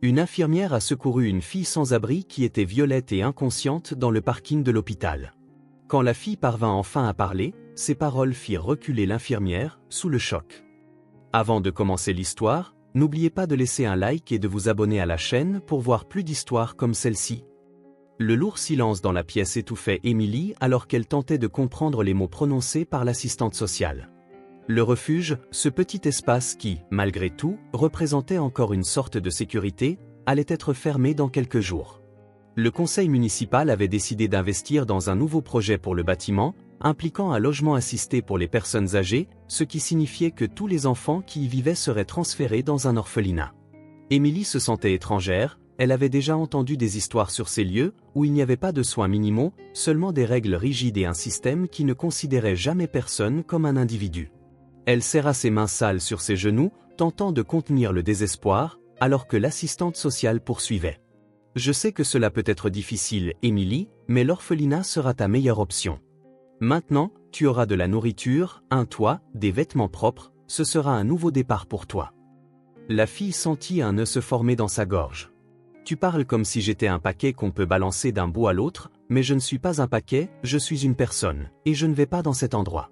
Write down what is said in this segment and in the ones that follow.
Une infirmière a secouru une fille sans abri qui était violette et inconsciente dans le parking de l'hôpital. Quand la fille parvint enfin à parler, ses paroles firent reculer l'infirmière, sous le choc. Avant de commencer l'histoire, n'oubliez pas de laisser un like et de vous abonner à la chaîne pour voir plus d'histoires comme celle-ci. Le lourd silence dans la pièce étouffait Émilie alors qu'elle tentait de comprendre les mots prononcés par l'assistante sociale. Le refuge, ce petit espace qui, malgré tout, représentait encore une sorte de sécurité, allait être fermé dans quelques jours. Le conseil municipal avait décidé d'investir dans un nouveau projet pour le bâtiment, impliquant un logement assisté pour les personnes âgées, ce qui signifiait que tous les enfants qui y vivaient seraient transférés dans un orphelinat. Émilie se sentait étrangère, elle avait déjà entendu des histoires sur ces lieux, où il n'y avait pas de soins minimaux, seulement des règles rigides et un système qui ne considérait jamais personne comme un individu. Elle serra ses mains sales sur ses genoux, tentant de contenir le désespoir, alors que l'assistante sociale poursuivait. « Je sais que cela peut être difficile, Émilie, mais l'orphelinat sera ta meilleure option. Maintenant, tu auras de la nourriture, un toit, des vêtements propres, ce sera un nouveau départ pour toi. » La fille sentit un nœud se former dans sa gorge. « Tu parles comme si j'étais un paquet qu'on peut balancer d'un bout à l'autre, mais je ne suis pas un paquet, je suis une personne, et je ne vais pas dans cet endroit. »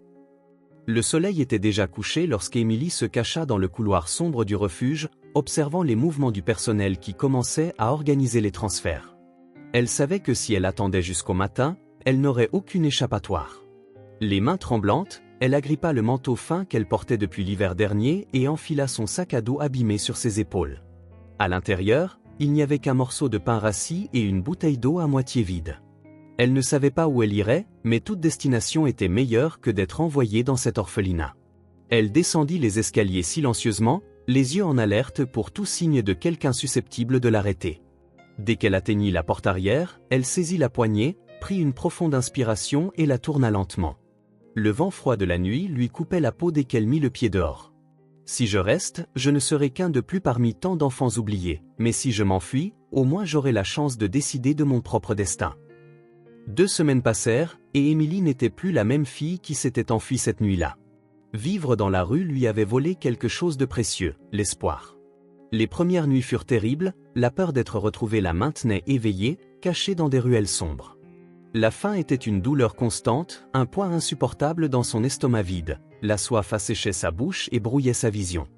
Le soleil était déjà couché lorsqu'Émilie se cacha dans le couloir sombre du refuge, observant les mouvements du personnel qui commençait à organiser les transferts. Elle savait que si elle attendait jusqu'au matin, elle n'aurait aucune échappatoire. Les mains tremblantes, elle agrippa le manteau fin qu'elle portait depuis l'hiver dernier et enfila son sac à dos abîmé sur ses épaules. À l'intérieur, il n'y avait qu'un morceau de pain rassis et une bouteille d'eau à moitié vide. Elle ne savait pas où elle irait, mais toute destination était meilleure que d'être envoyée dans cet orphelinat. Elle descendit les escaliers silencieusement, les yeux en alerte pour tout signe de quelqu'un susceptible de l'arrêter. Dès qu'elle atteignit la porte arrière, elle saisit la poignée, prit une profonde inspiration et la tourna lentement. Le vent froid de la nuit lui coupait la peau dès qu'elle mit le pied dehors. « Si je reste, je ne serai qu'un de plus parmi tant d'enfants oubliés, mais si je m'enfuis, au moins j'aurai la chance de décider de mon propre destin. » 2 semaines passèrent, et Émilie n'était plus la même fille qui s'était enfuie cette nuit-là. Vivre dans la rue lui avait volé quelque chose de précieux, l'espoir. Les premières nuits furent terribles, la peur d'être retrouvée la maintenait éveillée, cachée dans des ruelles sombres. La faim était une douleur constante, un poids insupportable dans son estomac vide, la soif asséchait sa bouche et brouillait sa vision.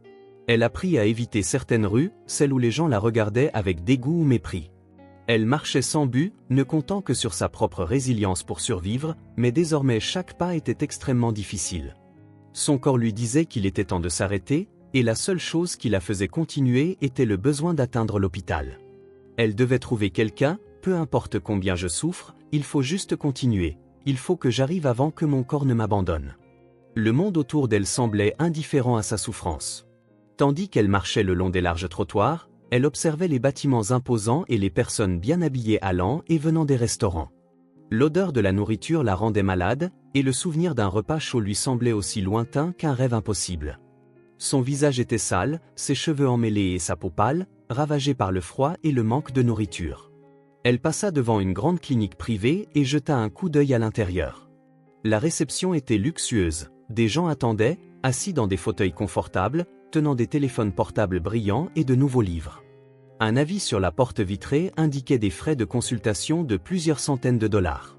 Elle apprit à éviter certaines rues, celles où les gens la regardaient avec dégoût ou mépris. Elle marchait sans but, ne comptant que sur sa propre résilience pour survivre, mais désormais chaque pas était extrêmement difficile. Son corps lui disait qu'il était temps de s'arrêter, et la seule chose qui la faisait continuer était le besoin d'atteindre l'hôpital. Elle devait trouver quelqu'un, peu importe combien je souffre, il faut juste continuer, il faut que j'arrive avant que mon corps ne m'abandonne. Le monde autour d'elle semblait indifférent à sa souffrance. Tandis qu'elle marchait le long des larges trottoirs, elle observait les bâtiments imposants et les personnes bien habillées allant et venant des restaurants. L'odeur de la nourriture la rendait malade, et le souvenir d'un repas chaud lui semblait aussi lointain qu'un rêve impossible. Son visage était sale, ses cheveux emmêlés et sa peau pâle, ravagée par le froid et le manque de nourriture. Elle passa devant une grande clinique privée et jeta un coup d'œil à l'intérieur. La réception était luxueuse, des gens attendaient, assis dans des fauteuils confortables, tenant des téléphones portables brillants et de nouveaux livres. Un avis sur la porte vitrée indiquait des frais de consultation de plusieurs centaines de dollars.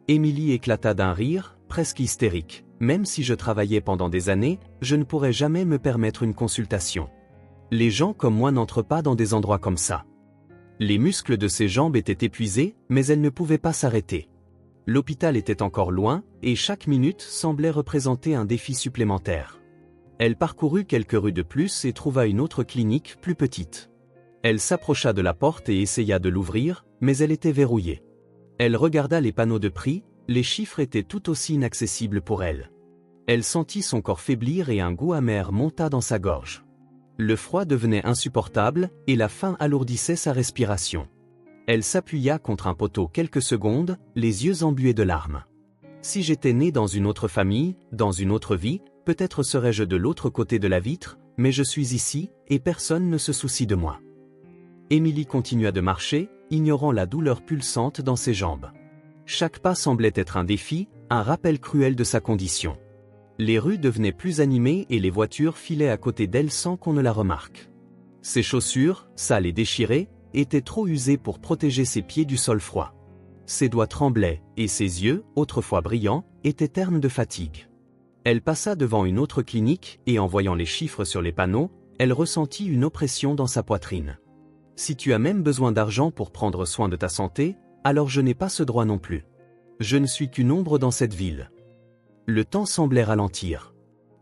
Émilie éclata d'un rire, presque hystérique. « Même si je travaillais pendant des années, je ne pourrais jamais me permettre une consultation. Les gens comme moi n'entrent pas dans des endroits comme ça. » Les muscles de ses jambes étaient épuisés, mais elle ne pouvait pas s'arrêter. L'hôpital était encore loin, et chaque minute semblait représenter un défi supplémentaire. Elle parcourut quelques rues de plus et trouva une autre clinique plus petite. Elle s'approcha de la porte et essaya de l'ouvrir, mais elle était verrouillée. Elle regarda les panneaux de prix, les chiffres étaient tout aussi inaccessibles pour elle. Elle sentit son corps faiblir et un goût amer monta dans sa gorge. Le froid devenait insupportable, et la faim alourdissait sa respiration. Elle s'appuya contre un poteau quelques secondes, les yeux embués de larmes. « Si j'étais née dans une autre famille, dans une autre vie, peut-être serais-je de l'autre côté de la vitre, mais je suis ici, et personne ne se soucie de moi. » Émilie continua de marcher, ignorant la douleur pulsante dans ses jambes. Chaque pas semblait être un défi, un rappel cruel de sa condition. Les rues devenaient plus animées et les voitures filaient à côté d'elle sans qu'on ne la remarque. Ses chaussures, sales et déchirées, étaient trop usées pour protéger ses pieds du sol froid. Ses doigts tremblaient, et ses yeux, autrefois brillants, étaient ternes de fatigue. Elle passa devant une autre clinique, et en voyant les chiffres sur les panneaux, elle ressentit une oppression dans sa poitrine. Si tu as même besoin d'argent pour prendre soin de ta santé, alors je n'ai pas ce droit non plus. Je ne suis qu'une ombre dans cette ville. Le temps semblait ralentir.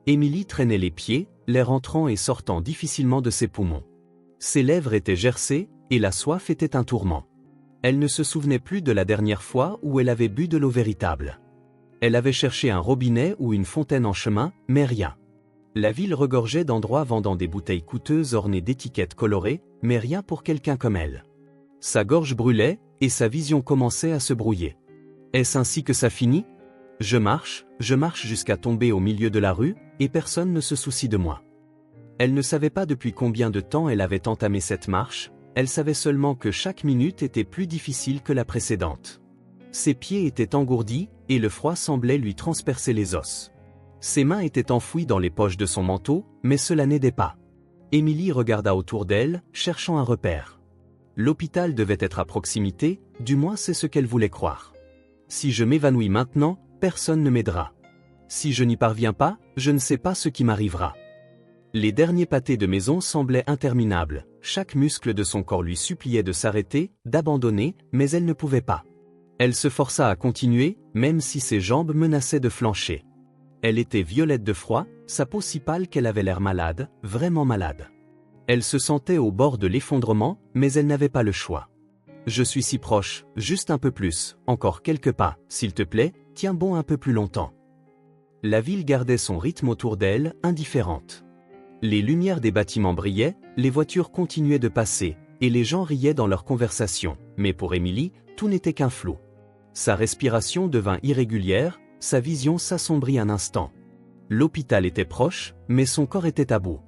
Émilie traînait les pieds, l'air entrant et sortant difficilement de ses poumons. Ses lèvres étaient gercées, et la soif était un tourment. Elle ne se souvenait plus de la dernière fois où elle avait bu de l'eau véritable. Elle avait cherché un robinet ou une fontaine en chemin, mais rien. La ville regorgeait d'endroits vendant des bouteilles coûteuses ornées d'étiquettes colorées, mais rien pour quelqu'un comme elle. Sa gorge brûlait, et sa vision commençait à se brouiller. Est-ce ainsi que ça finit ? Je marche jusqu'à tomber au milieu de la rue, et personne ne se soucie de moi. Elle ne savait pas depuis combien de temps elle avait entamé cette marche, elle savait seulement que chaque minute était plus difficile que la précédente. Ses pieds étaient engourdis, et le froid semblait lui transpercer les os. Ses mains étaient enfouies dans les poches de son manteau, mais cela n'aidait pas. Émilie regarda autour d'elle, cherchant un repère. L'hôpital devait être à proximité, du moins c'est ce qu'elle voulait croire. Si je m'évanouis maintenant, personne ne m'aidera. Si je n'y parviens pas, je ne sais pas ce qui m'arrivera. Les derniers pâtés de maison semblaient interminables, chaque muscle de son corps lui suppliait de s'arrêter, d'abandonner, mais elle ne pouvait pas. Elle se força à continuer, même si ses jambes menaçaient de flancher. Elle était violette de froid, sa peau si pâle qu'elle avait l'air malade, vraiment malade. Elle se sentait au bord de l'effondrement, mais elle n'avait pas le choix. Je suis si proche, juste un peu plus, encore quelques pas, s'il te plaît, tiens bon un peu plus longtemps. La ville gardait son rythme autour d'elle, indifférente. Les lumières des bâtiments brillaient, les voitures continuaient de passer, et les gens riaient dans leurs conversations, mais pour Émilie, tout n'était qu'un flou. Sa respiration devint irrégulière, sa vision s'assombrit un instant. L'hôpital était proche, mais son corps était à bout.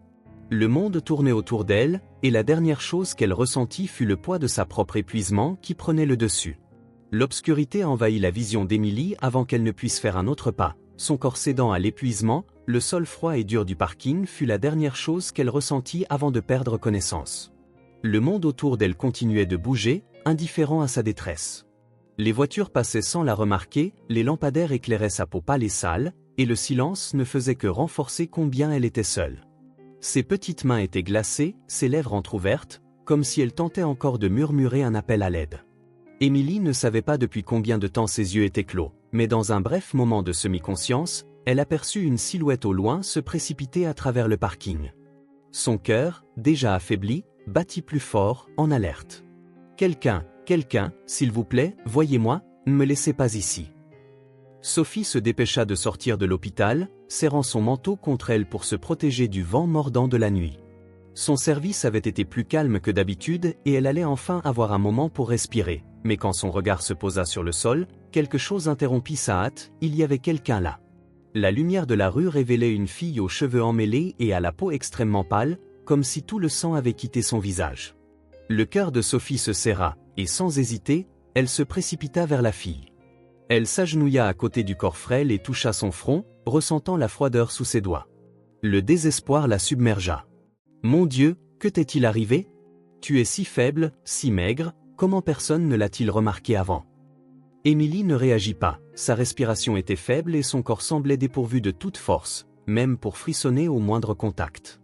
Le monde tournait autour d'elle, et la dernière chose qu'elle ressentit fut le poids de sa propre épuisement qui prenait le dessus. L'obscurité envahit la vision d'Émilie avant qu'elle ne puisse faire un autre pas. Son corps cédant à l'épuisement, le sol froid et dur du parking fut la dernière chose qu'elle ressentit avant de perdre connaissance. Le monde autour d'elle continuait de bouger, indifférent à sa détresse. Les voitures passaient sans la remarquer, les lampadaires éclairaient sa peau pâle et sale, et le silence ne faisait que renforcer combien elle était seule. Ses petites mains étaient glacées, ses lèvres entr'ouvertes, comme si elle tentait encore de murmurer un appel à l'aide. Émilie ne savait pas depuis combien de temps ses yeux étaient clos, mais dans un bref moment de semi-conscience, elle aperçut une silhouette au loin se précipiter à travers le parking. Son cœur, déjà affaibli, battit plus fort, en alerte. Quelqu'un, s'il vous plaît, voyez-moi, ne me laissez pas ici. Sophie se dépêcha de sortir de l'hôpital, serrant son manteau contre elle pour se protéger du vent mordant de la nuit. Son service avait été plus calme que d'habitude et elle allait enfin avoir un moment pour respirer, mais quand son regard se posa sur le sol, quelque chose interrompit sa hâte, il y avait quelqu'un là. La lumière de la rue révélait une fille aux cheveux emmêlés et à la peau extrêmement pâle, comme si tout le sang avait quitté son visage. Le cœur de Sophie se serra, et sans hésiter, elle se précipita vers la fille. Elle s'agenouilla à côté du corps frêle et toucha son front, ressentant la froideur sous ses doigts. Le désespoir la submergea. « Mon Dieu, que t'est-il arrivé ? Tu es si faible, si maigre, comment personne ne l'a-t-il remarqué avant ?» Émilie ne réagit pas, sa respiration était faible et son corps semblait dépourvu de toute force, même pour frissonner au moindre contact.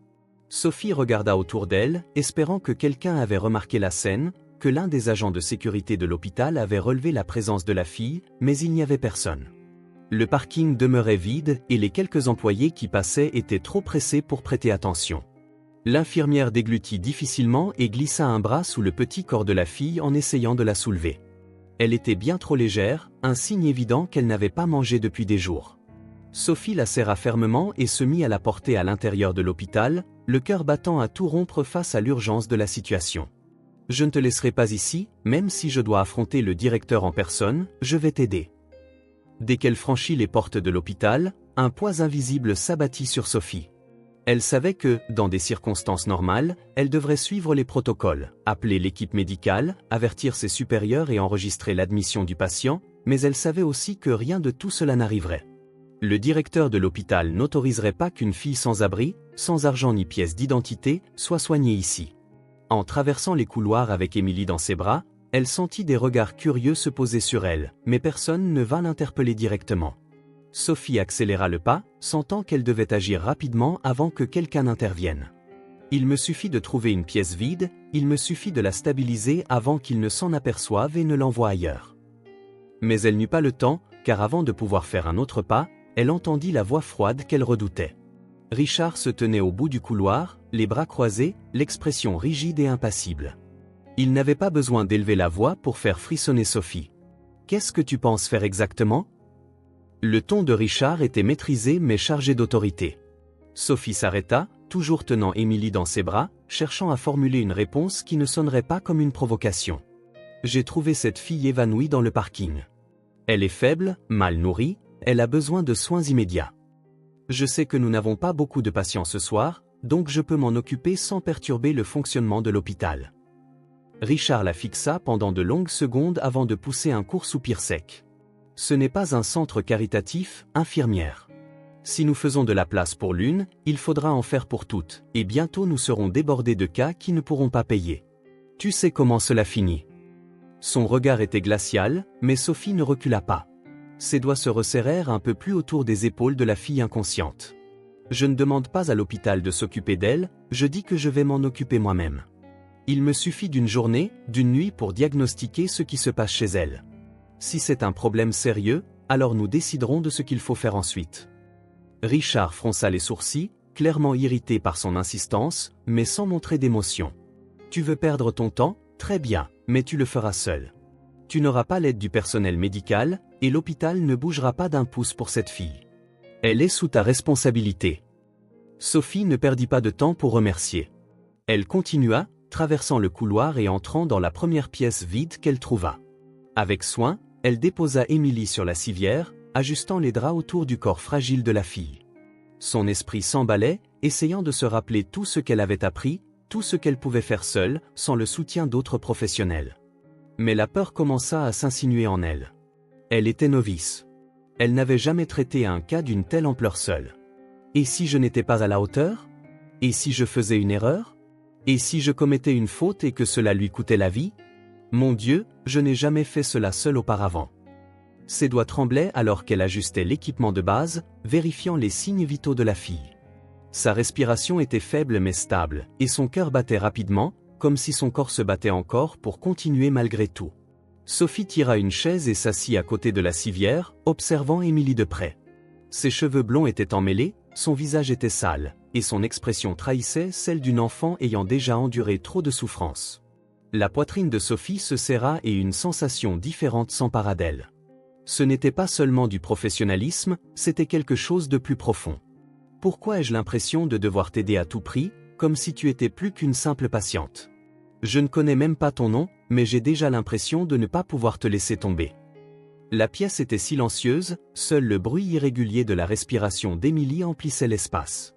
Sophie regarda autour d'elle, espérant que quelqu'un avait remarqué la scène, que l'un des agents de sécurité de l'hôpital avait relevé la présence de la fille, mais il n'y avait personne. Le parking demeurait vide et les quelques employés qui passaient étaient trop pressés pour prêter attention. L'infirmière déglutit difficilement et glissa un bras sous le petit corps de la fille en essayant de la soulever. Elle était bien trop légère, un signe évident qu'elle n'avait pas mangé depuis des jours. Sophie la serra fermement et se mit à la porter à l'intérieur de l'hôpital, le cœur battant à tout rompre face à l'urgence de la situation. « Je ne te laisserai pas ici, même si je dois affronter le directeur en personne, je vais t'aider. » Dès qu'elle franchit les portes de l'hôpital, un poids invisible s'abattit sur Sophie. Elle savait que, dans des circonstances normales, elle devrait suivre les protocoles, appeler l'équipe médicale, avertir ses supérieurs et enregistrer l'admission du patient, mais elle savait aussi que rien de tout cela n'arriverait. Le directeur de l'hôpital n'autoriserait pas qu'une fille sans abri, sans argent ni pièce d'identité, soit soignée ici. En traversant les couloirs avec Émilie dans ses bras, elle sentit des regards curieux se poser sur elle, mais personne ne vint l'interpeller directement. Sophie accéléra le pas, sentant qu'elle devait agir rapidement avant que quelqu'un n'intervienne. Il me suffit de trouver une pièce vide, il me suffit de la stabiliser avant qu'il ne s'en aperçoive et ne l'envoie ailleurs. Mais elle n'eut pas le temps, car avant de pouvoir faire un autre pas, elle entendit la voix froide qu'elle redoutait. Richard se tenait au bout du couloir, les bras croisés, l'expression rigide et impassible. Il n'avait pas besoin d'élever la voix pour faire frissonner Sophie. « Qu'est-ce que tu penses faire exactement ?» Le ton de Richard était maîtrisé mais chargé d'autorité. Sophie s'arrêta, toujours tenant Émilie dans ses bras, cherchant à formuler une réponse qui ne sonnerait pas comme une provocation. « J'ai trouvé cette fille évanouie dans le parking. Elle est faible, mal nourrie, elle a besoin de soins immédiats. Je sais que nous n'avons pas beaucoup de patients ce soir, donc je peux m'en occuper sans perturber le fonctionnement de l'hôpital. » Richard la fixa pendant de longues secondes avant de pousser un court soupir sec. « Ce n'est pas un centre caritatif, infirmière. Si nous faisons de la place pour l'une, il faudra en faire pour toutes, et bientôt nous serons débordés de cas qui ne pourront pas payer. Tu sais comment cela finit. » Son regard était glacial, mais Sophie ne recula pas. Ses doigts se resserrèrent un peu plus autour des épaules de la fille inconsciente. « Je ne demande pas à l'hôpital de s'occuper d'elle, je dis que je vais m'en occuper moi-même. Il me suffit d'une journée, d'une nuit pour diagnostiquer ce qui se passe chez elle. Si c'est un problème sérieux, alors nous déciderons de ce qu'il faut faire ensuite. » Richard fronça les sourcils, clairement irrité par son insistance, mais sans montrer d'émotion. « Tu veux perdre ton temps ? Très bien, mais tu le feras seul. Tu n'auras pas l'aide du personnel médical, et l'hôpital ne bougera pas d'un pouce pour cette fille. Elle est sous ta responsabilité. » Sophie ne perdit pas de temps pour remercier. Elle continua, traversant le couloir et entrant dans la première pièce vide qu'elle trouva. Avec soin, elle déposa Émilie sur la civière, ajustant les draps autour du corps fragile de la fille. Son esprit s'emballait, essayant de se rappeler tout ce qu'elle avait appris, tout ce qu'elle pouvait faire seule, sans le soutien d'autres professionnels. Mais la peur commença à s'insinuer en elle. Elle était novice. Elle n'avait jamais traité un cas d'une telle ampleur seule. Et si je n'étais pas à la hauteur ? Et si je faisais une erreur ? Et si je commettais une faute et que cela lui coûtait la vie ? Mon Dieu, je n'ai jamais fait cela seule auparavant. Ses doigts tremblaient alors qu'elle ajustait l'équipement de base, vérifiant les signes vitaux de la fille. Sa respiration était faible mais stable, et son cœur battait rapidement, comme si son corps se battait encore pour continuer malgré tout. Sophie tira une chaise et s'assit à côté de la civière, observant Émilie de près. Ses cheveux blonds étaient emmêlés, son visage était sale, et son expression trahissait celle d'une enfant ayant déjà enduré trop de souffrances. La poitrine de Sophie se serra et une sensation différente s'empara d'elle. Ce n'était pas seulement du professionnalisme, c'était quelque chose de plus profond. « Pourquoi ai-je l'impression de devoir t'aider à tout prix, comme si tu étais plus qu'une simple patiente ? Je ne connais même pas ton nom, mais j'ai déjà l'impression de ne pas pouvoir te laisser tomber. » La pièce était silencieuse, seul le bruit irrégulier de la respiration d'Émilie emplissait l'espace.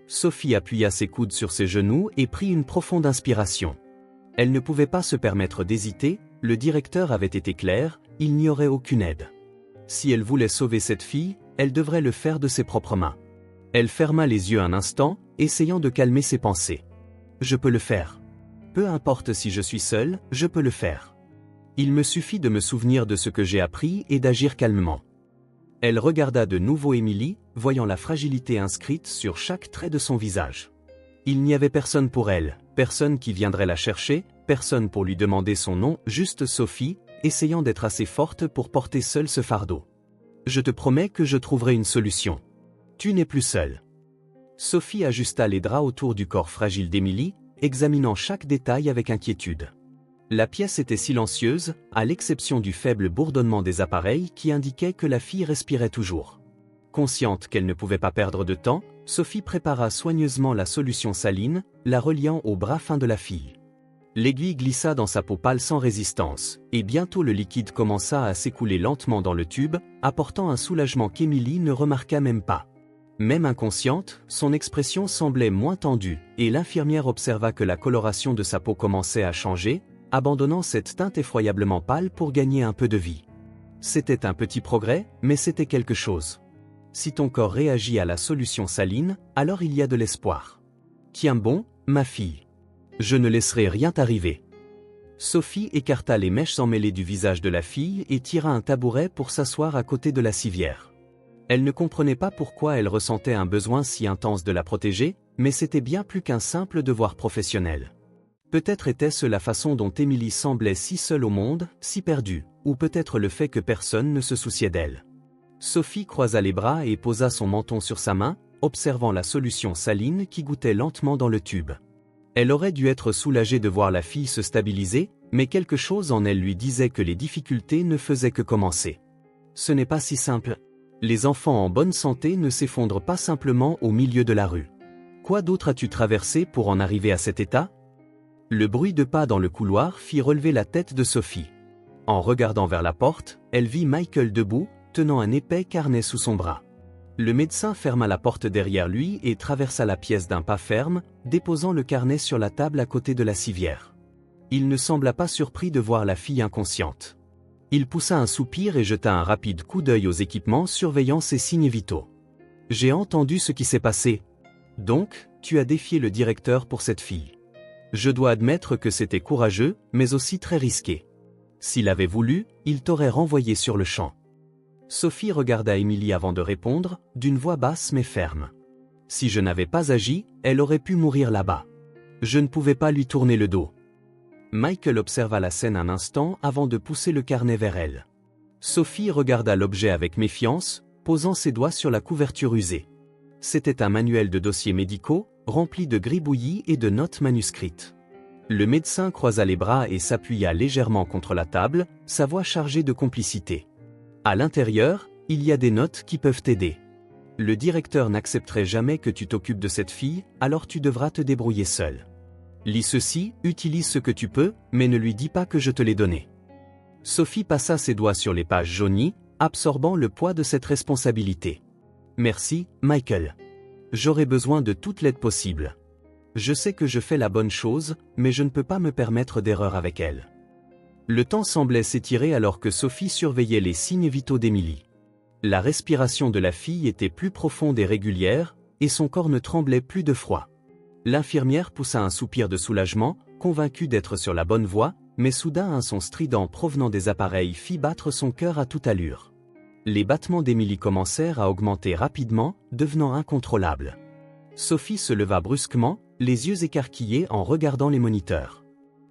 Sophie appuya ses coudes sur ses genoux et prit une profonde inspiration. Elle ne pouvait pas se permettre d'hésiter, le directeur avait été clair, il n'y aurait aucune aide. Si elle voulait sauver cette fille, elle devrait le faire de ses propres mains. Elle ferma les yeux un instant, essayant de calmer ses pensées. « Je peux le faire. Peu importe si je suis seule, je peux le faire. Il me suffit de me souvenir de ce que j'ai appris et d'agir calmement. » Elle regarda de nouveau Émilie, voyant la fragilité inscrite sur chaque trait de son visage. Il n'y avait personne pour elle, personne qui viendrait la chercher, personne pour lui demander son nom, juste Sophie, essayant d'être assez forte pour porter seule ce fardeau. « Je te promets que je trouverai une solution. Tu n'es plus seule. » Sophie ajusta les draps autour du corps fragile d'Émilie, examinant chaque détail avec inquiétude. La pièce était silencieuse, à l'exception du faible bourdonnement des appareils qui indiquait que la fille respirait toujours. Consciente qu'elle ne pouvait pas perdre de temps, Sophie prépara soigneusement la solution saline, la reliant au bras fin de la fille. L'aiguille glissa dans sa peau pâle sans résistance, et bientôt le liquide commença à s'écouler lentement dans le tube, apportant un soulagement qu'Émilie ne remarqua même pas. Même inconsciente, son expression semblait moins tendue, et l'infirmière observa que la coloration de sa peau commençait à changer, abandonnant cette teinte effroyablement pâle pour gagner un peu de vie. C'était un petit progrès, mais c'était quelque chose. Si ton corps réagit à la solution saline, alors il y a de l'espoir. Tiens bon, ma fille. Je ne laisserai rien t'arriver. Sophie écarta les mèches emmêlées du visage de la fille et tira un tabouret pour s'asseoir à côté de la civière. Elle ne comprenait pas pourquoi elle ressentait un besoin si intense de la protéger, mais c'était bien plus qu'un simple devoir professionnel. Peut-être était-ce la façon dont Émilie semblait si seule au monde, si perdue, ou peut-être le fait que personne ne se souciait d'elle. Sophie croisa les bras et posa son menton sur sa main, observant la solution saline qui gouttait lentement dans le tube. Elle aurait dû être soulagée de voir la fille se stabiliser, mais quelque chose en elle lui disait que les difficultés ne faisaient que commencer. Ce n'est pas si simple. Les enfants en bonne santé ne s'effondrent pas simplement au milieu de la rue. Quoi d'autre as-tu traversé pour en arriver à cet état? Le bruit de pas dans le couloir fit relever la tête de Sophie. En regardant vers la porte, elle vit Michael debout, tenant un épais carnet sous son bras. Le médecin ferma la porte derrière lui et traversa la pièce d'un pas ferme, déposant le carnet sur la table à côté de la civière. Il ne sembla pas surpris de voir la fille inconsciente. Il poussa un soupir et jeta un rapide coup d'œil aux équipements surveillant ses signes vitaux. « J'ai entendu ce qui s'est passé. Donc, tu as défié le directeur pour cette fille. Je dois admettre que c'était courageux, mais aussi très risqué. S'il avait voulu, il t'aurait renvoyé sur le champ. » Sophie regarda Émilie avant de répondre, d'une voix basse mais ferme. « Si je n'avais pas agi, elle aurait pu mourir là-bas. Je ne pouvais pas lui tourner le dos. » Michael observa la scène un instant avant de pousser le carnet vers elle. Sophie regarda l'objet avec méfiance, posant ses doigts sur la couverture usée. C'était un manuel de dossiers médicaux, rempli de gribouillis et de notes manuscrites. Le médecin croisa les bras et s'appuya légèrement contre la table, sa voix chargée de complicité. À l'intérieur, il y a des notes qui peuvent t'aider. Le directeur n'accepterait jamais que tu t'occupes de cette fille, alors tu devras te débrouiller seul. Lis ceci, utilise ce que tu peux, mais ne lui dis pas que je te l'ai donné. Sophie passa ses doigts sur les pages jaunies, absorbant le poids de cette responsabilité. Merci, Michael. J'aurai besoin de toute l'aide possible. Je sais que je fais la bonne chose, mais je ne peux pas me permettre d'erreur avec elle. Le temps semblait s'étirer alors que Sophie surveillait les signes vitaux d'Émilie. La respiration de la fille était plus profonde et régulière, et son corps ne tremblait plus de froid. L'infirmière poussa un soupir de soulagement, convaincue d'être sur la bonne voie, mais soudain un son strident provenant des appareils fit battre son cœur à toute allure. Les battements d'Émilie commencèrent à augmenter rapidement, devenant incontrôlables. Sophie se leva brusquement, les yeux écarquillés en regardant les moniteurs.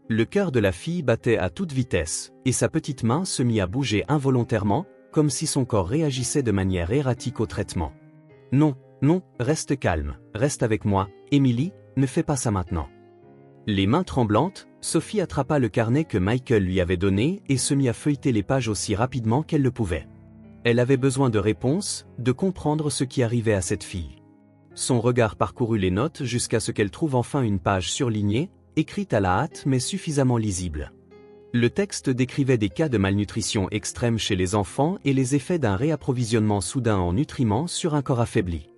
Le cœur de la fille battait à toute vitesse, et sa petite main se mit à bouger involontairement, comme si son corps réagissait de manière erratique au traitement. « Non, non, reste calme, reste avec moi, Émilie, ne fais pas ça maintenant. » Les mains tremblantes, Sophie attrapa le carnet que Michael lui avait donné et se mit à feuilleter les pages aussi rapidement qu'elle le pouvait. Elle avait besoin de réponses, de comprendre ce qui arrivait à cette fille. Son regard parcourut les notes jusqu'à ce qu'elle trouve enfin une page surlignée, écrite à la hâte mais suffisamment lisible. Le texte décrivait des cas de malnutrition extrême chez les enfants et les effets d'un réapprovisionnement soudain en nutriments sur un corps affaibli.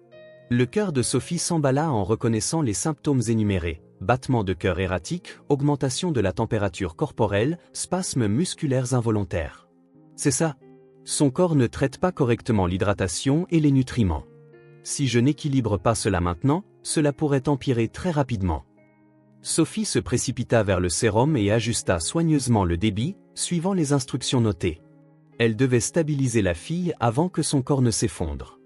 Le cœur de Sophie s'emballa en reconnaissant les symptômes énumérés: battements de cœur erratiques, augmentation de la température corporelle, spasmes musculaires involontaires. C'est ça. Son corps ne traite pas correctement l'hydratation et les nutriments. Si je n'équilibre pas cela maintenant, cela pourrait empirer très rapidement. Sophie se précipita vers le sérum et ajusta soigneusement le débit, suivant les instructions notées. Elle devait stabiliser la fille avant que son corps ne s'effondre.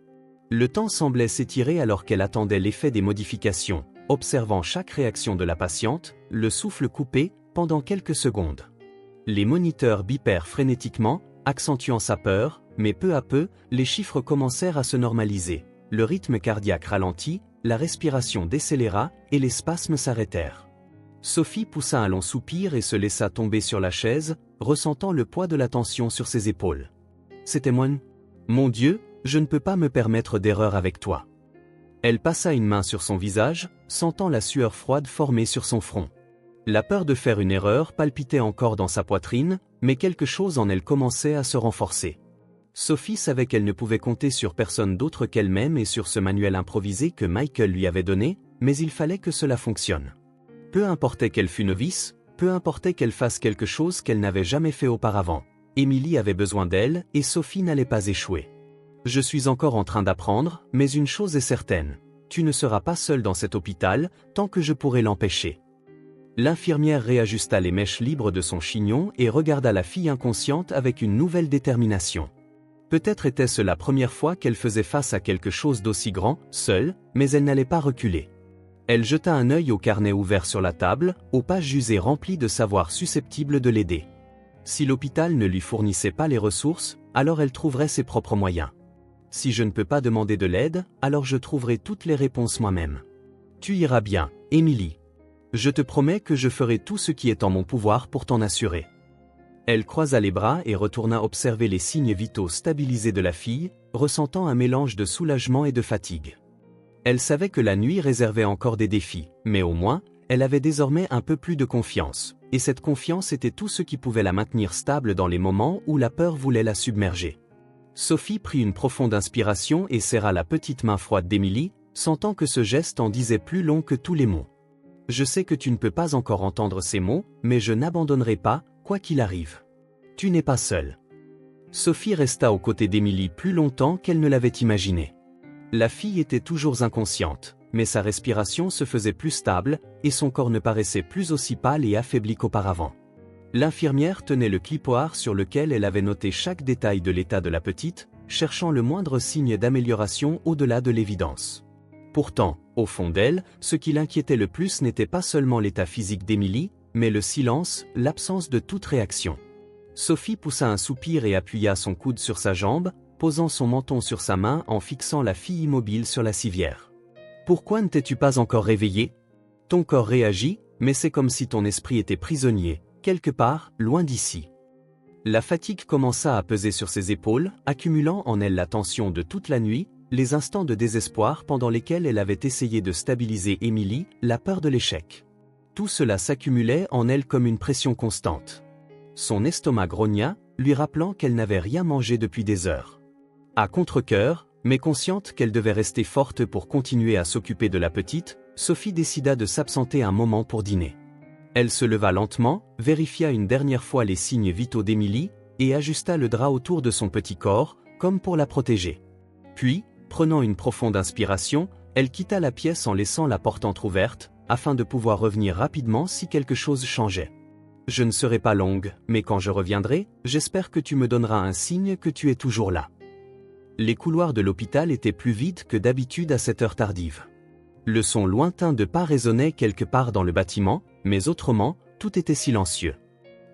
Le temps semblait s'étirer alors qu'elle attendait l'effet des modifications, observant chaque réaction de la patiente, le souffle coupé, pendant quelques secondes. Les moniteurs bipèrent frénétiquement, accentuant sa peur, mais peu à peu, les chiffres commencèrent à se normaliser. Le rythme cardiaque ralentit, la respiration décéléra et les spasmes s'arrêtèrent. Sophie poussa un long soupir et se laissa tomber sur la chaise, ressentant le poids de la tension sur ses épaules. C'était moi. Mon Dieu, je ne peux pas me permettre d'erreur avec toi. Elle passa une main sur son visage, sentant la sueur froide former sur son front. La peur de faire une erreur palpitait encore dans sa poitrine, mais quelque chose en elle commençait à se renforcer. Sophie savait qu'elle ne pouvait compter sur personne d'autre qu'elle-même et sur ce manuel improvisé que Michael lui avait donné, mais il fallait que cela fonctionne. Peu importait qu'elle fût novice, peu importait qu'elle fasse quelque chose qu'elle n'avait jamais fait auparavant. Émilie avait besoin d'elle et Sophie n'allait pas échouer. Je suis encore en train d'apprendre, mais une chose est certaine. Tu ne seras pas seule dans cet hôpital, tant que je pourrai l'empêcher. L'infirmière réajusta les mèches libres de son chignon et regarda la fille inconsciente avec une nouvelle détermination. Peut-être était-ce la première fois qu'elle faisait face à quelque chose d'aussi grand, seule, mais elle n'allait pas reculer. Elle jeta un œil au carnet ouvert sur la table, aux pages usées remplies de savoirs susceptibles de l'aider. Si l'hôpital ne lui fournissait pas les ressources, alors elle trouverait ses propres moyens. Si je ne peux pas demander de l'aide, alors je trouverai toutes les réponses moi-même. Tu iras bien, Émilie. Je te promets que je ferai tout ce qui est en mon pouvoir pour t'en assurer. Elle croisa les bras et retourna observer les signes vitaux stabilisés de la fille, ressentant un mélange de soulagement et de fatigue. Elle savait que la nuit réservait encore des défis, mais au moins, elle avait désormais un peu plus de confiance, et cette confiance était tout ce qui pouvait la maintenir stable dans les moments où la peur voulait la submerger. Sophie prit une profonde inspiration et serra la petite main froide d'Émilie, sentant que ce geste en disait plus long que tous les mots. « Je sais que tu ne peux pas encore entendre ces mots, mais je n'abandonnerai pas, quoi qu'il arrive. Tu n'es pas seule. » Sophie resta aux côtés d'Émilie plus longtemps qu'elle ne l'avait imaginé. La fille était toujours inconsciente, mais sa respiration se faisait plus stable, et son corps ne paraissait plus aussi pâle et affaibli qu'auparavant. L'infirmière tenait le clipoir sur lequel elle avait noté chaque détail de l'état de la petite, cherchant le moindre signe d'amélioration au-delà de l'évidence. Pourtant, au fond d'elle, ce qui l'inquiétait le plus n'était pas seulement l'état physique d'Émilie, mais le silence, l'absence de toute réaction. Sophie poussa un soupir et appuya son coude sur sa jambe, posant son menton sur sa main en fixant la fille immobile sur la civière. « Pourquoi ne t'es-tu pas encore réveillée ? Ton corps réagit, mais c'est comme si ton esprit était prisonnier, quelque part, loin d'ici. » La fatigue commença à peser sur ses épaules, accumulant en elle la tension de toute la nuit, les instants de désespoir pendant lesquels elle avait essayé de stabiliser Émilie, la peur de l'échec. Tout cela s'accumulait en elle comme une pression constante. Son estomac grogna, lui rappelant qu'elle n'avait rien mangé depuis des heures. À contre-cœur, mais consciente qu'elle devait rester forte pour continuer à s'occuper de la petite, Sophie décida de s'absenter un moment pour dîner. Elle se leva lentement, vérifia une dernière fois les signes vitaux d'Émilie, et ajusta le drap autour de son petit corps, comme pour la protéger. Puis, prenant une profonde inspiration, elle quitta la pièce en laissant la porte entr'ouverte, afin de pouvoir revenir rapidement si quelque chose changeait. « Je ne serai pas longue, mais quand je reviendrai, j'espère que tu me donneras un signe que tu es toujours là. » Les couloirs de l'hôpital étaient plus vides que d'habitude à cette heure tardive. Le son lointain de pas résonnait quelque part dans le bâtiment, mais autrement, tout était silencieux.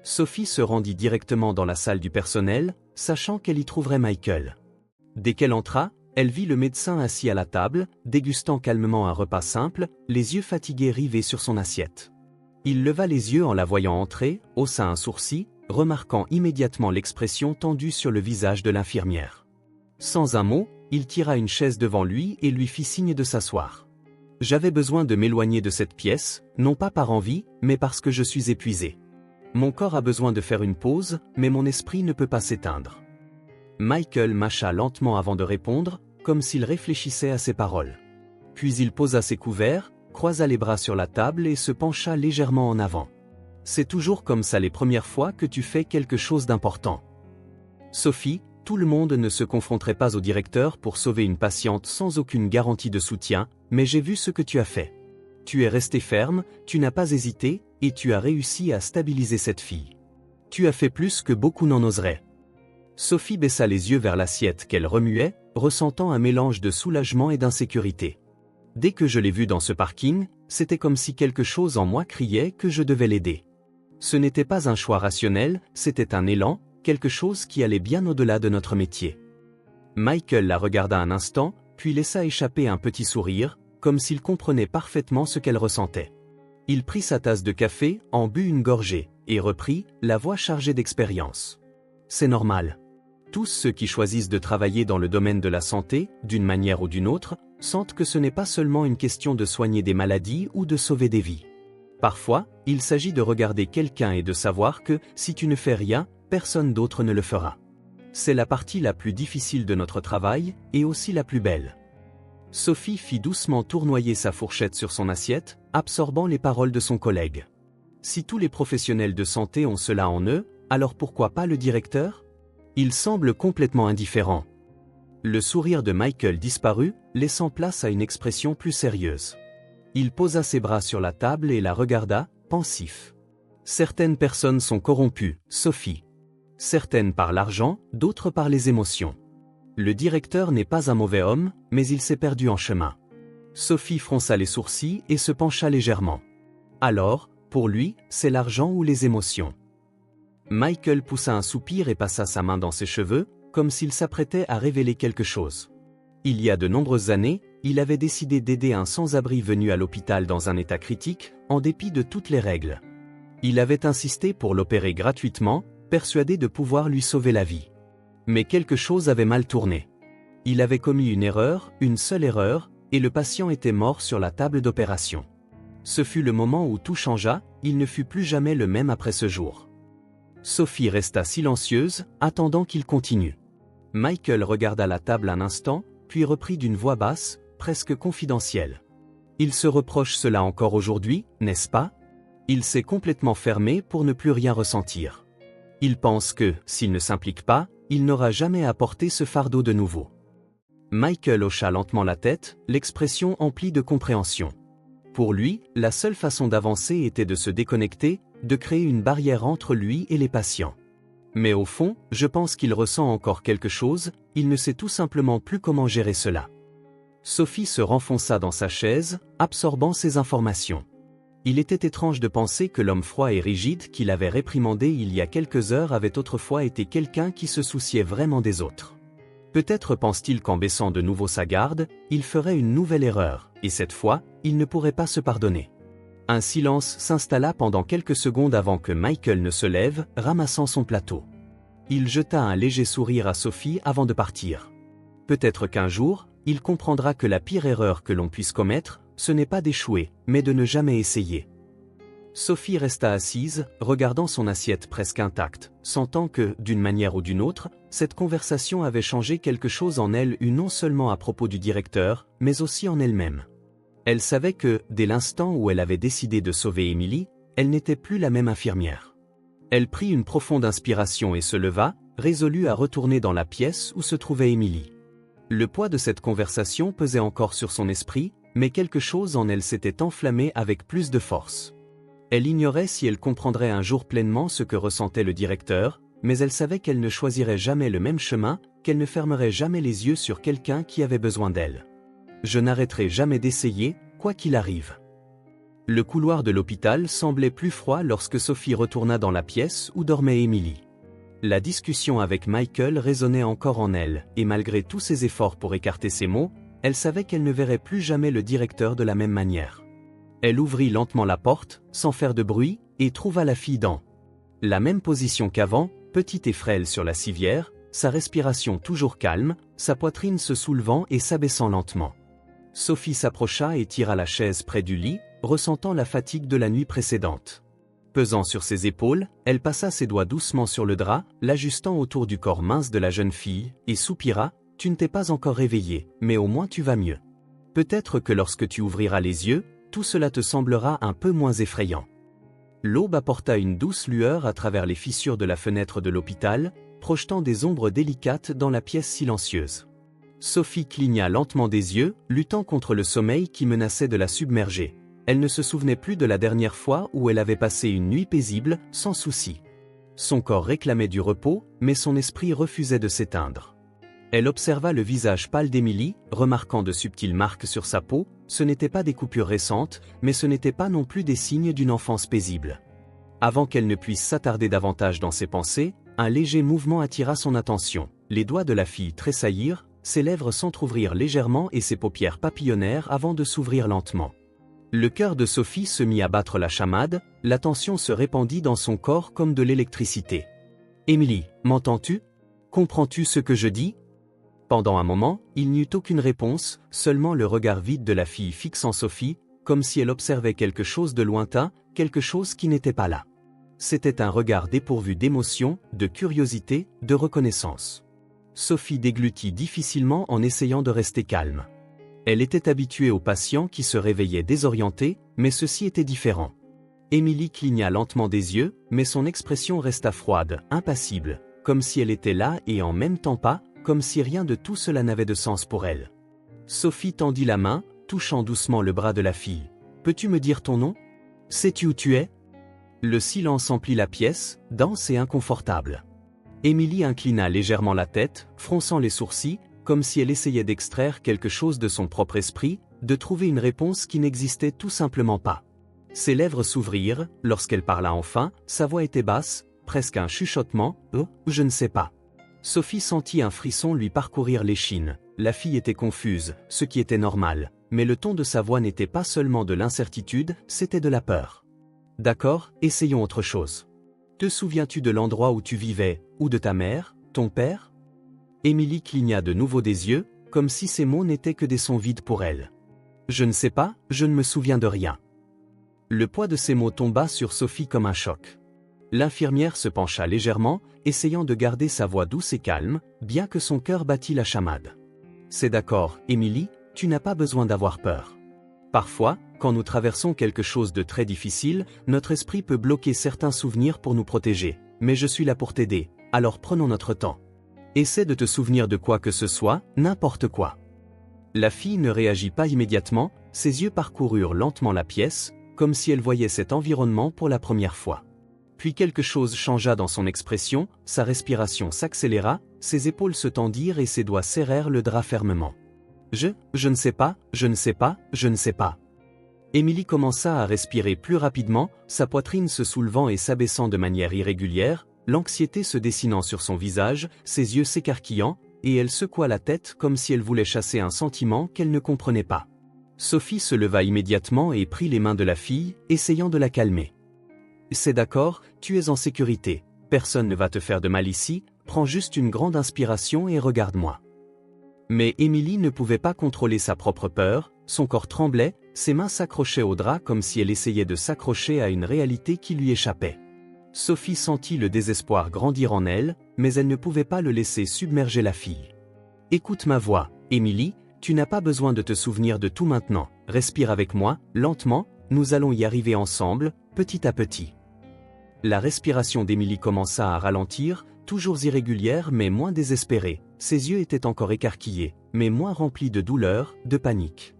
Sophie se rendit directement dans la salle du personnel, sachant qu'elle y trouverait Michael. Dès qu'elle entra, elle vit le médecin assis à la table, dégustant calmement un repas simple, les yeux fatigués rivés sur son assiette. Il leva les yeux en la voyant entrer, haussa un sourcil, remarquant immédiatement l'expression tendue sur le visage de l'infirmière. Sans un mot, il tira une chaise devant lui et lui fit signe de s'asseoir. « J'avais besoin de m'éloigner de cette pièce, non pas par envie, mais parce que je suis épuisé. Mon corps a besoin de faire une pause, mais mon esprit ne peut pas s'éteindre. » Michael mâcha lentement avant de répondre, comme s'il réfléchissait à ses paroles. Puis il posa ses couverts, croisa les bras sur la table et se pencha légèrement en avant. « C'est toujours comme ça les premières fois que tu fais quelque chose d'important. Sophie, tout le monde ne se confronterait pas au directeur pour sauver une patiente sans aucune garantie de soutien, mais j'ai vu ce que tu as fait. Tu es resté ferme, tu n'as pas hésité, et tu as réussi à stabiliser cette fille. Tu as fait plus que beaucoup n'en oseraient. » Sophie baissa les yeux vers l'assiette qu'elle remuait, ressentant un mélange de soulagement et d'insécurité. « Dès que je l'ai vue dans ce parking, c'était comme si quelque chose en moi criait que je devais l'aider. Ce n'était pas un choix rationnel, c'était un élan, quelque chose qui allait bien au-delà de notre métier. » Michael la regarda un instant, puis laissa échapper un petit sourire, comme s'il comprenait parfaitement ce qu'elle ressentait. Il prit sa tasse de café, en but une gorgée, et reprit, la voix chargée d'expérience. « C'est normal. Tous ceux qui choisissent de travailler dans le domaine de la santé, d'une manière ou d'une autre, sentent que ce n'est pas seulement une question de soigner des maladies ou de sauver des vies. Parfois, il s'agit de regarder quelqu'un et de savoir que, si tu ne fais rien, personne d'autre ne le fera. C'est la partie la plus difficile de notre travail, et aussi la plus belle. » Sophie fit doucement tournoyer sa fourchette sur son assiette, absorbant les paroles de son collègue. Si tous les professionnels de santé ont cela en eux, alors pourquoi pas le directeur ? Il semble complètement indifférent. Le sourire de Michael disparut, laissant place à une expression plus sérieuse. Il posa ses bras sur la table et la regarda, pensif. Certaines personnes sont corrompues, Sophie. Certaines par l'argent, d'autres par les émotions. Le directeur n'est pas un mauvais homme, mais il s'est perdu en chemin. Sophie fronça les sourcils et se pencha légèrement. Alors, pour lui, c'est l'argent ou les émotions. Michael poussa un soupir et passa sa main dans ses cheveux, comme s'il s'apprêtait à révéler quelque chose. Il y a de nombreuses années, il avait décidé d'aider un sans-abri venu à l'hôpital dans un état critique, en dépit de toutes les règles. Il avait insisté pour l'opérer gratuitement, persuadé de pouvoir lui sauver la vie. Mais quelque chose avait mal tourné. Il avait commis une erreur, une seule erreur, et le patient était mort sur la table d'opération. Ce fut le moment où tout changea, il ne fut plus jamais le même après ce jour. Sophie resta silencieuse, attendant qu'il continue. Michael regarda la table un instant, puis reprit d'une voix basse, presque confidentielle. Il se reproche cela encore aujourd'hui, n'est-ce pas? Il s'est complètement fermé pour ne plus rien ressentir. Il pense que, s'il ne s'implique pas, il n'aura jamais à porter ce fardeau de nouveau. Michael hocha lentement la tête, l'expression emplie de compréhension. Pour lui, la seule façon d'avancer était de se déconnecter, de créer une barrière entre lui et les patients. Mais au fond, je pense qu'il ressent encore quelque chose, il ne sait tout simplement plus comment gérer cela. Sophie se renfonça dans sa chaise, absorbant ces informations. Il était étrange de penser que l'homme froid et rigide qu'il avait réprimandé il y a quelques heures avait autrefois été quelqu'un qui se souciait vraiment des autres. Peut-être pense-t-il qu'en baissant de nouveau sa garde, il ferait une nouvelle erreur, et cette fois, il ne pourrait pas se pardonner. Un silence s'installa pendant quelques secondes avant que Michael ne se lève, ramassant son plateau. Il jeta un léger sourire à Sophie avant de partir. Peut-être qu'un jour, il comprendra que la pire erreur que l'on puisse commettre, ce n'est pas d'échouer, mais de ne jamais essayer. Sophie resta assise, regardant son assiette presque intacte, sentant que, d'une manière ou d'une autre, cette conversation avait changé quelque chose en elle, non seulement à propos du directeur, mais aussi en elle-même. Elle savait que, dès l'instant où elle avait décidé de sauver Emily, elle n'était plus la même infirmière. Elle prit une profonde inspiration et se leva, résolue à retourner dans la pièce où se trouvait Emily. Le poids de cette conversation pesait encore sur son esprit, mais quelque chose en elle s'était enflammé avec plus de force. Elle ignorait si elle comprendrait un jour pleinement ce que ressentait le directeur, mais elle savait qu'elle ne choisirait jamais le même chemin, qu'elle ne fermerait jamais les yeux sur quelqu'un qui avait besoin d'elle. Je n'arrêterai jamais d'essayer, quoi qu'il arrive. Le couloir de l'hôpital semblait plus froid lorsque Sophie retourna dans la pièce où dormait Emily. La discussion avec Michael résonnait encore en elle, et malgré tous ses efforts pour écarter ses mots, elle savait qu'elle ne verrait plus jamais le directeur de la même manière. Elle ouvrit lentement la porte, sans faire de bruit, et trouva la fille dans la même position qu'avant, petite et frêle sur la civière, sa respiration toujours calme, sa poitrine se soulevant et s'abaissant lentement. Sophie s'approcha et tira la chaise près du lit, ressentant la fatigue de la nuit précédente. Pesant sur ses épaules, elle passa ses doigts doucement sur le drap, l'ajustant autour du corps mince de la jeune fille, et soupira. « Tu ne t'es pas encore réveillée, mais au moins tu vas mieux. Peut-être que lorsque tu ouvriras les yeux, tout cela te semblera un peu moins effrayant. » L'aube apporta une douce lueur à travers les fissures de la fenêtre de l'hôpital, projetant des ombres délicates dans la pièce silencieuse. Sophie cligna lentement des yeux, luttant contre le sommeil qui menaçait de la submerger. Elle ne se souvenait plus de la dernière fois où elle avait passé une nuit paisible, sans souci. Son corps réclamait du repos, mais son esprit refusait de s'éteindre. Elle observa le visage pâle d'Emily, remarquant de subtiles marques sur sa peau. Ce n'étaient pas des coupures récentes, mais ce n'étaient pas non plus des signes d'une enfance paisible. Avant qu'elle ne puisse s'attarder davantage dans ses pensées, un léger mouvement attira son attention. Les doigts de la fille tressaillirent, ses lèvres s'entr'ouvrirent légèrement et ses paupières papillonnèrent avant de s'ouvrir lentement. Le cœur de Sophie se mit à battre la chamade, la tension se répandit dans son corps comme de l'électricité. « Emily, m'entends-tu? Comprends-tu ce que je dis ?» Pendant un moment, il n'y eut aucune réponse, seulement le regard vide de la fille fixant Sophie, comme si elle observait quelque chose de lointain, quelque chose qui n'était pas là. C'était un regard dépourvu d'émotion, de curiosité, de reconnaissance. Sophie déglutit difficilement en essayant de rester calme. Elle était habituée aux patients qui se réveillaient désorientés, mais ceci était différent. Emily cligna lentement des yeux, mais son expression resta froide, impassible, comme si elle était là et en même temps pas, comme si rien de tout cela n'avait de sens pour elle. Sophie tendit la main, touchant doucement le bras de la fille. « Peux-tu me dire ton nom? Sais-tu où tu es ?» Le silence emplit la pièce, dense et inconfortable. Émilie inclina légèrement la tête, fronçant les sourcils, comme si elle essayait d'extraire quelque chose de son propre esprit, de trouver une réponse qui n'existait tout simplement pas. Ses lèvres s'ouvrirent, lorsqu'elle parla enfin, sa voix était basse, presque un chuchotement, « Oh, je ne sais pas ». Sophie sentit un frisson lui parcourir l'échine. La fille était confuse, ce qui était normal, mais le ton de sa voix n'était pas seulement de l'incertitude, c'était de la peur. « D'accord, essayons autre chose. Te souviens-tu de l'endroit où tu vivais, ou de ta mère, ton père ?» Émilie cligna de nouveau des yeux, comme si ces mots n'étaient que des sons vides pour elle. « Je ne sais pas, je ne me souviens de rien. » Le poids de ces mots tomba sur Sophie comme un choc. L'infirmière se pencha légèrement, essayant de garder sa voix douce et calme, bien que son cœur battît la chamade. « C'est d'accord, Émilie, tu n'as pas besoin d'avoir peur. Parfois, quand nous traversons quelque chose de très difficile, notre esprit peut bloquer certains souvenirs pour nous protéger. Mais je suis là pour t'aider, alors prenons notre temps. Essaie de te souvenir de quoi que ce soit, n'importe quoi. » La fille ne réagit pas immédiatement, ses yeux parcoururent lentement la pièce, comme si elle voyait cet environnement pour la première fois. Puis quelque chose changea dans son expression, sa respiration s'accéléra, ses épaules se tendirent et ses doigts serrèrent le drap fermement. Je ne sais pas, je ne sais pas, je ne sais pas. » Émilie commença à respirer plus rapidement, sa poitrine se soulevant et s'abaissant de manière irrégulière, l'anxiété se dessinant sur son visage, ses yeux s'écarquillant, et elle secoua la tête comme si elle voulait chasser un sentiment qu'elle ne comprenait pas. Sophie se leva immédiatement et prit les mains de la fille, essayant de la calmer. « C'est d'accord, tu es en sécurité, personne ne va te faire de mal ici, prends juste une grande inspiration et regarde-moi. » Mais Émilie ne pouvait pas contrôler sa propre peur, son corps tremblait, ses mains s'accrochaient au drap comme si elle essayait de s'accrocher à une réalité qui lui échappait. Sophie sentit le désespoir grandir en elle, mais elle ne pouvait pas le laisser submerger la fille. « Écoute ma voix, Émilie, tu n'as pas besoin de te souvenir de tout maintenant, respire avec moi, lentement, nous allons y arriver ensemble, petit à petit. » La respiration d'Émilie commença à ralentir, toujours irrégulière mais moins désespérée, ses yeux étaient encore écarquillés, mais moins remplis de douleur, de panique.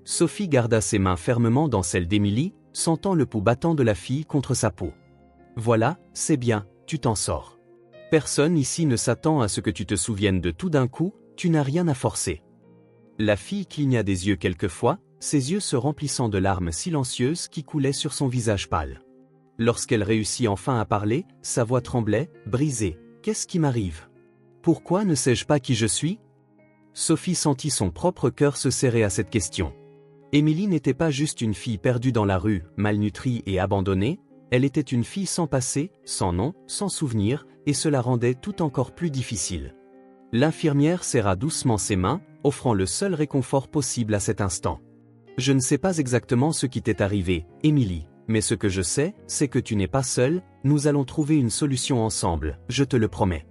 Sophie garda ses mains fermement dans celles d'Émilie, sentant le pouls battant de la fille contre sa peau. « Voilà, c'est bien, tu t'en sors. Personne ici ne s'attend à ce que tu te souviennes de tout d'un coup, tu n'as rien à forcer. » La fille cligna des yeux quelquefois, ses yeux se remplissant de larmes silencieuses qui coulaient sur son visage pâle. Lorsqu'elle réussit enfin à parler, sa voix tremblait, brisée. « Qu'est-ce qui m'arrive? Pourquoi ne sais-je pas qui je suis ?» Sophie sentit son propre cœur se serrer à cette question. Émilie n'était pas juste une fille perdue dans la rue, malnutrie et abandonnée, elle était une fille sans passé, sans nom, sans souvenir, et cela rendait tout encore plus difficile. L'infirmière serra doucement ses mains, offrant le seul réconfort possible à cet instant. « Je ne sais pas exactement ce qui t'est arrivé, Émilie, mais ce que je sais, c'est que tu n'es pas seule, nous allons trouver une solution ensemble, je te le promets. »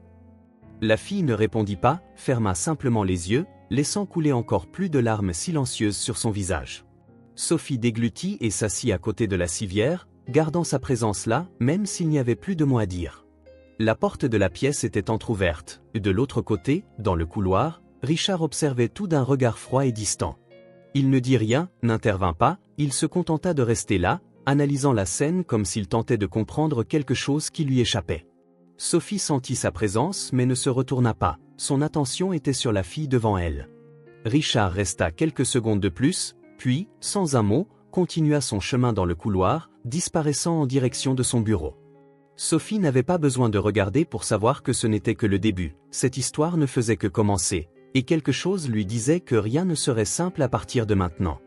La fille ne répondit pas, ferma simplement les yeux, laissant couler encore plus de larmes silencieuses sur son visage. Sophie déglutit et s'assit à côté de la civière, gardant sa présence là, même s'il n'y avait plus de mots à dire. La porte de la pièce était entr'ouverte, et de l'autre côté, dans le couloir, Richard observait tout d'un regard froid et distant. Il ne dit rien, n'intervint pas, il se contenta de rester là, analysant la scène comme s'il tentait de comprendre quelque chose qui lui échappait. Sophie sentit sa présence mais ne se retourna pas, son attention était sur la fille devant elle. Richard resta quelques secondes de plus, puis, sans un mot, continua son chemin dans le couloir, disparaissant en direction de son bureau. Sophie n'avait pas besoin de regarder pour savoir que ce n'était que le début, cette histoire ne faisait que commencer, et quelque chose lui disait que rien ne serait simple à partir de maintenant.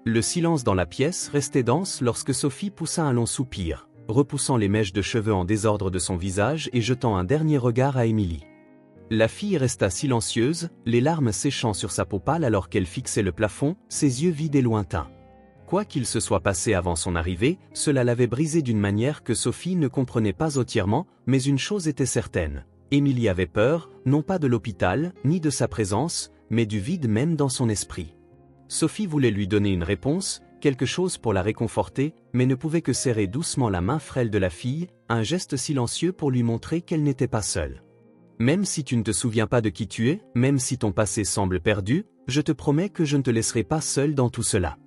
Le silence dans la pièce restait dense lorsque Sophie poussa un long soupir, repoussant les mèches de cheveux en désordre de son visage et jetant un dernier regard à Émilie. La fille resta silencieuse, les larmes séchant sur sa peau pâle alors qu'elle fixait le plafond, ses yeux vides et lointains. Quoi qu'il se soit passé avant son arrivée, cela l'avait brisée d'une manière que Sophie ne comprenait pas entièrement, mais une chose était certaine. Émilie avait peur, non pas de l'hôpital, ni de sa présence, mais du vide même dans son esprit. Sophie voulait lui donner une réponse, quelque chose pour la réconforter, mais ne pouvait que serrer doucement la main frêle de la fille, un geste silencieux pour lui montrer qu'elle n'était pas seule. « Même si tu ne te souviens pas de qui tu es, même si ton passé semble perdu, je te promets que je ne te laisserai pas seule dans tout cela. »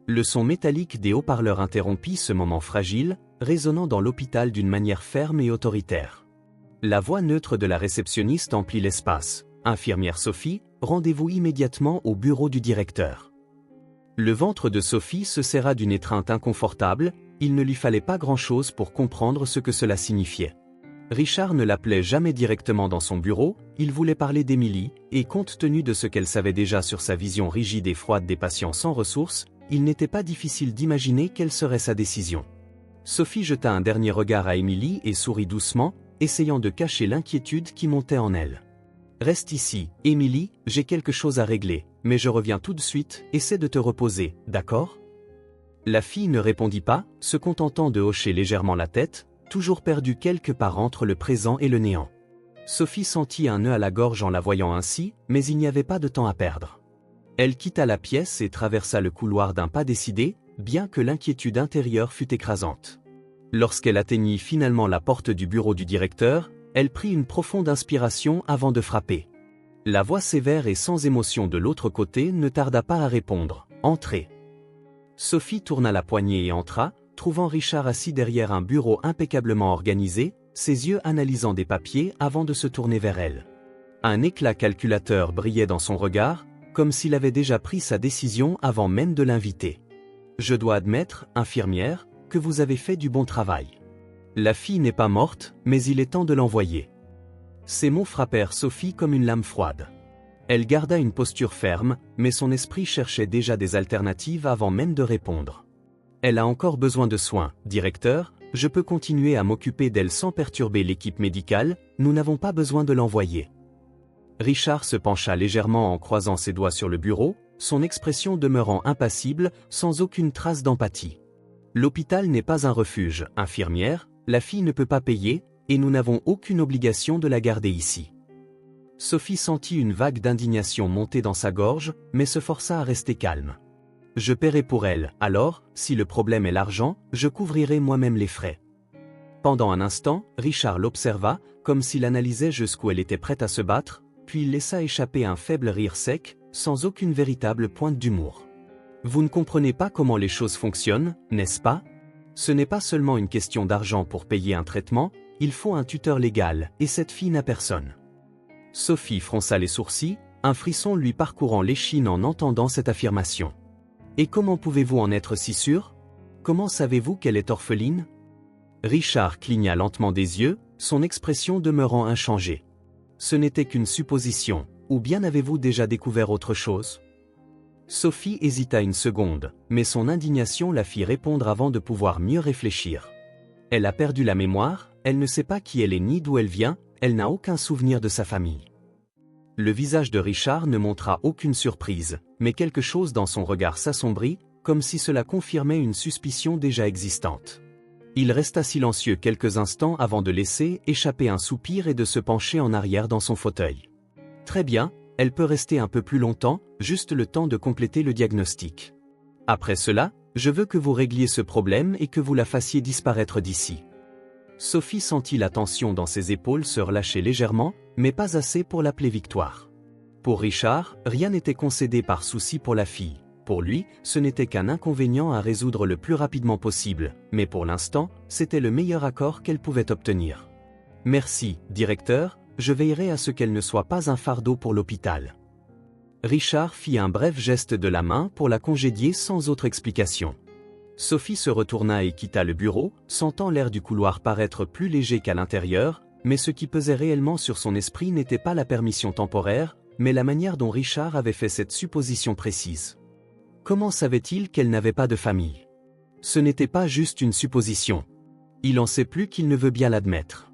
Le son métallique des haut-parleurs interrompit ce moment fragile, résonnant dans l'hôpital d'une manière ferme et autoritaire. La voix neutre de la réceptionniste emplit l'espace. Infirmière Sophie, rendez-vous immédiatement au bureau du directeur. Le ventre de Sophie se serra d'une étreinte inconfortable, il ne lui fallait pas grand-chose pour comprendre ce que cela signifiait. Richard ne l'appelait jamais directement dans son bureau, il voulait parler d'Émilie, et compte tenu de ce qu'elle savait déjà sur sa vision rigide et froide des patients sans ressources, il n'était pas difficile d'imaginer quelle serait sa décision. Sophie jeta un dernier regard à Émilie et sourit doucement, essayant de cacher l'inquiétude qui montait en elle. « Reste ici, Émilie, j'ai quelque chose à régler, mais je reviens tout de suite, essaie de te reposer, d'accord ?» La fille ne répondit pas, se contentant de hocher légèrement la tête, toujours perdue quelque part entre le présent et le néant. Sophie sentit un nœud à la gorge en la voyant ainsi, mais il n'y avait pas de temps à perdre. Elle quitta la pièce et traversa le couloir d'un pas décidé, bien que l'inquiétude intérieure fût écrasante. Lorsqu'elle atteignit finalement la porte du bureau du directeur, elle prit une profonde inspiration avant de frapper. La voix sévère et sans émotion de l'autre côté ne tarda pas à répondre. « Entrez !» Sophie tourna la poignée et entra, trouvant Richard assis derrière un bureau impeccablement organisé, ses yeux analysant des papiers avant de se tourner vers elle. Un éclat calculateur brillait dans son regard, comme s'il avait déjà pris sa décision avant même de l'inviter. « Je dois admettre, infirmière, que vous avez fait du bon travail. La fille n'est pas morte, mais il est temps de l'envoyer. » Ces mots frappèrent Sophie comme une lame froide. Elle garda une posture ferme, mais son esprit cherchait déjà des alternatives avant même de répondre. « Elle a encore besoin de soins, directeur, je peux continuer à m'occuper d'elle sans perturber l'équipe médicale, nous n'avons pas besoin de l'envoyer. » Richard se pencha légèrement en croisant ses doigts sur le bureau, son expression demeurant impassible, sans aucune trace d'empathie. « L'hôpital n'est pas un refuge, infirmière, la fille ne peut pas payer, et nous n'avons aucune obligation de la garder ici. » Sophie sentit une vague d'indignation monter dans sa gorge, mais se força à rester calme. « Je paierai pour elle, alors, si le problème est l'argent, je couvrirai moi-même les frais. » Pendant un instant, Richard l'observa, comme s'il analysait jusqu'où elle était prête à se battre, puis il laissa échapper un faible rire sec, sans aucune véritable pointe d'humour. « Vous ne comprenez pas comment les choses fonctionnent, n'est-ce pas? Ce n'est pas seulement une question d'argent pour payer un traitement, il faut un tuteur légal, et cette fille n'a personne. » Sophie fronça les sourcils, un frisson lui parcourant l'échine en entendant cette affirmation. « Et comment pouvez-vous en être si sûr? Comment savez-vous qu'elle est orpheline ?» Richard cligna lentement des yeux, son expression demeurant inchangée. « Ce n'était qu'une supposition, ou bien avez-vous déjà découvert autre chose ?» Sophie hésita une seconde, mais son indignation la fit répondre avant de pouvoir mieux réfléchir. Elle a perdu la mémoire, elle ne sait pas qui elle est ni d'où elle vient, elle n'a aucun souvenir de sa famille. Le visage de Richard ne montra aucune surprise, mais quelque chose dans son regard s'assombrit, comme si cela confirmait une suspicion déjà existante. Il resta silencieux quelques instants avant de laisser échapper un soupir et de se pencher en arrière dans son fauteuil. « Très bien, elle peut rester un peu plus longtemps, juste le temps de compléter le diagnostic. Après cela, je veux que vous régliez ce problème et que vous la fassiez disparaître d'ici. » Sophie sentit la tension dans ses épaules se relâcher légèrement, mais pas assez pour l'appeler victoire. Pour Richard, rien n'était concédé par souci pour la fille. Pour lui, ce n'était qu'un inconvénient à résoudre le plus rapidement possible, mais pour l'instant, c'était le meilleur accord qu'elle pouvait obtenir. « Merci, directeur, je veillerai à ce qu'elle ne soit pas un fardeau pour l'hôpital. » Richard fit un bref geste de la main pour la congédier sans autre explication. Sophie se retourna et quitta le bureau, sentant l'air du couloir paraître plus léger qu'à l'intérieur, mais ce qui pesait réellement sur son esprit n'était pas la permission temporaire, mais la manière dont Richard avait fait cette supposition précise. Comment savait-il qu'elle n'avait pas de famille? Ce n'était pas juste une supposition. Il en sait plus qu'il ne veut bien l'admettre.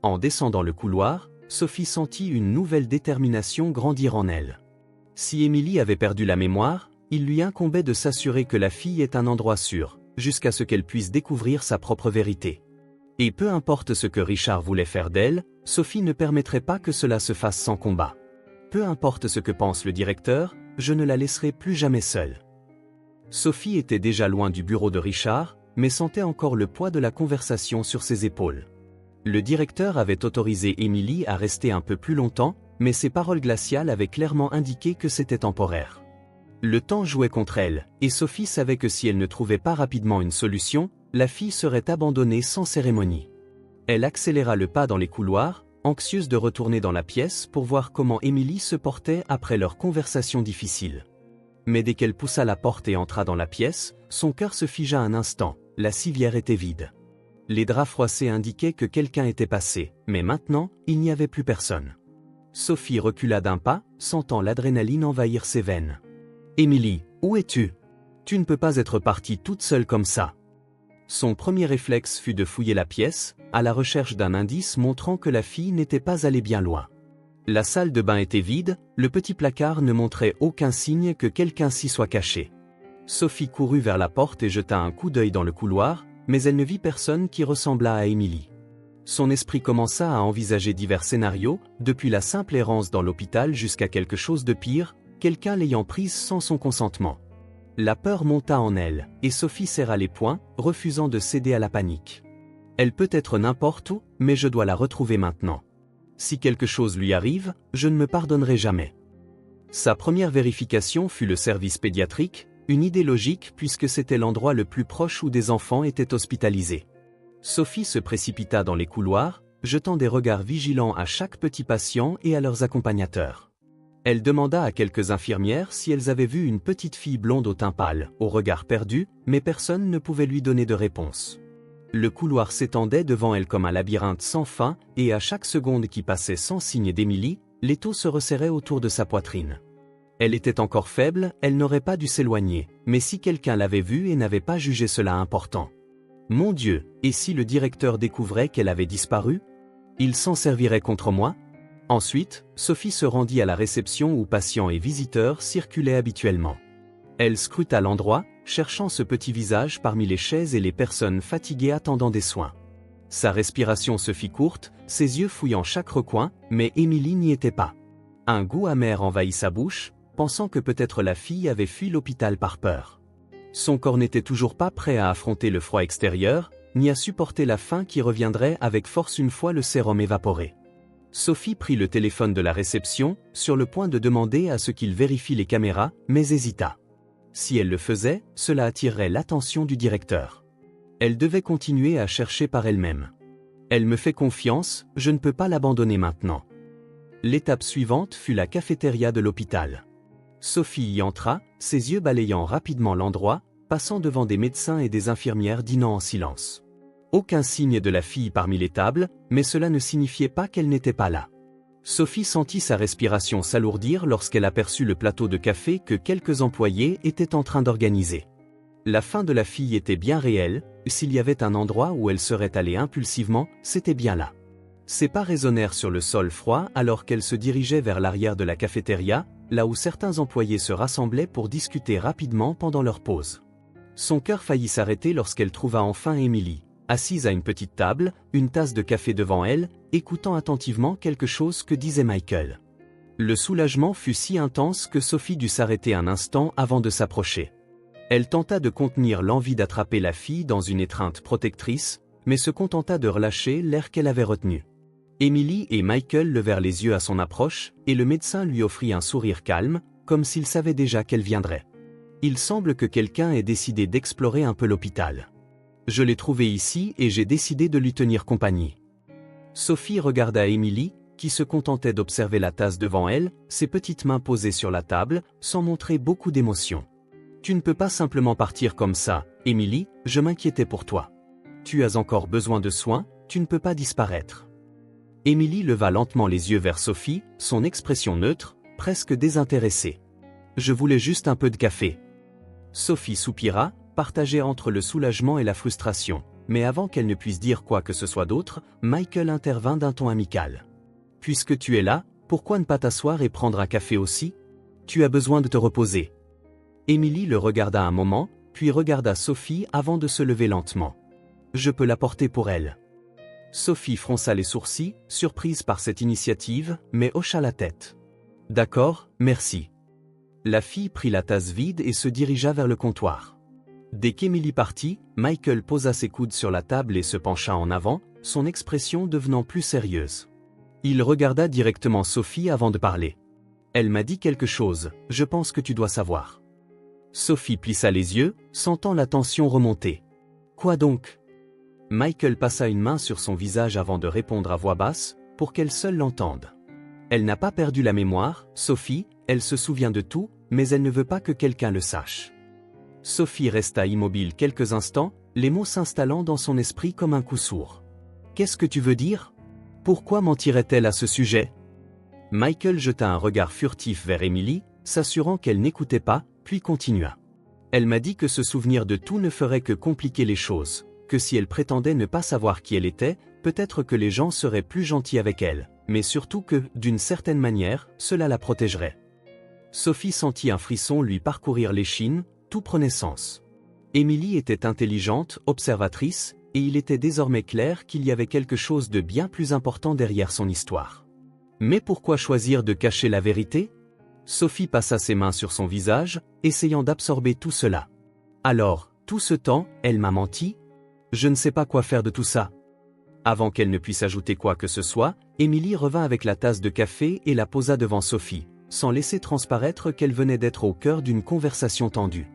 En descendant le couloir, Sophie sentit une nouvelle détermination grandir en elle. Si Émilie avait perdu la mémoire, il lui incombait de s'assurer que la fille est un endroit sûr, jusqu'à ce qu'elle puisse découvrir sa propre vérité. Et peu importe ce que Richard voulait faire d'elle, Sophie ne permettrait pas que cela se fasse sans combat. Peu importe ce que pense le directeur, je ne la laisserai plus jamais seule. Sophie était déjà loin du bureau de Richard, mais sentait encore le poids de la conversation sur ses épaules. Le directeur avait autorisé Émilie à rester un peu plus longtemps, mais ses paroles glaciales avaient clairement indiqué que c'était temporaire. Le temps jouait contre elle, et Sophie savait que si elle ne trouvait pas rapidement une solution, la fille serait abandonnée sans cérémonie. Elle accéléra le pas dans les couloirs, anxieuse de retourner dans la pièce pour voir comment Emily se portait après leur conversation difficile. Mais dès qu'elle poussa la porte et entra dans la pièce, son cœur se figea un instant, la civière était vide. Les draps froissés indiquaient que quelqu'un était passé, mais maintenant, il n'y avait plus personne. Sophie recula d'un pas, sentant l'adrénaline envahir ses veines. « Emily, où es-tu? Tu ne peux pas être partie toute seule comme ça. » Son premier réflexe fut de fouiller la pièce, à la recherche d'un indice montrant que la fille n'était pas allée bien loin. La salle de bain était vide, le petit placard ne montrait aucun signe que quelqu'un s'y soit caché. Sophie courut vers la porte et jeta un coup d'œil dans le couloir, mais elle ne vit personne qui ressemblât à Emily. Son esprit commença à envisager divers scénarios, depuis la simple errance dans l'hôpital jusqu'à quelque chose de pire, quelqu'un l'ayant prise sans son consentement. La peur monta en elle, et Sophie serra les poings, refusant de céder à la panique. Elle peut être n'importe où, mais je dois la retrouver maintenant. Si quelque chose lui arrive, je ne me pardonnerai jamais. Sa première vérification fut le service pédiatrique, une idée logique puisque c'était l'endroit le plus proche où des enfants étaient hospitalisés. Sophie se précipita dans les couloirs, jetant des regards vigilants à chaque petit patient et à leurs accompagnateurs. Elle demanda à quelques infirmières si elles avaient vu une petite fille blonde au teint pâle, au regard perdu, mais personne ne pouvait lui donner de réponse. Le couloir s'étendait devant elle comme un labyrinthe sans fin, et à chaque seconde qui passait sans signe d'Emily, l'étau se resserrait autour de sa poitrine. Elle était encore faible, elle n'aurait pas dû s'éloigner, mais si quelqu'un l'avait vue et n'avait pas jugé cela important. Mon Dieu, et si le directeur découvrait qu'elle avait disparu? Il s'en servirait contre moi? Ensuite, Sophie se rendit à la réception où patients et visiteurs circulaient habituellement. Elle scruta l'endroit, cherchant ce petit visage parmi les chaises et les personnes fatiguées attendant des soins. Sa respiration se fit courte, ses yeux fouillant chaque recoin, mais Emily n'y était pas. Un goût amer envahit sa bouche, pensant que peut-être la fille avait fui l'hôpital par peur. Son corps n'était toujours pas prêt à affronter le froid extérieur, ni à supporter la faim qui reviendrait avec force une fois le sérum évaporé. Sophie prit le téléphone de la réception, sur le point de demander à ce qu'il vérifie les caméras, mais hésita. Si elle le faisait, cela attirerait l'attention du directeur. Elle devait continuer à chercher par elle-même. Elle me fait confiance, je ne peux pas l'abandonner maintenant. L'étape suivante fut la cafétéria de l'hôpital. Sophie y entra, ses yeux balayant rapidement l'endroit, passant devant des médecins et des infirmières dînant en silence. Aucun signe de la fille parmi les tables, mais cela ne signifiait pas qu'elle n'était pas là. Sophie sentit sa respiration s'alourdir lorsqu'elle aperçut le plateau de café que quelques employés étaient en train d'organiser. La faim de la fille était bien réelle, s'il y avait un endroit où elle serait allée impulsivement, c'était bien là. Ses pas résonnèrent sur le sol froid alors qu'elle se dirigeait vers l'arrière de la cafétéria, là où certains employés se rassemblaient pour discuter rapidement pendant leur pause. Son cœur faillit s'arrêter lorsqu'elle trouva enfin Emily, assise à une petite table, une tasse de café devant elle, écoutant attentivement quelque chose que disait Michael. Le soulagement fut si intense que Sophie dut s'arrêter un instant avant de s'approcher. Elle tenta de contenir l'envie d'attraper la fille dans une étreinte protectrice, mais se contenta de relâcher l'air qu'elle avait retenu. Emily et Michael levèrent les yeux à son approche, et le médecin lui offrit un sourire calme, comme s'il savait déjà qu'elle viendrait. Il semble que quelqu'un ait décidé d'explorer un peu l'hôpital. Je l'ai trouvé ici et j'ai décidé de lui tenir compagnie. Sophie regarda Emily, qui se contentait d'observer la tasse devant elle, ses petites mains posées sur la table, sans montrer beaucoup d'émotion. Tu ne peux pas simplement partir comme ça, Emily, je m'inquiétais pour toi. Tu as encore besoin de soins, tu ne peux pas disparaître. Emily leva lentement les yeux vers Sophie, son expression neutre, presque désintéressée. Je voulais juste un peu de café. Sophie soupira, partagée entre le soulagement et la frustration, mais avant qu'elle ne puisse dire quoi que ce soit d'autre, Michael intervint d'un ton amical. Puisque tu es là, pourquoi ne pas t'asseoir et prendre un café aussi? Tu as besoin de te reposer. Emily le regarda un moment, puis regarda Sophie avant de se lever lentement. Je peux l'apporter pour elle. Sophie fronça les sourcils, surprise par cette initiative, mais hocha la tête. D'accord, merci. La fille prit la tasse vide et se dirigea vers le comptoir. Dès qu'Emily partit, Michael posa ses coudes sur la table et se pencha en avant, son expression devenant plus sérieuse. Il regarda directement Sophie avant de parler. Elle m'a dit quelque chose, je pense que tu dois savoir. Sophie plissa les yeux, sentant la tension remonter. Quoi donc? Michael passa une main sur son visage avant de répondre à voix basse, pour qu'elle seule l'entende. Elle n'a pas perdu la mémoire, Sophie, elle se souvient de tout, mais elle ne veut pas que quelqu'un le sache. Sophie resta immobile quelques instants, les mots s'installant dans son esprit comme un coup sourd. Qu'est-ce que tu veux dire? Pourquoi mentirait-elle à ce sujet? Michael jeta un regard furtif vers Emily, s'assurant qu'elle n'écoutait pas, puis continua. Elle m'a dit que se souvenir de tout ne ferait que compliquer les choses, que si elle prétendait ne pas savoir qui elle était, peut-être que les gens seraient plus gentils avec elle, mais surtout que, d'une certaine manière, cela la protégerait. Sophie sentit un frisson lui parcourir l'échine, tout prenait sens. Emily était intelligente, observatrice, et il était désormais clair qu'il y avait quelque chose de bien plus important derrière son histoire. Mais pourquoi choisir de cacher la vérité? Sophie passa ses mains sur son visage, essayant d'absorber tout cela. Alors, tout ce temps, elle m'a menti? Je ne sais pas quoi faire de tout ça. Avant qu'elle ne puisse ajouter quoi que ce soit, Emily revint avec la tasse de café et la posa devant Sophie, sans laisser transparaître qu'elle venait d'être au cœur d'une conversation tendue.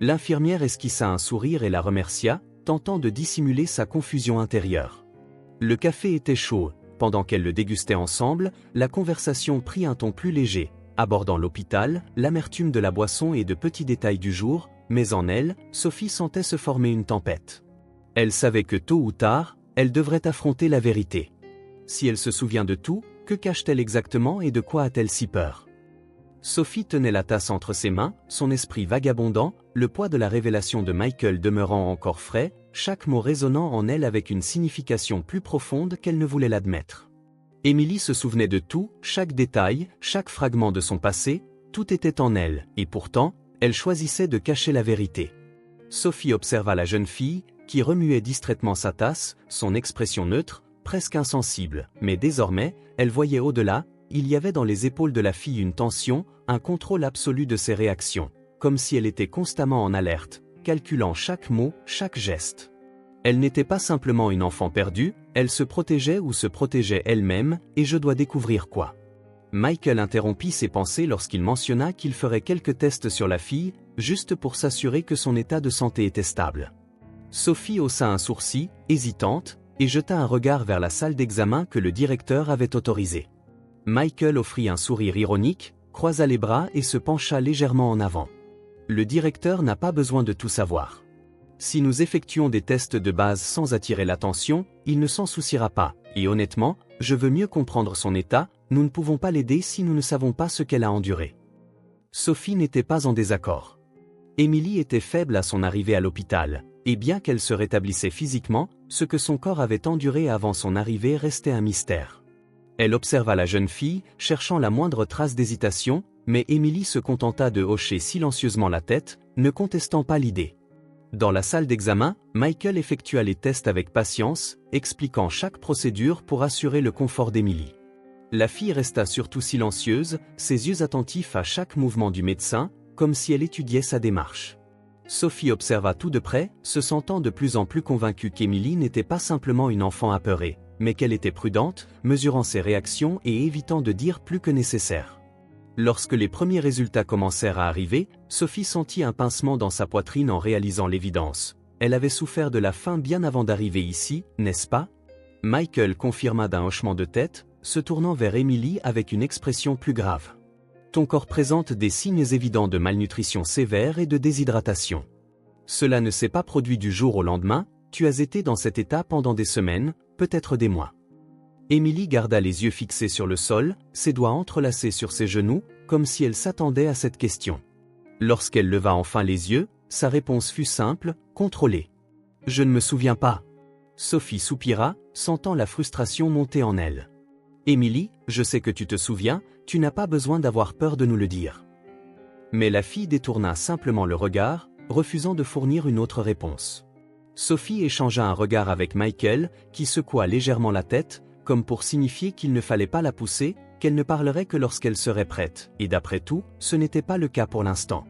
L'infirmière esquissa un sourire et la remercia, tentant de dissimuler sa confusion intérieure. Le café était chaud, pendant qu'elles le dégustaient ensemble, la conversation prit un ton plus léger, abordant l'hôpital, l'amertume de la boisson et de petits détails du jour, mais en elle, Sophie sentait se former une tempête. Elle savait que tôt ou tard, elle devrait affronter la vérité. Si elle se souvient de tout, que cache-t-elle exactement et de quoi a-t-elle si peur? Sophie tenait la tasse entre ses mains, son esprit vagabondant, le poids de la révélation de Michael demeurant encore frais, chaque mot résonnant en elle avec une signification plus profonde qu'elle ne voulait l'admettre. Emily se souvenait de tout, chaque détail, chaque fragment de son passé, tout était en elle, et pourtant, elle choisissait de cacher la vérité. Sophie observa la jeune fille, qui remuait distraitement sa tasse, son expression neutre, presque insensible, mais désormais, elle voyait au-delà, il y avait dans les épaules de la fille une tension, un contrôle absolu de ses réactions, comme si elle était constamment en alerte, calculant chaque mot, chaque geste. Elle n'était pas simplement une enfant perdue, elle se protégeait ou se protégeait elle-même, et je dois découvrir quoi. Michael interrompit ses pensées lorsqu'il mentionna qu'il ferait quelques tests sur la fille, juste pour s'assurer que son état de santé était stable. Sophie haussa un sourcil, hésitante, et jeta un regard vers la salle d'examen que le directeur avait autorisée. Michael offrit un sourire ironique, croisa les bras et se pencha légèrement en avant. Le directeur n'a pas besoin de tout savoir. Si nous effectuons des tests de base sans attirer l'attention, il ne s'en souciera pas, et honnêtement, je veux mieux comprendre son état, nous ne pouvons pas l'aider si nous ne savons pas ce qu'elle a enduré. Sophie n'était pas en désaccord. Emily était faible à son arrivée à l'hôpital, et bien qu'elle se rétablissait physiquement, ce que son corps avait enduré avant son arrivée restait un mystère. Elle observa la jeune fille, cherchant la moindre trace d'hésitation, mais Emily se contenta de hocher silencieusement la tête, ne contestant pas l'idée. Dans la salle d'examen, Michael effectua les tests avec patience, expliquant chaque procédure pour assurer le confort d'Emily. La fille resta surtout silencieuse, ses yeux attentifs à chaque mouvement du médecin, comme si elle étudiait sa démarche. Sophie observa tout de près, se sentant de plus en plus convaincue qu'Emily n'était pas simplement une enfant apeurée, mais qu'elle était prudente, mesurant ses réactions et évitant de dire plus que nécessaire. Lorsque les premiers résultats commencèrent à arriver, Sophie sentit un pincement dans sa poitrine en réalisant l'évidence. Elle avait souffert de la faim bien avant d'arriver ici, n'est-ce pas? Michael confirma d'un hochement de tête, se tournant vers Emily avec une expression plus grave. Ton corps présente des signes évidents de malnutrition sévère et de déshydratation. Cela ne s'est pas produit du jour au lendemain, tu as été dans cet état pendant des semaines, peut-être des mois. Emily garda les yeux fixés sur le sol, ses doigts entrelacés sur ses genoux, comme si elle s'attendait à cette question. Lorsqu'elle leva enfin les yeux, sa réponse fut simple, contrôlée. « Je ne me souviens pas. » Sophie soupira, sentant la frustration monter en elle. « Emily, je sais que tu te souviens, tu n'as pas besoin d'avoir peur de nous le dire. » Mais la fille détourna simplement le regard, refusant de fournir une autre réponse. Sophie échangea un regard avec Michael, qui secoua légèrement la tête, comme pour signifier qu'il ne fallait pas la pousser, qu'elle ne parlerait que lorsqu'elle serait prête, et d'après tout, ce n'était pas le cas pour l'instant.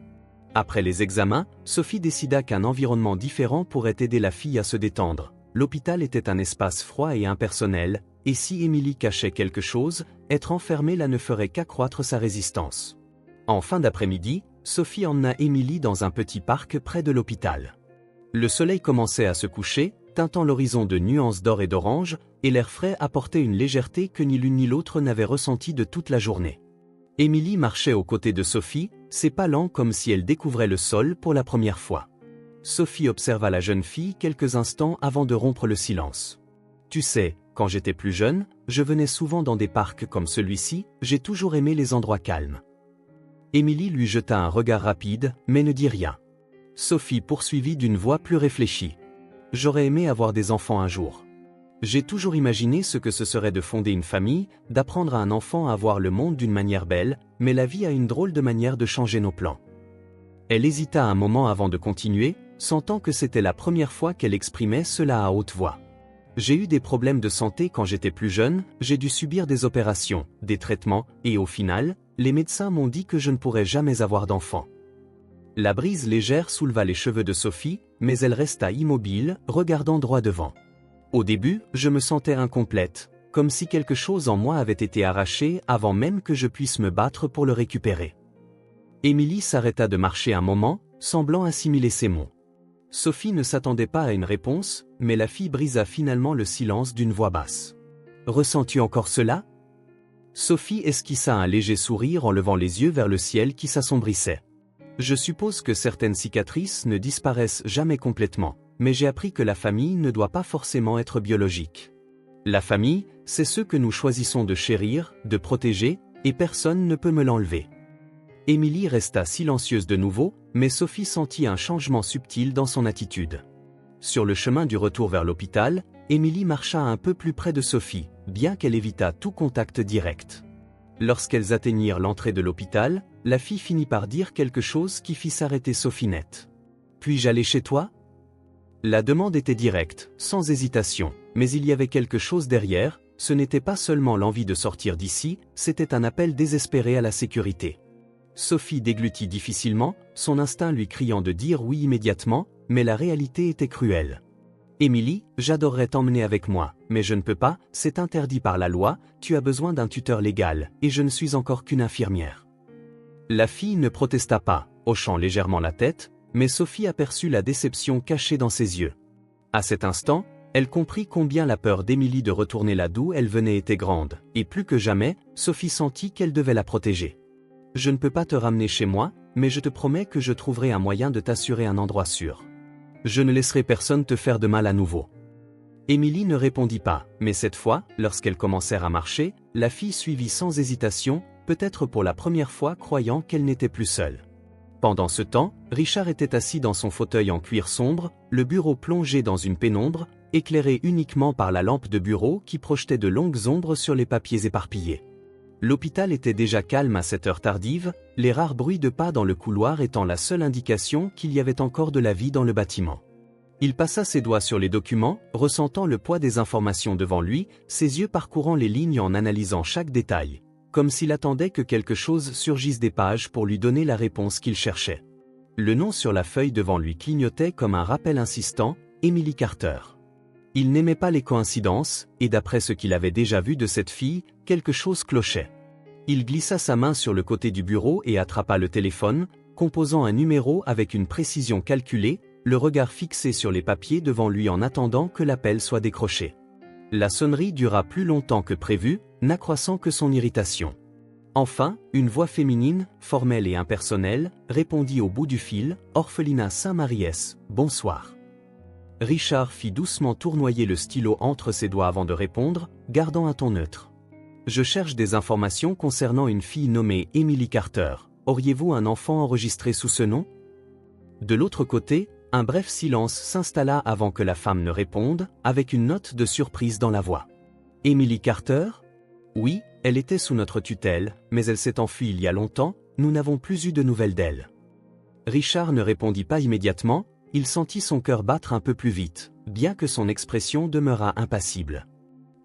Après les examens, Sophie décida qu'un environnement différent pourrait aider la fille à se détendre. L'hôpital était un espace froid et impersonnel, et si Emily cachait quelque chose, être enfermée là ne ferait qu'accroître sa résistance. En fin d'après-midi, Sophie emmena Emily dans un petit parc près de l'hôpital. Le soleil commençait à se coucher, teintant l'horizon de nuances d'or et d'orange, et l'air frais apportait une légèreté que ni l'une ni l'autre n'avait ressentie de toute la journée. Émilie marchait aux côtés de Sophie, ses pas lents comme si elle découvrait le sol pour la première fois. Sophie observa la jeune fille quelques instants avant de rompre le silence. « Tu sais, quand j'étais plus jeune, je venais souvent dans des parcs comme celui-ci, j'ai toujours aimé les endroits calmes. » Émilie lui jeta un regard rapide, mais ne dit rien. Sophie poursuivit d'une voix plus réfléchie. « J'aurais aimé avoir des enfants un jour. J'ai toujours imaginé ce que ce serait de fonder une famille, d'apprendre à un enfant à voir le monde d'une manière belle, mais la vie a une drôle de manière de changer nos plans. » Elle hésita un moment avant de continuer, sentant que c'était la première fois qu'elle exprimait cela à haute voix. « J'ai eu des problèmes de santé quand j'étais plus jeune, j'ai dû subir des opérations, des traitements, et au final, les médecins m'ont dit que je ne pourrais jamais avoir d'enfant. » La brise légère souleva les cheveux de Sophie, mais elle resta immobile, regardant droit devant. Au début, je me sentais incomplète, comme si quelque chose en moi avait été arraché avant même que je puisse me battre pour le récupérer. Émilie s'arrêta de marcher un moment, semblant assimiler ces mots. Sophie ne s'attendait pas à une réponse, mais la fille brisa finalement le silence d'une voix basse. « Ressens-tu encore cela ?» Sophie esquissa un léger sourire en levant les yeux vers le ciel qui s'assombrissait. « Je suppose que certaines cicatrices ne disparaissent jamais complètement, mais j'ai appris que la famille ne doit pas forcément être biologique. La famille, c'est ce que nous choisissons de chérir, de protéger, et personne ne peut me l'enlever. » Émilie resta silencieuse de nouveau, mais Sophie sentit un changement subtil dans son attitude. Sur le chemin du retour vers l'hôpital, Émilie marcha un peu plus près de Sophie, bien qu'elle évitât tout contact direct. Lorsqu'elles atteignirent l'entrée de l'hôpital, la fille finit par dire quelque chose qui fit s'arrêter Sophie net. « Puis-je aller chez toi ?» La demande était directe, sans hésitation, mais il y avait quelque chose derrière, ce n'était pas seulement l'envie de sortir d'ici, c'était un appel désespéré à la sécurité. Sophie déglutit difficilement, son instinct lui criant de dire oui immédiatement, mais la réalité était cruelle. « Émilie, j'adorerais t'emmener avec moi, mais je ne peux pas, c'est interdit par la loi, tu as besoin d'un tuteur légal, et je ne suis encore qu'une infirmière. » La fille ne protesta pas, hochant légèrement la tête, mais Sophie aperçut la déception cachée dans ses yeux. À cet instant, elle comprit combien la peur d'Émilie de retourner là d'où elle venait était grande, et plus que jamais, Sophie sentit qu'elle devait la protéger. « Je ne peux pas te ramener chez moi, mais je te promets que je trouverai un moyen de t'assurer un endroit sûr. Je ne laisserai personne te faire de mal à nouveau. » Émilie ne répondit pas, mais cette fois, lorsqu'elles commencèrent à marcher, la fille suivit sans hésitation, peut-être pour la première fois croyant qu'elle n'était plus seule. Pendant ce temps, Richard était assis dans son fauteuil en cuir sombre, le bureau plongé dans une pénombre, éclairé uniquement par la lampe de bureau qui projetait de longues ombres sur les papiers éparpillés. L'hôpital était déjà calme à cette heure tardive, les rares bruits de pas dans le couloir étant la seule indication qu'il y avait encore de la vie dans le bâtiment. Il passa ses doigts sur les documents, ressentant le poids des informations devant lui, ses yeux parcourant les lignes en analysant chaque détail, comme s'il attendait que quelque chose surgisse des pages pour lui donner la réponse qu'il cherchait. Le nom sur la feuille devant lui clignotait comme un rappel insistant, Émilie Carter. Il n'aimait pas les coïncidences, et d'après ce qu'il avait déjà vu de cette fille, quelque chose clochait. Il glissa sa main sur le côté du bureau et attrapa le téléphone, composant un numéro avec une précision calculée, le regard fixé sur les papiers devant lui en attendant que l'appel soit décroché. La sonnerie dura plus longtemps que prévu, n'accroissant que son irritation. Enfin, une voix féminine, formelle et impersonnelle, répondit au bout du fil, « Orphelinat Saint-Marie-S, bonsoir. » Richard fit doucement tournoyer le stylo entre ses doigts avant de répondre, gardant un ton neutre. « Je cherche des informations concernant une fille nommée Émilie Carter. Auriez-vous un enfant enregistré sous ce nom ?» De l'autre côté, un bref silence s'installa avant que la femme ne réponde, avec une note de surprise dans la voix. « Émilie Carter ? Oui, elle était sous notre tutelle, mais elle s'est enfuie il y a longtemps, nous n'avons plus eu de nouvelles d'elle. » Richard ne répondit pas immédiatement, il sentit son cœur battre un peu plus vite, bien que son expression demeurât impassible.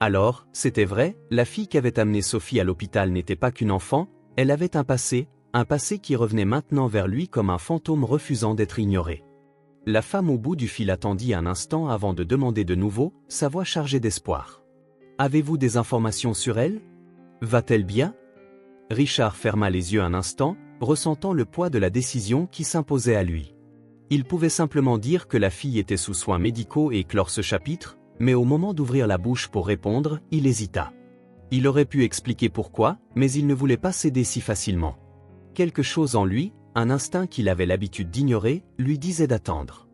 Alors, c'était vrai, la fille qu'avait amenée Sophie à l'hôpital n'était pas qu'une enfant, elle avait un passé qui revenait maintenant vers lui comme un fantôme refusant d'être ignoré. La femme au bout du fil attendit un instant avant de demander de nouveau, sa voix chargée d'espoir. « Avez-vous des informations sur elle ? Va-t-elle bien ?» Richard ferma les yeux un instant, ressentant le poids de la décision qui s'imposait à lui. Il pouvait simplement dire que la fille était sous soins médicaux et clore ce chapitre, mais au moment d'ouvrir la bouche pour répondre, il hésita. Il aurait pu expliquer pourquoi, mais il ne voulait pas céder si facilement. Quelque chose en lui, un instinct qu'il avait l'habitude d'ignorer, lui disait d'attendre.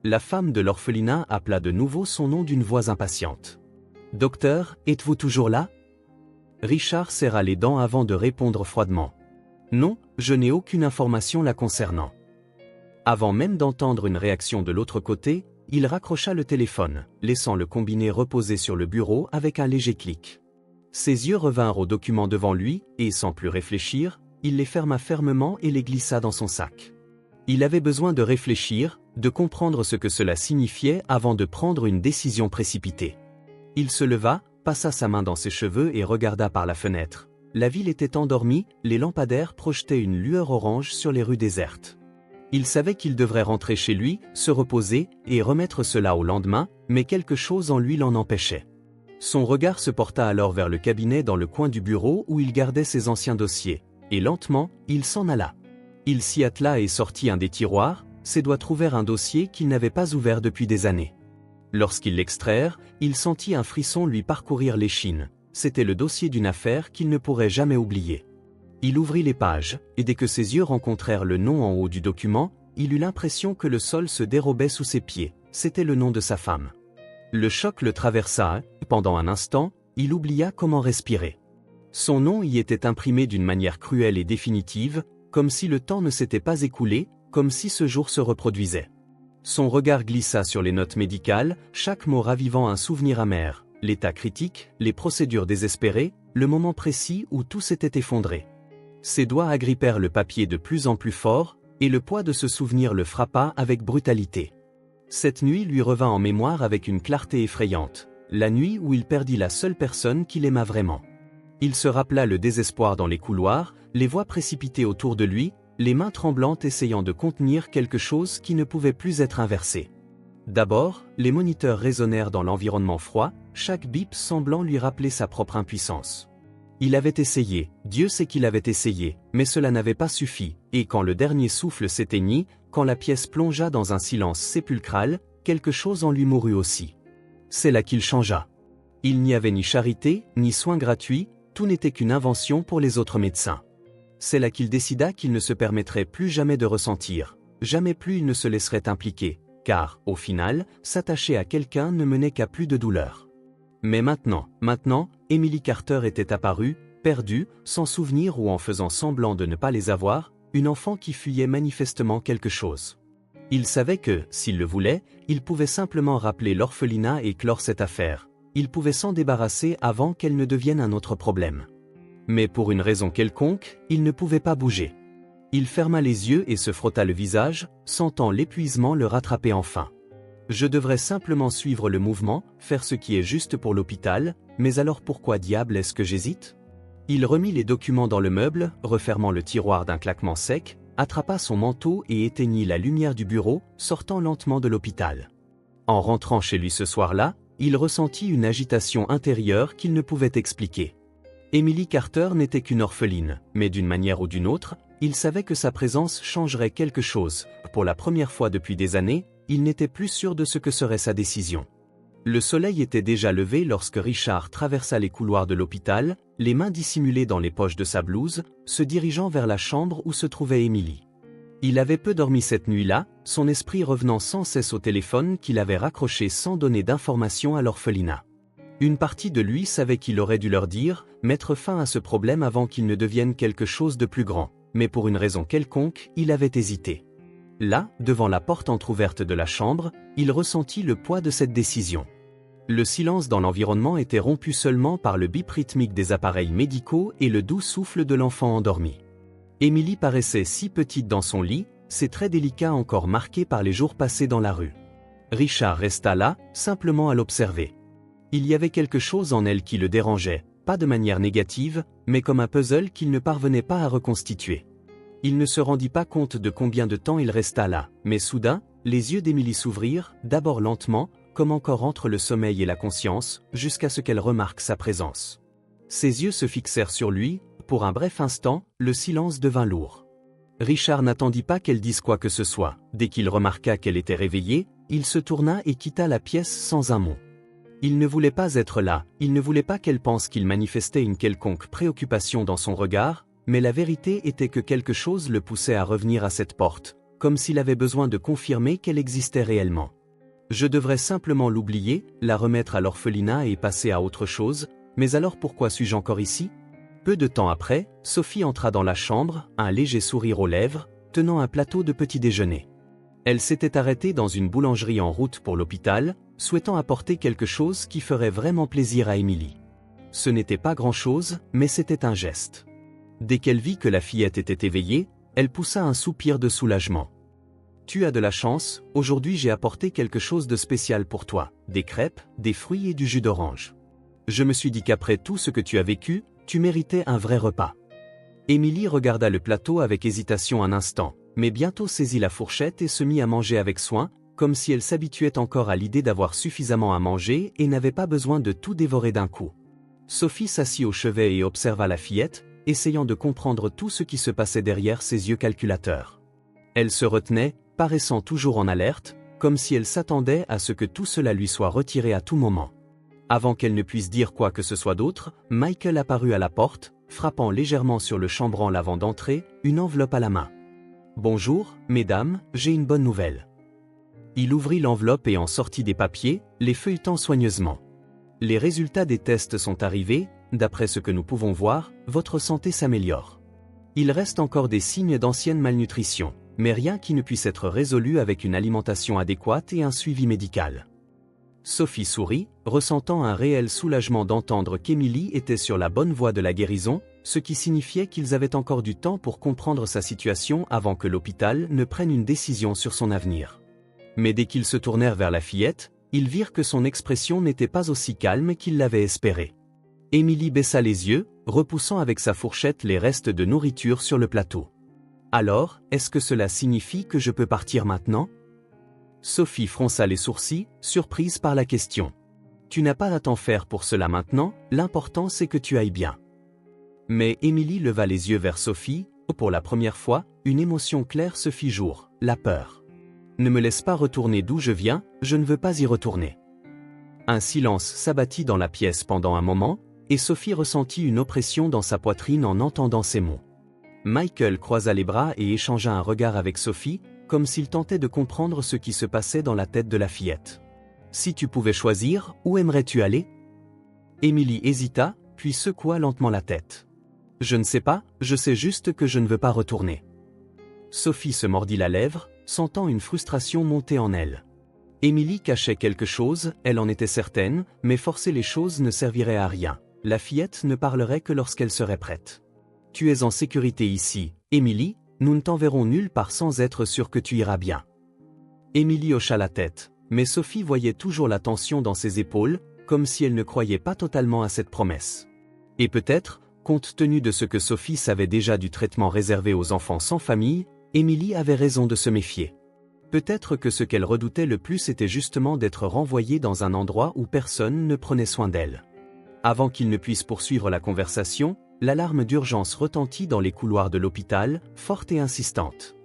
La femme de l'orphelinat appela de nouveau son nom d'une voix impatiente. « Docteur, êtes-vous toujours là ?» Richard serra les dents avant de répondre froidement. « Non, je n'ai aucune information la concernant. » Avant même d'entendre une réaction de l'autre côté, il raccrocha le téléphone, laissant le combiné reposer sur le bureau avec un léger clic. Ses yeux revinrent aux documents devant lui, et sans plus réfléchir, il les ferma fermement et les glissa dans son sac. Il avait besoin de réfléchir, de comprendre ce que cela signifiait avant de prendre une décision précipitée. Il se leva, passa sa main dans ses cheveux et regarda par la fenêtre. La ville était endormie, les lampadaires projetaient une lueur orange sur les rues désertes. Il savait qu'il devrait rentrer chez lui, se reposer, et remettre cela au lendemain, mais quelque chose en lui l'en empêchait. Son regard se porta alors vers le cabinet dans le coin du bureau où il gardait ses anciens dossiers, et lentement, il s'en alla. Il s'y attela et sortit un des tiroirs, ses doigts trouvèrent un dossier qu'il n'avait pas ouvert depuis des années. Lorsqu'il l'extraire, il sentit un frisson lui parcourir l'échine. C'était le dossier d'une affaire qu'il ne pourrait jamais oublier. Il ouvrit les pages, et dès que ses yeux rencontrèrent le nom en haut du document, il eut l'impression que le sol se dérobait sous ses pieds. C'était le nom de sa femme. Le choc le traversa, et pendant un instant, il oublia comment respirer. Son nom y était imprimé d'une manière cruelle et définitive, comme si le temps ne s'était pas écoulé, comme si ce jour se reproduisait. Son regard glissa sur les notes médicales, chaque mot ravivant un souvenir amer, l'état critique, les procédures désespérées, le moment précis où tout s'était effondré. Ses doigts agrippèrent le papier de plus en plus fort, et le poids de ce souvenir le frappa avec brutalité. Cette nuit lui revint en mémoire avec une clarté effrayante, la nuit où il perdit la seule personne qu'il aima vraiment. Il se rappela le désespoir dans les couloirs, les voix précipitées autour de lui, les mains tremblantes essayant de contenir quelque chose qui ne pouvait plus être inversé. D'abord, les moniteurs résonnèrent dans l'environnement froid, chaque bip semblant lui rappeler sa propre impuissance. Il avait essayé, Dieu sait qu'il avait essayé, mais cela n'avait pas suffi, et quand le dernier souffle s'éteignit, quand la pièce plongea dans un silence sépulcral, quelque chose en lui mourut aussi. C'est là qu'il changea. Il n'y avait ni charité, ni soins gratuits, tout n'était qu'une invention pour les autres médecins. C'est là qu'il décida qu'il ne se permettrait plus jamais de ressentir, jamais plus il ne se laisserait impliquer, car, au final, s'attacher à quelqu'un ne menait qu'à plus de douleur. Mais maintenant, Emily Carter était apparue, perdue, sans souvenir ou en faisant semblant de ne pas les avoir, une enfant qui fuyait manifestement quelque chose. Il savait que, s'il le voulait, il pouvait simplement rappeler l'orphelinat et clore cette affaire. Il pouvait s'en débarrasser avant qu'elle ne devienne un autre problème. Mais pour une raison quelconque, il ne pouvait pas bouger. Il ferma les yeux et se frotta le visage, sentant l'épuisement le rattraper enfin. Je devrais simplement suivre le mouvement, faire ce qui est juste pour l'hôpital, mais alors pourquoi diable est-ce que j'hésite ? Il remit les documents dans le meuble, refermant le tiroir d'un claquement sec, attrapa son manteau et éteignit la lumière du bureau, sortant lentement de l'hôpital. En rentrant chez lui ce soir-là, il ressentit une agitation intérieure qu'il ne pouvait expliquer. Emily Carter n'était qu'une orpheline, mais d'une manière ou d'une autre, il savait que sa présence changerait quelque chose. Pour la première fois depuis des années, il n'était plus sûr de ce que serait sa décision. Le soleil était déjà levé lorsque Richard traversa les couloirs de l'hôpital, les mains dissimulées dans les poches de sa blouse, se dirigeant vers la chambre où se trouvait Emily. Il avait peu dormi cette nuit-là, son esprit revenant sans cesse au téléphone qu'il avait raccroché sans donner d'informations à l'orphelinat. Une partie de lui savait qu'il aurait dû leur dire, mettre fin à ce problème avant qu'il ne devienne quelque chose de plus grand, mais pour une raison quelconque, il avait hésité. Là, devant la porte entr'ouverte de la chambre, il ressentit le poids de cette décision. Le silence dans l'environnement était rompu seulement par le bip rythmique des appareils médicaux et le doux souffle de l'enfant endormi. Emily paraissait si petite dans son lit, ses traits délicats encore marqués par les jours passés dans la rue. Richard resta là, simplement à l'observer. Il y avait quelque chose en elle qui le dérangeait, pas de manière négative, mais comme un puzzle qu'il ne parvenait pas à reconstituer. Il ne se rendit pas compte de combien de temps il resta là, mais soudain, les yeux d'Emily s'ouvrirent, d'abord lentement, comme encore entre le sommeil et la conscience, jusqu'à ce qu'elle remarque sa présence. Ses yeux se fixèrent sur lui, pour un bref instant, le silence devint lourd. Richard n'attendit pas qu'elle dise quoi que ce soit. Dès qu'il remarqua qu'elle était réveillée, il se tourna et quitta la pièce sans un mot. Il ne voulait pas être là, il ne voulait pas qu'elle pense qu'il manifestait une quelconque préoccupation dans son regard, mais la vérité était que quelque chose le poussait à revenir à cette porte, comme s'il avait besoin de confirmer qu'elle existait réellement. Je devrais simplement l'oublier, la remettre à l'orphelinat et passer à autre chose, mais alors pourquoi suis-je encore ici ? Peu de temps après, Sophie entra dans la chambre, un léger sourire aux lèvres, tenant un plateau de petit déjeuner. Elle s'était arrêtée dans une boulangerie en route pour l'hôpital, souhaitant apporter quelque chose qui ferait vraiment plaisir à Émilie. Ce n'était pas grand-chose, mais c'était un geste. Dès qu'elle vit que la fillette était éveillée, elle poussa un soupir de soulagement. « Tu as de la chance, aujourd'hui j'ai apporté quelque chose de spécial pour toi, des crêpes, des fruits et du jus d'orange. Je me suis dit qu'après tout ce que tu as vécu, tu méritais un vrai repas. » Émilie regarda le plateau avec hésitation un instant, mais bientôt saisit la fourchette et se mit à manger avec soin, comme si elle s'habituait encore à l'idée d'avoir suffisamment à manger et n'avait pas besoin de tout dévorer d'un coup. Sophie s'assit au chevet et observa la fillette, essayant de comprendre tout ce qui se passait derrière ses yeux calculateurs. Elle se retenait, paraissant toujours en alerte, comme si elle s'attendait à ce que tout cela lui soit retiré à tout moment. Avant qu'elle ne puisse dire quoi que ce soit d'autre, Michael apparut à la porte, frappant légèrement sur le chambranle avant d'entrer, une enveloppe à la main. « Bonjour, mesdames, j'ai une bonne nouvelle. » Il ouvrit l'enveloppe et en sortit des papiers, les feuilletant soigneusement. « Les résultats des tests sont arrivés, d'après ce que nous pouvons voir, votre santé s'améliore. Il reste encore des signes d'ancienne malnutrition, mais rien qui ne puisse être résolu avec une alimentation adéquate et un suivi médical. » Sophie sourit, ressentant un réel soulagement d'entendre qu'Émilie était sur la bonne voie de la guérison, ce qui signifiait qu'ils avaient encore du temps pour comprendre sa situation avant que l'hôpital ne prenne une décision sur son avenir. Mais dès qu'ils se tournèrent vers la fillette, ils virent que son expression n'était pas aussi calme qu'ils l'avaient espéré. Émilie baissa les yeux, repoussant avec sa fourchette les restes de nourriture sur le plateau. « Alors, est-ce que cela signifie que je peux partir maintenant ?» Sophie fronça les sourcils, surprise par la question. « Tu n'as pas à t'en faire pour cela maintenant, l'important c'est que tu ailles bien. » Mais Émilie leva les yeux vers Sophie, où pour la première fois, une émotion claire se fit jour, la peur. « Ne me laisse pas retourner d'où je viens, je ne veux pas y retourner. » Un silence s'abattit dans la pièce pendant un moment, et Sophie ressentit une oppression dans sa poitrine en entendant ces mots. Michael croisa les bras et échangea un regard avec Sophie, comme s'il tentait de comprendre ce qui se passait dans la tête de la fillette. « Si tu pouvais choisir, où aimerais-tu aller ?» Émilie hésita, puis secoua lentement la tête. « Je ne sais pas, je sais juste que je ne veux pas retourner. » Sophie se mordit la lèvre, sentant une frustration monter en elle. Émilie cachait quelque chose, elle en était certaine, mais forcer les choses ne servirait à rien. La fillette ne parlerait que lorsqu'elle serait prête. « Tu es en sécurité ici, Émilie, nous ne t'enverrons nulle part sans être sûr que tu iras bien. » Émilie hocha la tête, mais Sophie voyait toujours la tension dans ses épaules, comme si elle ne croyait pas totalement à cette promesse. Et peut-être, compte tenu de ce que Sophie savait déjà du traitement réservé aux enfants sans famille, Émilie avait raison de se méfier. Peut-être que ce qu'elle redoutait le plus était justement d'être renvoyée dans un endroit où personne ne prenait soin d'elle. Avant qu'il ne puisse poursuivre la conversation, l'alarme d'urgence retentit dans les couloirs de l'hôpital, forte et insistante.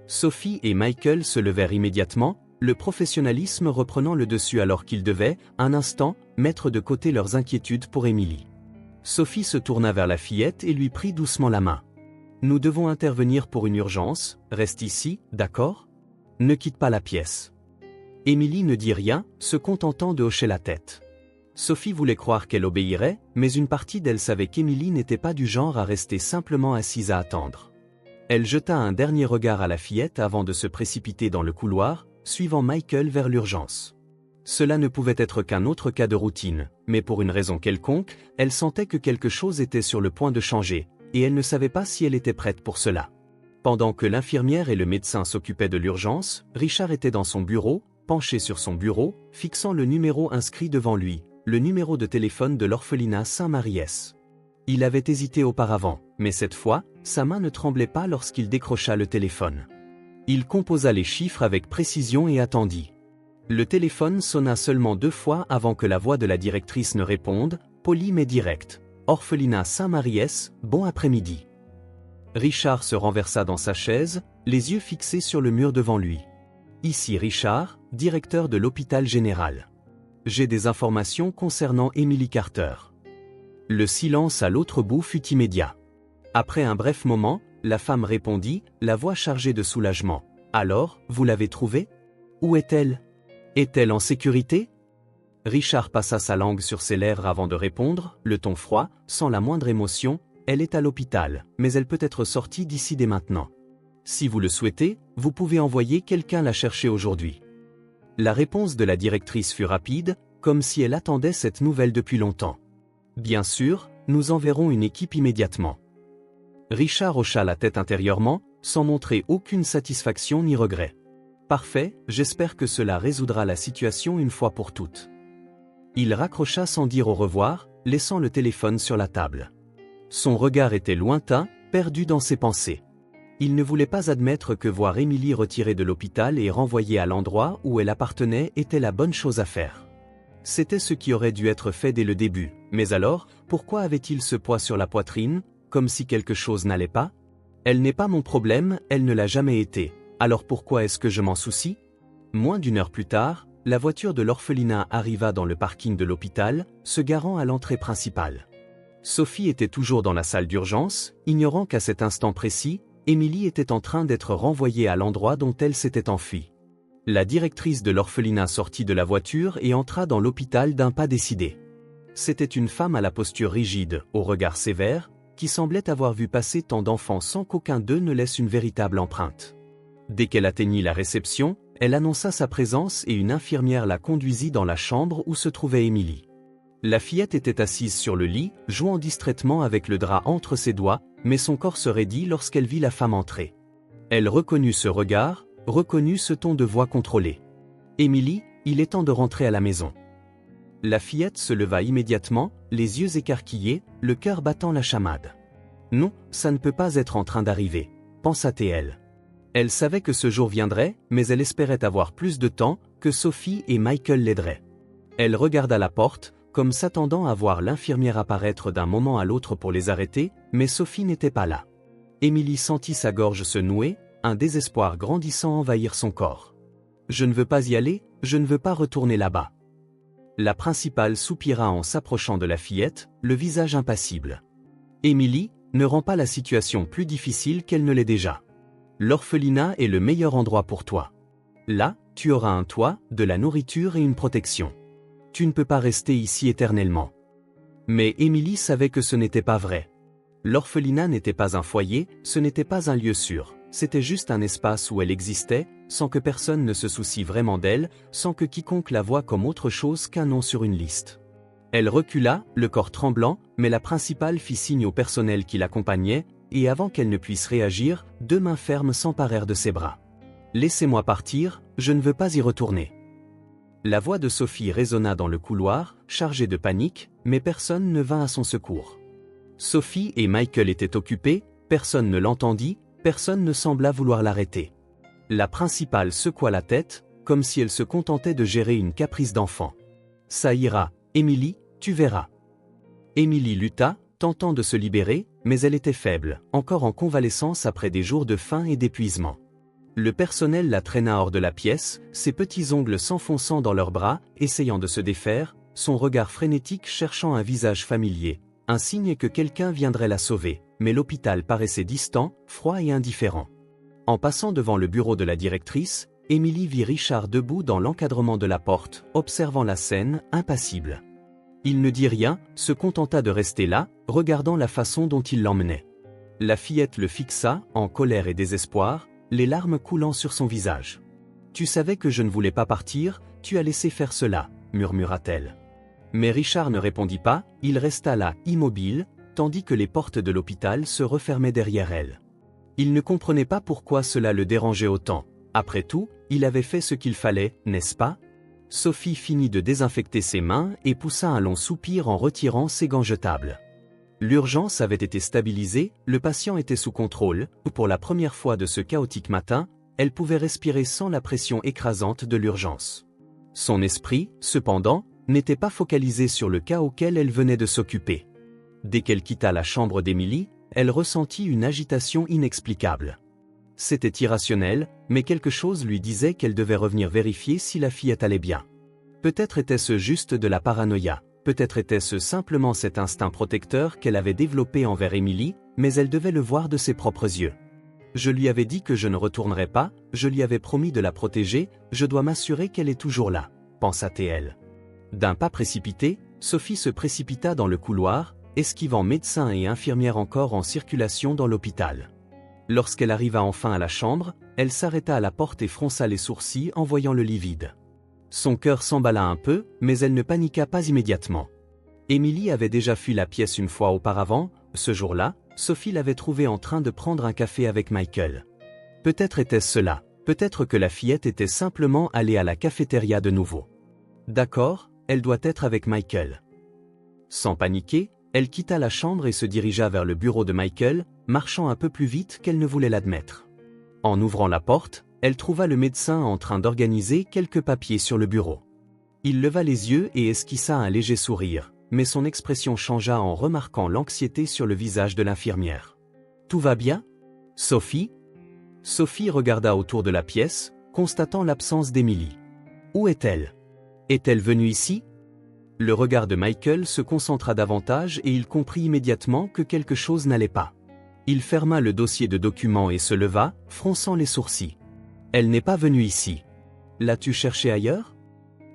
Sophie et Michael se levèrent immédiatement, le professionnalisme reprenant le dessus alors qu'ils devaient, un instant, mettre de côté leurs inquiétudes pour Émilie. Sophie se tourna vers la fillette et lui prit doucement la main. « Nous devons intervenir pour une urgence, reste ici, d'accord ? Ne quitte pas la pièce. » Émilie ne dit rien, se contentant de hocher la tête. Sophie voulait croire qu'elle obéirait, mais une partie d'elle savait qu'Émilie n'était pas du genre à rester simplement assise à attendre. Elle jeta un dernier regard à la fillette avant de se précipiter dans le couloir, suivant Michael vers l'urgence. Cela ne pouvait être qu'un autre cas de routine, mais pour une raison quelconque, elle sentait que quelque chose était sur le point de changer, et elle ne savait pas si elle était prête pour cela. Pendant que l'infirmière et le médecin s'occupaient de l'urgence, Richard était dans son bureau, penché sur son bureau, fixant le numéro inscrit devant lui, le numéro de téléphone de l'orphelinat Saint-Marie-S. Il avait hésité auparavant, mais cette fois, sa main ne tremblait pas lorsqu'il décrocha le téléphone. Il composa les chiffres avec précision et attendit. Le téléphone sonna seulement 2 fois avant que la voix de la directrice ne réponde, polie mais directe. « Orphelinat Saint-Marie-S, bon après-midi. » Richard se renversa dans sa chaise, les yeux fixés sur le mur devant lui. Ici Richard, directeur de l'hôpital général. J'ai des informations concernant Emily Carter. Le silence à l'autre bout fut immédiat. Après un bref moment, la femme répondit, la voix chargée de soulagement. Alors, vous l'avez trouvée? Où est-elle? Est-elle en sécurité? Richard passa sa langue sur ses lèvres avant de répondre, le ton froid, sans la moindre émotion. Elle est à l'hôpital, mais elle peut être sortie d'ici dès maintenant. Si vous le souhaitez, vous pouvez envoyer quelqu'un la chercher aujourd'hui. La réponse de la directrice fut rapide, comme si elle attendait cette nouvelle depuis longtemps. Bien sûr, nous enverrons une équipe immédiatement. Richard hocha la tête intérieurement, sans montrer aucune satisfaction ni regret. Parfait, j'espère que cela résoudra la situation une fois pour toutes. Il raccrocha sans dire au revoir, laissant le téléphone sur la table. Son regard était lointain, perdu dans ses pensées. Il ne voulait pas admettre que voir Emily retirée de l'hôpital et renvoyée à l'endroit où elle appartenait était la bonne chose à faire. C'était ce qui aurait dû être fait dès le début, mais alors, pourquoi avait-il ce poids sur la poitrine, comme si quelque chose n'allait pas? Elle n'est pas mon problème, elle ne l'a jamais été, alors pourquoi est-ce que je m'en soucie? Moins d'une heure plus tard, la voiture de l'orphelinat arriva dans le parking de l'hôpital, se garant à l'entrée principale. Sophie était toujours dans la salle d'urgence, ignorant qu'à cet instant précis, Emily était en train d'être renvoyée à l'endroit dont elle s'était enfuie. La directrice de l'orphelinat sortit de la voiture et entra dans l'hôpital d'un pas décidé. C'était une femme à la posture rigide, au regard sévère, qui semblait avoir vu passer tant d'enfants sans qu'aucun d'eux ne laisse une véritable empreinte. Dès qu'elle atteignit la réception, elle annonça sa présence et une infirmière la conduisit dans la chambre où se trouvait Emily. La fillette était assise sur le lit, jouant distraitement avec le drap entre ses doigts, mais son corps se raidit lorsqu'elle vit la femme entrer. Elle reconnut ce regard, reconnut ce ton de voix contrôlé. « Emily, il est temps de rentrer à la maison. » La fillette se leva immédiatement, les yeux écarquillés, le cœur battant la chamade. « Non, ça ne peut pas être en train d'arriver, » pensa-t-elle. Elle savait que ce jour viendrait, mais elle espérait avoir plus de temps, que Sophie et Michael l'aideraient. Elle regarda la porte, comme s'attendant à voir l'infirmière apparaître d'un moment à l'autre pour les arrêter, mais Sophie n'était pas là. Emily sentit sa gorge se nouer, un désespoir grandissant envahir son corps. « Je ne veux pas y aller, je ne veux pas retourner là-bas. » La principale soupira en s'approchant de la fillette, le visage impassible. « Emily, ne rends pas la situation plus difficile qu'elle ne l'est déjà. L'orphelinat est le meilleur endroit pour toi. Là, tu auras un toit, de la nourriture et une protection. Tu ne peux pas rester ici éternellement. » Mais Emily savait que ce n'était pas vrai. L'orphelinat n'était pas un foyer, ce n'était pas un lieu sûr, c'était juste un espace où elle existait, sans que personne ne se soucie vraiment d'elle, sans que quiconque la voie comme autre chose qu'un nom sur une liste. Elle recula, le corps tremblant, mais la principale fit signe au personnel qui l'accompagnait, et avant qu'elle ne puisse réagir, 2 mains fermes s'emparèrent de ses bras. « Laissez-moi partir, je ne veux pas y retourner. » La voix de Sophie résonna dans le couloir, chargée de panique, mais personne ne vint à son secours. Sophie et Michael étaient occupés, personne ne l'entendit, personne ne sembla vouloir l'arrêter. La principale secoua la tête, comme si elle se contentait de gérer une caprice d'enfant. « Ça ira, Emily, tu verras. » Emily lutta, tentant de se libérer, mais elle était faible, encore en convalescence après des jours de faim et d'épuisement. Le personnel la traîna hors de la pièce, ses petits ongles s'enfonçant dans leurs bras, essayant de se défaire, son regard frénétique cherchant un visage familier, un signe que quelqu'un viendrait la sauver, mais l'hôpital paraissait distant, froid et indifférent. En passant devant le bureau de la directrice, Emily vit Richard debout dans l'encadrement de la porte, observant la scène, impassible. Il ne dit rien, se contenta de rester là, regardant la façon dont il l'emmenait. La fillette le fixa, en colère et désespoir, les larmes coulant sur son visage. « Tu savais que je ne voulais pas partir, tu as laissé faire cela, » murmura-t-elle. Mais Richard ne répondit pas, il resta là, immobile, tandis que les portes de l'hôpital se refermaient derrière elle. Il ne comprenait pas pourquoi cela le dérangeait autant. Après tout, il avait fait ce qu'il fallait, n'est-ce pas? Sophie finit de désinfecter ses mains et poussa un long soupir en retirant ses gants jetables. L'urgence avait été stabilisée, le patient était sous contrôle, pour la première fois de ce chaotique matin, elle pouvait respirer sans la pression écrasante de l'urgence. Son esprit, cependant, n'était pas focalisé sur le cas auquel elle venait de s'occuper. Dès qu'elle quitta la chambre d'Emily, elle ressentit une agitation inexplicable. C'était irrationnel, mais quelque chose lui disait qu'elle devait revenir vérifier si la fillette allait bien. Peut-être était-ce juste de la paranoïa, peut-être était-ce simplement cet instinct protecteur qu'elle avait développé envers Émilie, mais elle devait le voir de ses propres yeux. Je lui avais dit que je ne retournerais pas, je lui avais promis de la protéger, je dois m'assurer qu'elle est toujours là, pensa-t-elle. D'un pas précipité, Sophie se précipita dans le couloir, esquivant médecins et infirmières encore en circulation dans l'hôpital. Lorsqu'elle arriva enfin à la chambre, elle s'arrêta à la porte et fronça les sourcils en voyant le lit vide. Son cœur s'emballa un peu, mais elle ne paniqua pas immédiatement. Émilie avait déjà fui la pièce une fois auparavant, ce jour-là, Sophie l'avait trouvée en train de prendre un café avec Michael. Peut-être était-ce cela, peut-être que la fillette était simplement allée à la cafétéria de nouveau. D'accord, elle doit être avec Michael. Sans paniquer, elle quitta la chambre et se dirigea vers le bureau de Michael, marchant un peu plus vite qu'elle ne voulait l'admettre. En ouvrant la porte, elle trouva le médecin en train d'organiser quelques papiers sur le bureau. Il leva les yeux et esquissa un léger sourire, mais son expression changea en remarquant l'anxiété sur le visage de l'infirmière. « Tout va bien, Sophie ?» Sophie regarda autour de la pièce, constatant l'absence d'Émilie. Où est-elle? Est-elle venue ici? Le regard de Michael se concentra davantage et il comprit immédiatement que quelque chose n'allait pas. Il ferma le dossier de documents et se leva, fronçant les sourcils. Elle n'est pas venue ici. L'as-tu cherchée ailleurs?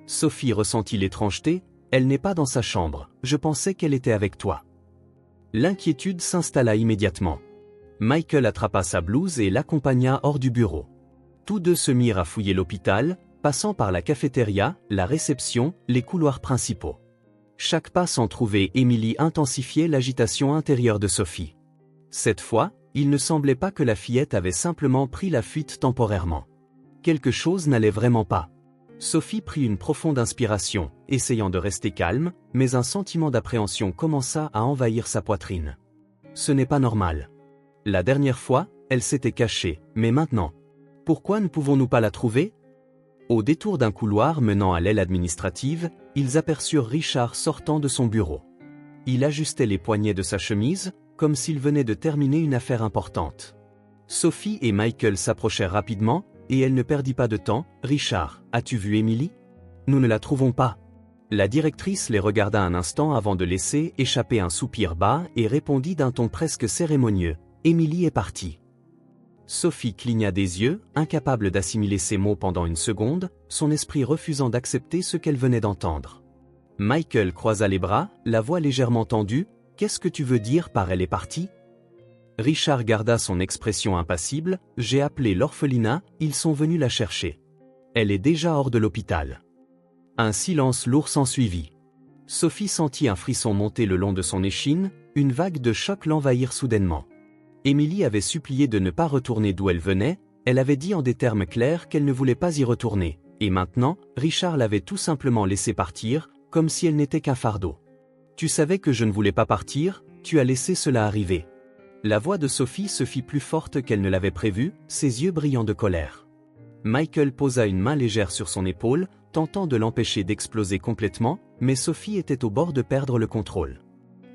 Sophie ressentit l'étrangeté. Elle n'est pas dans sa chambre, je pensais qu'elle était avec toi. L'inquiétude s'installa immédiatement. Michael attrapa sa blouse et l'accompagna hors du bureau. Tous deux se mirent à fouiller l'hôpital, passant par la cafétéria, la réception, les couloirs principaux. Chaque pas sans trouver Émilie intensifiait l'agitation intérieure de Sophie. Cette fois, il ne semblait pas que la fillette avait simplement pris la fuite temporairement. Quelque chose n'allait vraiment pas. Sophie prit une profonde inspiration, essayant de rester calme, mais un sentiment d'appréhension commença à envahir sa poitrine. Ce n'est pas normal. La dernière fois, elle s'était cachée, mais maintenant, pourquoi ne pouvons-nous pas la trouver? Au détour d'un couloir menant à l'aile administrative, ils aperçurent Richard sortant de son bureau. Il ajustait les poignets de sa chemise, comme s'il venait de terminer une affaire importante. Sophie et Michael s'approchèrent rapidement, et elle ne perdit pas de temps. « Richard, as-tu vu Émilie? Nous ne la trouvons pas. » La directrice les regarda un instant avant de laisser échapper un soupir bas et répondit d'un ton presque cérémonieux. « Émilie est partie. » Sophie cligna des yeux, incapable d'assimiler ces mots pendant une seconde, son esprit refusant d'accepter ce qu'elle venait d'entendre. Michael croisa les bras, la voix légèrement tendue. « Qu'est-ce que tu veux dire par elle est partie ?» Richard garda son expression impassible. « J'ai appelé l'orphelinat, ils sont venus la chercher. Elle est déjà hors de l'hôpital. » Un silence lourd s'ensuivit. Sophie sentit un frisson monter le long de son échine, une vague de choc l'envahir soudainement. Émilie avait supplié de ne pas retourner d'où elle venait, elle avait dit en des termes clairs qu'elle ne voulait pas y retourner, et maintenant, Richard l'avait tout simplement laissée partir, comme si elle n'était qu'un fardeau. « Tu savais que je ne voulais pas partir, tu as laissé cela arriver. » La voix de Sophie se fit plus forte qu'elle ne l'avait prévu, ses yeux brillants de colère. Michael posa une main légère sur son épaule, tentant de l'empêcher d'exploser complètement, mais Sophie était au bord de perdre le contrôle.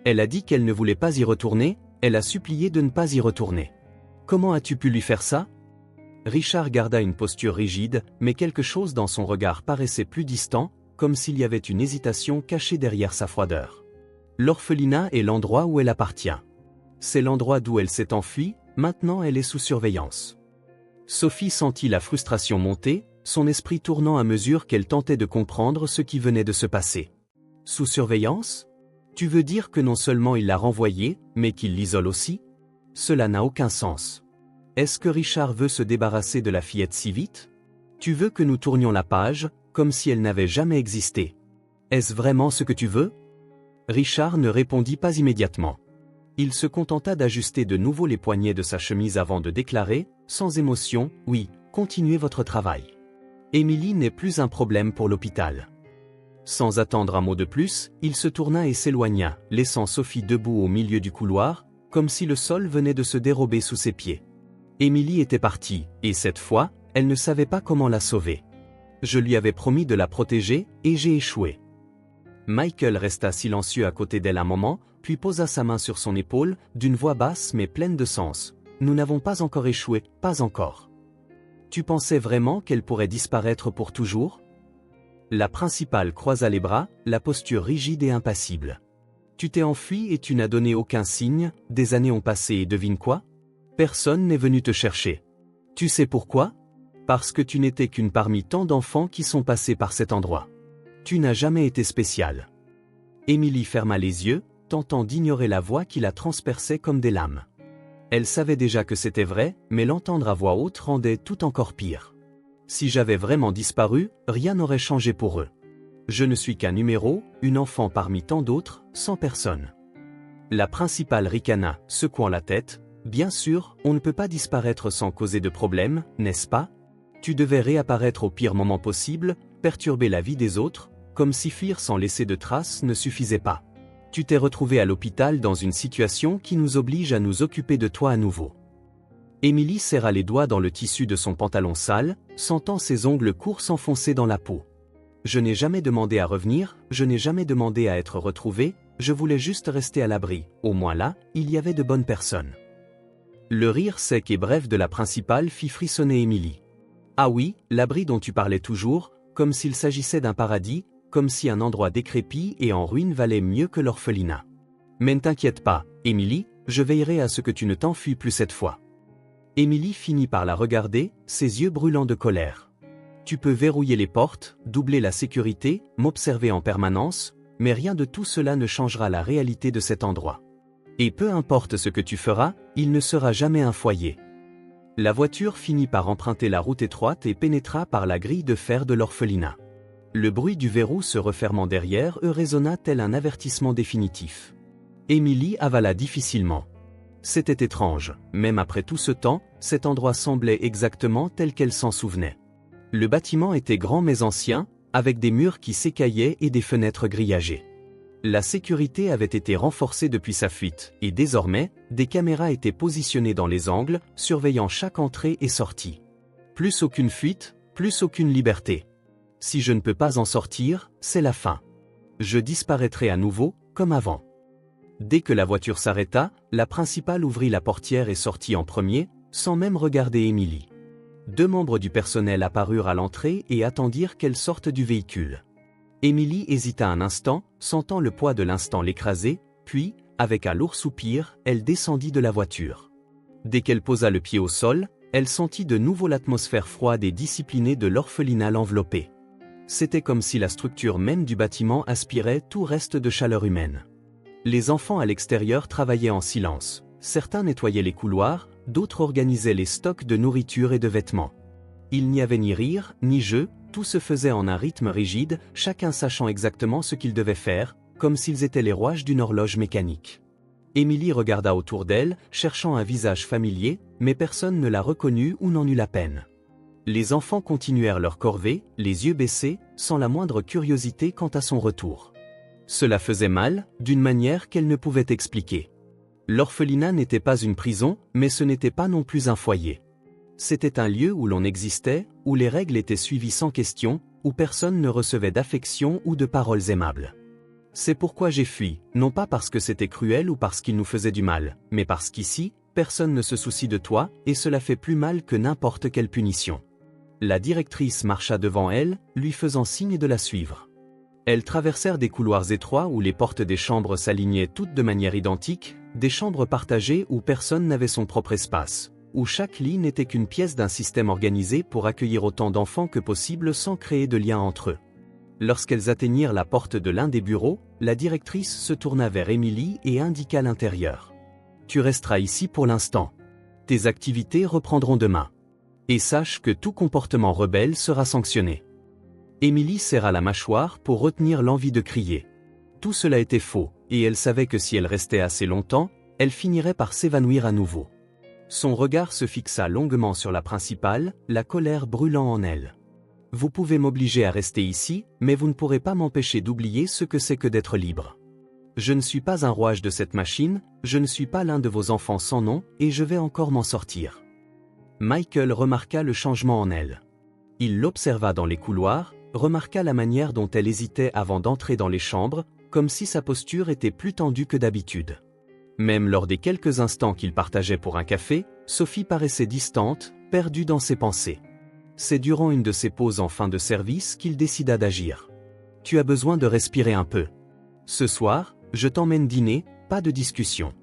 Elle a dit qu'elle ne voulait pas y retourner, elle a supplié de ne pas y retourner. Comment as-tu pu lui faire ça? Richard garda une posture rigide, mais quelque chose dans son regard paraissait plus distant, comme s'il y avait une hésitation cachée derrière sa froideur. L'orphelinat est l'endroit où elle appartient. C'est l'endroit d'où elle s'est enfuie, maintenant elle est sous surveillance. Sophie sentit la frustration monter, son esprit tournant à mesure qu'elle tentait de comprendre ce qui venait de se passer. Sous surveillance? Tu veux dire que non seulement il l'a renvoyée, mais qu'il l'isole aussi? Cela n'a aucun sens. Est-ce que Richard veut se débarrasser de la fillette si vite? Tu veux que nous tournions la page, comme si elle n'avait jamais existé? Est-ce vraiment ce que tu veux? Richard ne répondit pas immédiatement. Il se contenta d'ajuster de nouveau les poignets de sa chemise avant de déclarer, sans émotion, « Oui, continuez votre travail. Émilie n'est plus un problème pour l'hôpital. » Sans attendre un mot de plus, il se tourna et s'éloigna, laissant Sophie debout au milieu du couloir, comme si le sol venait de se dérober sous ses pieds. Émilie était partie, et cette fois, elle ne savait pas comment la sauver. Je lui avais promis de la protéger, et j'ai échoué. Michael resta silencieux à côté d'elle un moment, puis posa sa main sur son épaule, d'une voix basse mais pleine de sens. « Nous n'avons pas encore échoué, pas encore. » Tu pensais vraiment qu'elle pourrait disparaître pour toujours? La principale croisa les bras, la posture rigide et impassible. Tu t'es enfui et tu n'as donné aucun signe, des années ont passé et devine quoi? Personne n'est venu te chercher. Tu sais pourquoi? Parce que tu n'étais qu'une parmi tant d'enfants qui sont passés par cet endroit. Tu n'as jamais été spécial. Émilie ferma les yeux, tentant d'ignorer la voix qui la transperçait comme des lames. Elle savait déjà que c'était vrai, mais l'entendre à voix haute rendait tout encore pire. Si j'avais vraiment disparu, rien n'aurait changé pour eux. Je ne suis qu'un numéro, une enfant parmi tant d'autres, sans personne. La principale ricana, secouant la tête. Bien sûr, on ne peut pas disparaître sans causer de problème, n'est-ce pas? Tu devais réapparaître au pire moment possible, perturber la vie des autres, comme si fuir sans laisser de traces ne suffisait pas. Tu t'es retrouvé à l'hôpital dans une situation qui nous oblige à nous occuper de toi à nouveau. Émilie serra les doigts dans le tissu de son pantalon sale, sentant ses ongles courts s'enfoncer dans la peau. Je n'ai jamais demandé à revenir, je n'ai jamais demandé à être retrouvée, je voulais juste rester à l'abri, au moins là, il y avait de bonnes personnes. Le rire sec et bref de la principale fit frissonner Émilie. Ah oui, l'abri dont tu parlais toujours, comme s'il s'agissait d'un paradis, comme si un endroit décrépit et en ruine valait mieux que l'orphelinat. Mais ne t'inquiète pas, Émilie, je veillerai à ce que tu ne t'enfuis plus cette fois. Émilie finit par la regarder, ses yeux brûlants de colère. Tu peux verrouiller les portes, doubler la sécurité, m'observer en permanence, mais rien de tout cela ne changera la réalité de cet endroit. Et peu importe ce que tu feras, il ne sera jamais un foyer. La voiture finit par emprunter la route étroite et pénétra par la grille de fer de l'orphelinat. Le bruit du verrou se refermant derrière eux résonna tel un avertissement définitif. Émilie avala difficilement. C'était étrange, même après tout ce temps, cet endroit semblait exactement tel qu'elle s'en souvenait. Le bâtiment était grand mais ancien, avec des murs qui s'écaillaient et des fenêtres grillagées. La sécurité avait été renforcée depuis sa fuite, et désormais, des caméras étaient positionnées dans les angles, surveillant chaque entrée et sortie. Plus aucune fuite, plus aucune liberté. Si je ne peux pas en sortir, c'est la fin. Je disparaîtrai à nouveau, comme avant. Dès que la voiture s'arrêta, la principale ouvrit la portière et sortit en premier, sans même regarder Émilie. 2 membres du personnel apparurent à l'entrée et attendirent qu'elle sorte du véhicule. Émilie hésita un instant, sentant le poids de l'instant l'écraser, puis, avec un lourd soupir, elle descendit de la voiture. Dès qu'elle posa le pied au sol, elle sentit de nouveau l'atmosphère froide et disciplinée de l'orphelinat l'envelopper. C'était comme si la structure même du bâtiment aspirait tout reste de chaleur humaine. Les enfants à l'extérieur travaillaient en silence. Certains nettoyaient les couloirs, d'autres organisaient les stocks de nourriture et de vêtements. Il n'y avait ni rire, ni jeu, tout se faisait en un rythme rigide, chacun sachant exactement ce qu'il devait faire, comme s'ils étaient les rouages d'une horloge mécanique. Émilie regarda autour d'elle, cherchant un visage familier, mais personne ne la reconnut ou n'en eut la peine. Les enfants continuèrent leur corvée, les yeux baissés, sans la moindre curiosité quant à son retour. Cela faisait mal, d'une manière qu'elle ne pouvait expliquer. L'orphelinat n'était pas une prison, mais ce n'était pas non plus un foyer. C'était un lieu où l'on existait, où les règles étaient suivies sans question, où personne ne recevait d'affection ou de paroles aimables. C'est pourquoi j'ai fui, non pas parce que c'était cruel ou parce qu'il nous faisait du mal, mais parce qu'ici, personne ne se soucie de toi, et cela fait plus mal que n'importe quelle punition. La directrice marcha devant elle, lui faisant signe de la suivre. Elles traversèrent des couloirs étroits où les portes des chambres s'alignaient toutes de manière identique, des chambres partagées où personne n'avait son propre espace, où chaque lit n'était qu'une pièce d'un système organisé pour accueillir autant d'enfants que possible sans créer de lien entre eux. Lorsqu'elles atteignirent la porte de l'un des bureaux, la directrice se tourna vers Émilie et indiqua l'intérieur. « Tu resteras ici pour l'instant. Tes activités reprendront demain. Et sache que tout comportement rebelle sera sanctionné. » Émilie serra la mâchoire pour retenir l'envie de crier. Tout cela était faux, et elle savait que si elle restait assez longtemps, elle finirait par s'évanouir à nouveau. Son regard se fixa longuement sur la principale, la colère brûlant en elle. « Vous pouvez m'obliger à rester ici, mais vous ne pourrez pas m'empêcher d'oublier ce que c'est que d'être libre. Je ne suis pas un rouage de cette machine, je ne suis pas l'un de vos enfants sans nom, et je vais encore m'en sortir. » Michael remarqua le changement en elle. Il l'observa dans les couloirs, remarqua la manière dont elle hésitait avant d'entrer dans les chambres, comme si sa posture était plus tendue que d'habitude. Même lors des quelques instants qu'ils partageaient pour un café, Sophie paraissait distante, perdue dans ses pensées. C'est durant une de ses pauses en fin de service qu'il décida d'agir. « Tu as besoin de respirer un peu. Ce soir, je t'emmène dîner, pas de discussion. »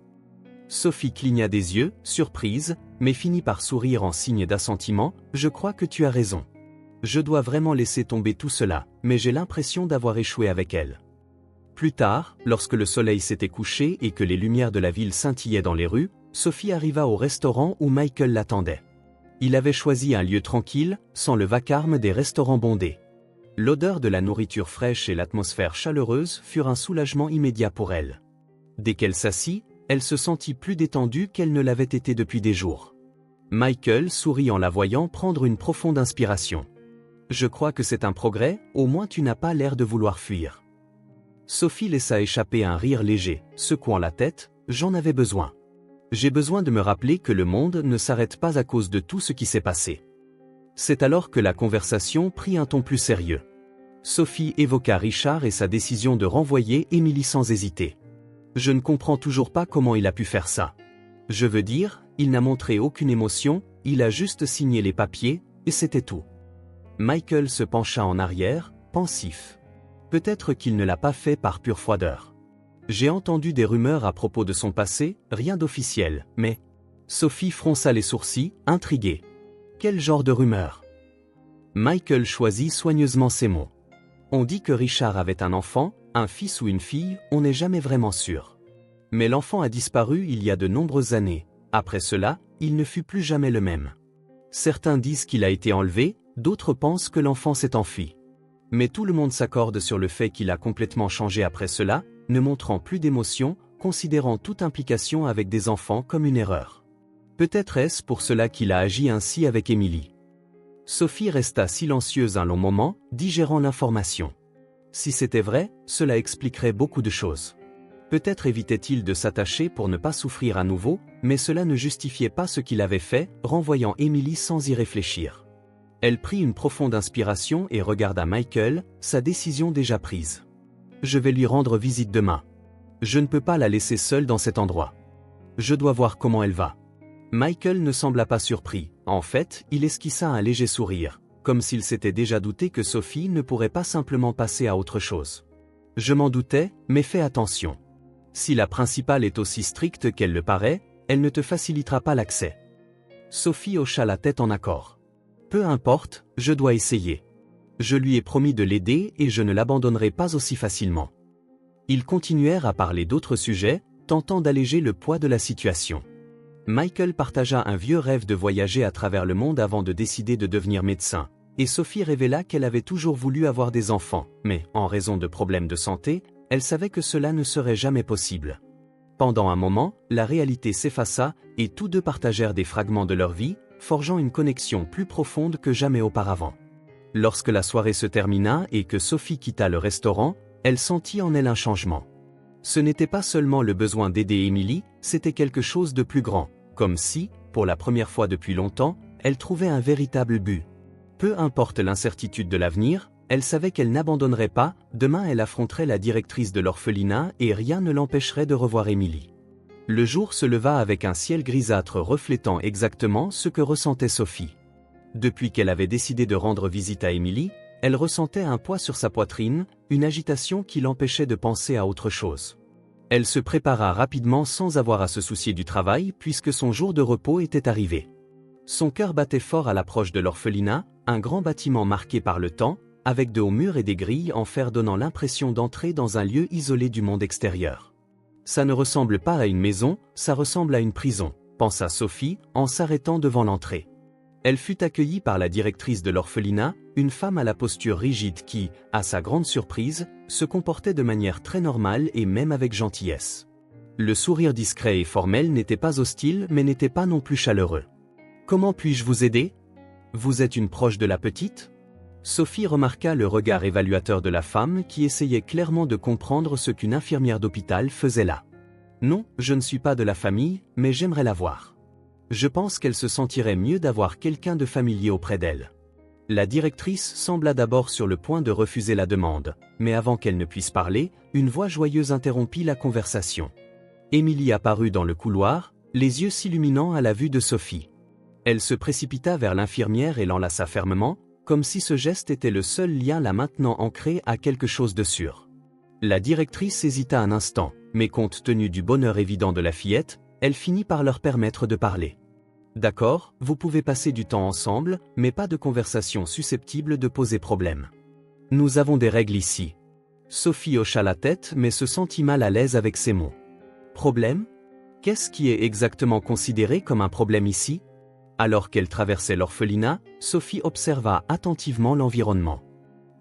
Sophie cligna des yeux, surprise, mais finit par sourire en signe d'assentiment. « Je crois que tu as raison. Je dois vraiment laisser tomber tout cela, mais j'ai l'impression d'avoir échoué avec elle. » Plus tard, lorsque le soleil s'était couché et que les lumières de la ville scintillaient dans les rues, Sophie arriva au restaurant où Michael l'attendait. Il avait choisi un lieu tranquille, sans le vacarme des restaurants bondés. L'odeur de la nourriture fraîche et l'atmosphère chaleureuse furent un soulagement immédiat pour elle. Dès qu'elle s'assit, elle se sentit plus détendue qu'elle ne l'avait été depuis des jours. Michael sourit en la voyant prendre une profonde inspiration. « Je crois que c'est un progrès, au moins tu n'as pas l'air de vouloir fuir. » Sophie laissa échapper un rire léger, secouant la tête. « J'en avais besoin. J'ai besoin de me rappeler que le monde ne s'arrête pas à cause de tout ce qui s'est passé. » C'est alors que la conversation prit un ton plus sérieux. Sophie évoqua Richard et sa décision de renvoyer Emily sans hésiter. « Je ne comprends toujours pas comment il a pu faire ça. Je veux dire, il n'a montré aucune émotion, il a juste signé les papiers, et c'était tout. » Michael se pencha en arrière, pensif. Peut-être qu'il ne l'a pas fait par pure froideur. J'ai entendu des rumeurs à propos de son passé, rien d'officiel, mais... Sophie fronça les sourcils, intriguée. Quel genre de rumeurs? Michael choisit soigneusement ses mots. On dit que Richard avait un enfant, un fils ou une fille, on n'est jamais vraiment sûr. Mais l'enfant a disparu il y a de nombreuses années. Après cela, il ne fut plus jamais le même. Certains disent qu'il a été enlevé, d'autres pensent que l'enfant s'est enfui. Mais tout le monde s'accorde sur le fait qu'il a complètement changé après cela, ne montrant plus d'émotion, considérant toute implication avec des enfants comme une erreur. Peut-être est-ce pour cela qu'il a agi ainsi avec Emily. Sophie resta silencieuse un long moment, digérant l'information. Si c'était vrai, cela expliquerait beaucoup de choses. Peut-être évitait-il de s'attacher pour ne pas souffrir à nouveau, mais cela ne justifiait pas ce qu'il avait fait, renvoyant Emily sans y réfléchir. Elle prit une profonde inspiration et regarda Michael, sa décision déjà prise. « Je vais lui rendre visite demain. Je ne peux pas la laisser seule dans cet endroit. Je dois voir comment elle va. » Michael ne sembla pas surpris. En fait, il esquissa un léger sourire, comme s'il s'était déjà douté que Sophie ne pourrait pas simplement passer à autre chose. « Je m'en doutais, mais fais attention. Si la principale est aussi stricte qu'elle le paraît, elle ne te facilitera pas l'accès. » Sophie hocha la tête en accord. « Peu importe, je dois essayer. Je lui ai promis de l'aider et je ne l'abandonnerai pas aussi facilement. » Ils continuèrent à parler d'autres sujets, tentant d'alléger le poids de la situation. Michael partagea un vieux rêve de voyager à travers le monde avant de décider de devenir médecin, et Sophie révéla qu'elle avait toujours voulu avoir des enfants, mais, en raison de problèmes de santé, elle savait que cela ne serait jamais possible. Pendant un moment, la réalité s'effaça, et tous deux partagèrent des fragments de leur vie, forgeant une connexion plus profonde que jamais auparavant. Lorsque la soirée se termina et que Sophie quitta le restaurant, elle sentit en elle un changement. Ce n'était pas seulement le besoin d'aider Emily, c'était quelque chose de plus grand, comme si, pour la première fois depuis longtemps, elle trouvait un véritable but. Peu importe l'incertitude de l'avenir, elle savait qu'elle n'abandonnerait pas, demain elle affronterait la directrice de l'orphelinat et rien ne l'empêcherait de revoir Emily. Le jour se leva avec un ciel grisâtre reflétant exactement ce que ressentait Sophie. Depuis qu'elle avait décidé de rendre visite à Emily, elle ressentait un poids sur sa poitrine, une agitation qui l'empêchait de penser à autre chose. Elle se prépara rapidement sans avoir à se soucier du travail puisque son jour de repos était arrivé. Son cœur battait fort à l'approche de l'orphelinat, un grand bâtiment marqué par le temps, avec de hauts murs et des grilles en fer donnant l'impression d'entrer dans un lieu isolé du monde extérieur. Ça ne ressemble pas à une maison, ça ressemble à une prison, pensa Sophie en s'arrêtant devant l'entrée. Elle fut accueillie par la directrice de l'orphelinat, une femme à la posture rigide qui, à sa grande surprise, se comportait de manière très normale et même avec gentillesse. Le sourire discret et formel n'était pas hostile mais n'était pas non plus chaleureux. « Comment puis-je vous aider? Vous êtes une proche de la petite ?» Sophie remarqua le regard évaluateur de la femme qui essayait clairement de comprendre ce qu'une infirmière d'hôpital faisait là. « Non, je ne suis pas de la famille, mais j'aimerais la voir. Je pense qu'elle se sentirait mieux d'avoir quelqu'un de familier auprès d'elle. » La directrice sembla d'abord sur le point de refuser la demande, mais avant qu'elle ne puisse parler, une voix joyeuse interrompit la conversation. Émilie apparut dans le couloir, les yeux s'illuminant à la vue de Sophie. Elle se précipita vers l'infirmière et l'enlaça fermement, comme si ce geste était le seul lien la maintenant ancrée à quelque chose de sûr. La directrice hésita un instant, mais compte tenu du bonheur évident de la fillette, elle finit par leur permettre de parler. « D'accord, vous pouvez passer du temps ensemble, mais pas de conversation susceptible de poser problème. Nous avons des règles ici. » Sophie hocha la tête mais se sentit mal à l'aise avec ces mots. « Problème ? Qu'est-ce qui est exactement considéré comme un problème ici ?» Alors qu'elle traversait l'orphelinat, Sophie observa attentivement l'environnement.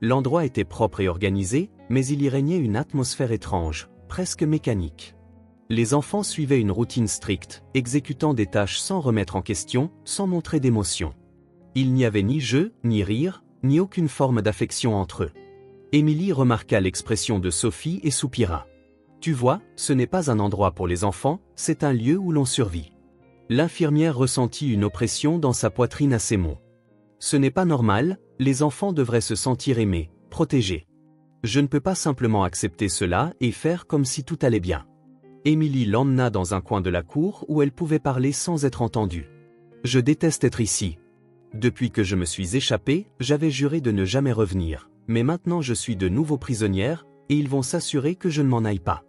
L'endroit était propre et organisé, mais il y régnait une atmosphère étrange, presque mécanique. Les enfants suivaient une routine stricte, exécutant des tâches sans remettre en question, sans montrer d'émotion. Il n'y avait ni jeu, ni rire, ni aucune forme d'affection entre eux. Émilie remarqua l'expression de Sophie et soupira. « Tu vois, ce n'est pas un endroit pour les enfants, c'est un lieu où l'on survit. » L'infirmière ressentit une oppression dans sa poitrine à ces mots. « Ce n'est pas normal, les enfants devraient se sentir aimés, protégés. Je ne peux pas simplement accepter cela et faire comme si tout allait bien. » Émilie l'emmena dans un coin de la cour où elle pouvait parler sans être entendue. « Je déteste être ici. Depuis que je me suis échappée, j'avais juré de ne jamais revenir, mais maintenant je suis de nouveau prisonnière, et ils vont s'assurer que je ne m'en aille pas. »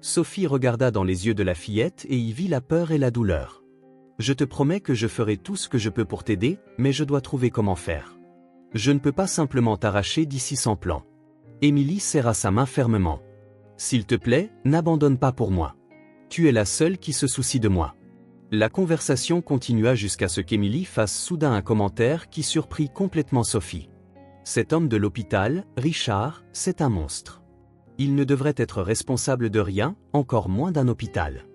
Sophie regarda dans les yeux de la fillette et y vit la peur et la douleur. « Je te promets que je ferai tout ce que je peux pour t'aider, mais je dois trouver comment faire. Je ne peux pas simplement t'arracher d'ici sans plan. » Émilie serra sa main fermement. « S'il te plaît, n'abandonne pas pour moi. Tu es la seule qui se soucie de moi. » La conversation continua jusqu'à ce qu'Émilie fasse soudain un commentaire qui surprit complètement Sophie. « Cet homme de l'hôpital, Richard, c'est un monstre. Il ne devrait être responsable de rien, encore moins d'un hôpital. »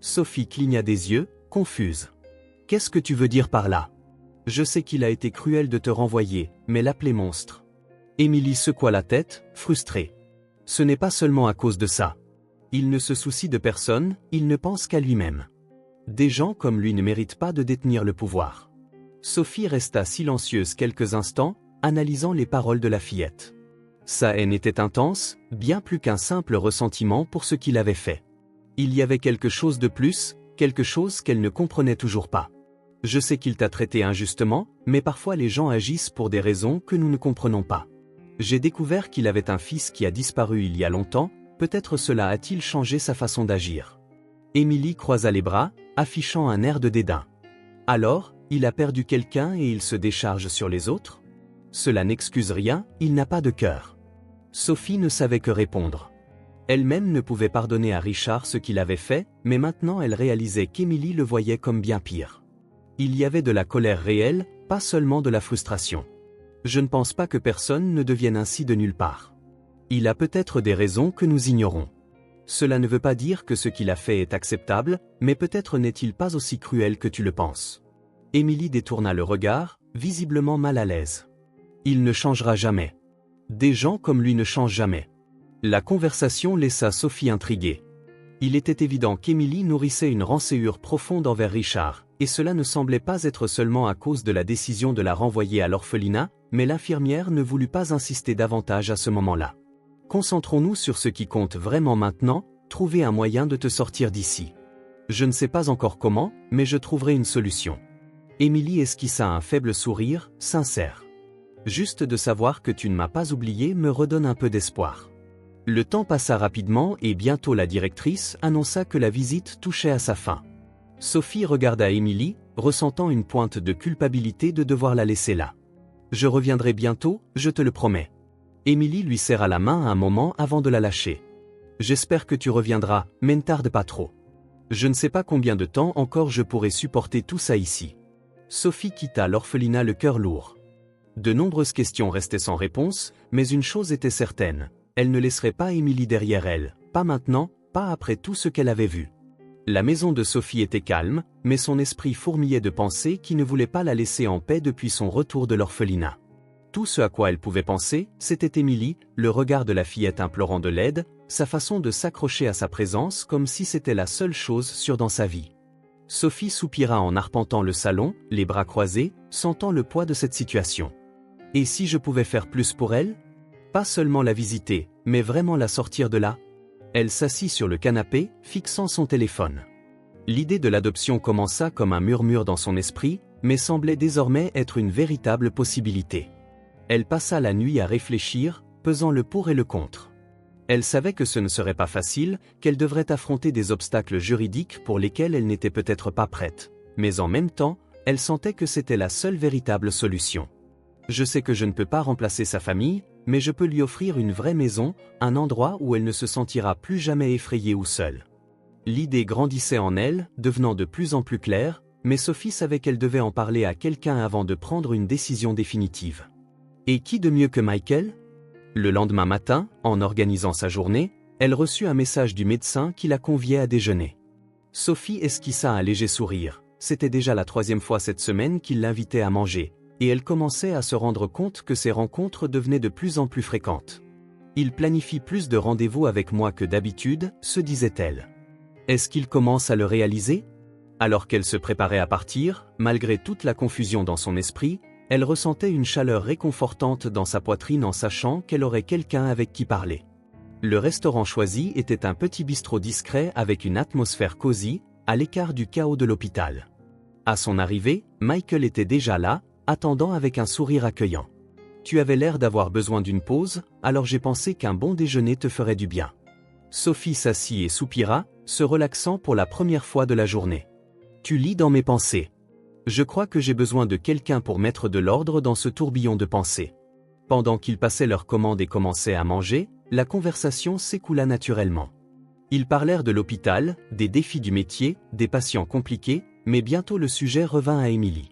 Sophie cligna des yeux, confuse. « Qu'est-ce que tu veux dire par là ? Je sais qu'il a été cruel de te renvoyer, mais l'appeler monstre. » Émilie secoua la tête, frustrée. « Ce n'est pas seulement à cause de ça. Il ne se soucie de personne, il ne pense qu'à lui-même. Des gens comme lui ne méritent pas de détenir le pouvoir. » Sophie resta silencieuse quelques instants, analysant les paroles de la fillette. Sa haine était intense, bien plus qu'un simple ressentiment pour ce qu'il avait fait. Il y avait quelque chose de plus, quelque chose qu'elle ne comprenait toujours pas. « Je sais qu'il t'a traité injustement, mais parfois les gens agissent pour des raisons que nous ne comprenons pas. J'ai découvert qu'il avait un fils qui a disparu il y a longtemps, peut-être cela a-t-il changé sa façon d'agir. » Émilie croisa les bras, affichant un air de dédain. « Alors, il a perdu quelqu'un et il se décharge sur les autres ? Cela n'excuse rien, il n'a pas de cœur. » Sophie ne savait que répondre. Elle-même ne pouvait pardonner à Richard ce qu'il avait fait, mais maintenant elle réalisait qu'Émilie le voyait comme bien pire. Il y avait de la colère réelle, pas seulement de la frustration. « Je ne pense pas que personne ne devienne ainsi de nulle part. Il a peut-être des raisons que nous ignorons. Cela ne veut pas dire que ce qu'il a fait est acceptable, mais peut-être n'est-il pas aussi cruel que tu le penses. » Émilie détourna le regard, visiblement mal à l'aise. « Il ne changera jamais. Des gens comme lui ne changent jamais. » La conversation laissa Sophie intriguée. Il était évident qu'Émilie nourrissait une rancœur profonde envers Richard, et cela ne semblait pas être seulement à cause de la décision de la renvoyer à l'orphelinat, mais l'infirmière ne voulut pas insister davantage à ce moment-là. « Concentrons-nous sur ce qui compte vraiment maintenant, trouver un moyen de te sortir d'ici. Je ne sais pas encore comment, mais je trouverai une solution. » Émilie esquissa un faible sourire, sincère. « Juste de savoir que tu ne m'as pas oublié me redonne un peu d'espoir. » Le temps passa rapidement et bientôt la directrice annonça que la visite touchait à sa fin. Sophie regarda Émilie, ressentant une pointe de culpabilité de devoir la laisser là. « Je reviendrai bientôt, je te le promets. » Émilie lui serra la main un moment avant de la lâcher. « J'espère que tu reviendras, mais ne tarde pas trop. Je ne sais pas combien de temps encore je pourrai supporter tout ça ici. » Sophie quitta l'orphelinat le cœur lourd. De nombreuses questions restaient sans réponse, mais une chose était certaine. Elle ne laisserait pas Émilie derrière elle, pas maintenant, pas après tout ce qu'elle avait vu. La maison de Sophie était calme, mais son esprit fourmillait de pensées qui ne voulaient pas la laisser en paix depuis son retour de l'orphelinat. Tout ce à quoi elle pouvait penser, c'était Émilie, le regard de la fillette implorant de l'aide, sa façon de s'accrocher à sa présence comme si c'était la seule chose sûre dans sa vie. Sophie soupira en arpentant le salon, les bras croisés, sentant le poids de cette situation. Et si je pouvais faire plus pour elle? Pas seulement la visiter, mais vraiment la sortir de là? Elle s'assit sur le canapé, fixant son téléphone. L'idée de l'adoption commença comme un murmure dans son esprit, mais semblait désormais être une véritable possibilité. Elle passa la nuit à réfléchir, pesant le pour et le contre. Elle savait que ce ne serait pas facile, qu'elle devrait affronter des obstacles juridiques pour lesquels elle n'était peut-être pas prête. Mais en même temps, elle sentait que c'était la seule véritable solution. Je sais que je ne peux pas remplacer sa famille, mais je peux lui offrir une vraie maison, un endroit où elle ne se sentira plus jamais effrayée ou seule. L'idée grandissait en elle, devenant de plus en plus claire, mais Sophie savait qu'elle devait en parler à quelqu'un avant de prendre une décision définitive. Et qui de mieux que Michael? Le lendemain matin, en organisant sa journée, elle reçut un message du médecin qui la conviait à déjeuner. Sophie esquissa un léger sourire. C'était déjà la 3e fois cette semaine qu'il l'invitait à manger, et elle commençait à se rendre compte que ces rencontres devenaient de plus en plus fréquentes. Il planifie plus de rendez-vous avec moi que d'habitude, se disait-elle. Est-ce qu'il commence à le réaliser? Alors qu'elle se préparait à partir, malgré toute la confusion dans son esprit, elle ressentait une chaleur réconfortante dans sa poitrine en sachant qu'elle aurait quelqu'un avec qui parler. Le restaurant choisi était un petit bistrot discret avec une atmosphère cosy, à l'écart du chaos de l'hôpital. À son arrivée, Michael était déjà là, attendant avec un sourire accueillant. « Tu avais l'air d'avoir besoin d'une pause, alors j'ai pensé qu'un bon déjeuner te ferait du bien. » Sophie s'assit et soupira, se relaxant pour la première fois de la journée. « Tu lis dans mes pensées. Je crois que j'ai besoin de quelqu'un pour mettre de l'ordre dans ce tourbillon de pensées. » Pendant qu'ils passaient leur commande et commençaient à manger, la conversation s'écoula naturellement. Ils parlèrent de l'hôpital, des défis du métier, des patients compliqués, mais bientôt le sujet revint à Emily.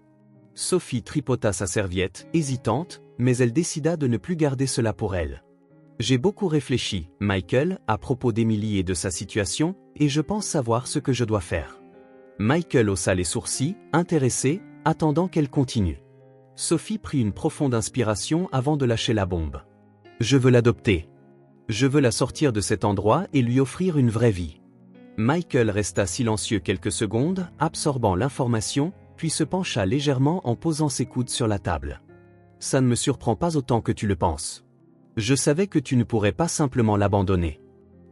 Sophie tripota sa serviette, hésitante, mais elle décida de ne plus garder cela pour elle. « J'ai beaucoup réfléchi, Michael, à propos d'Emily et de sa situation, et je pense savoir ce que je dois faire. » Michael haussa les sourcils, intéressé, attendant qu'elle continue. Sophie prit une profonde inspiration avant de lâcher la bombe. « Je veux l'adopter. Je veux la sortir de cet endroit et lui offrir une vraie vie. » Michael resta silencieux quelques secondes, absorbant l'information, puis se pencha légèrement en posant ses coudes sur la table. « Ça ne me surprend pas autant que tu le penses. Je savais que tu ne pourrais pas simplement l'abandonner. »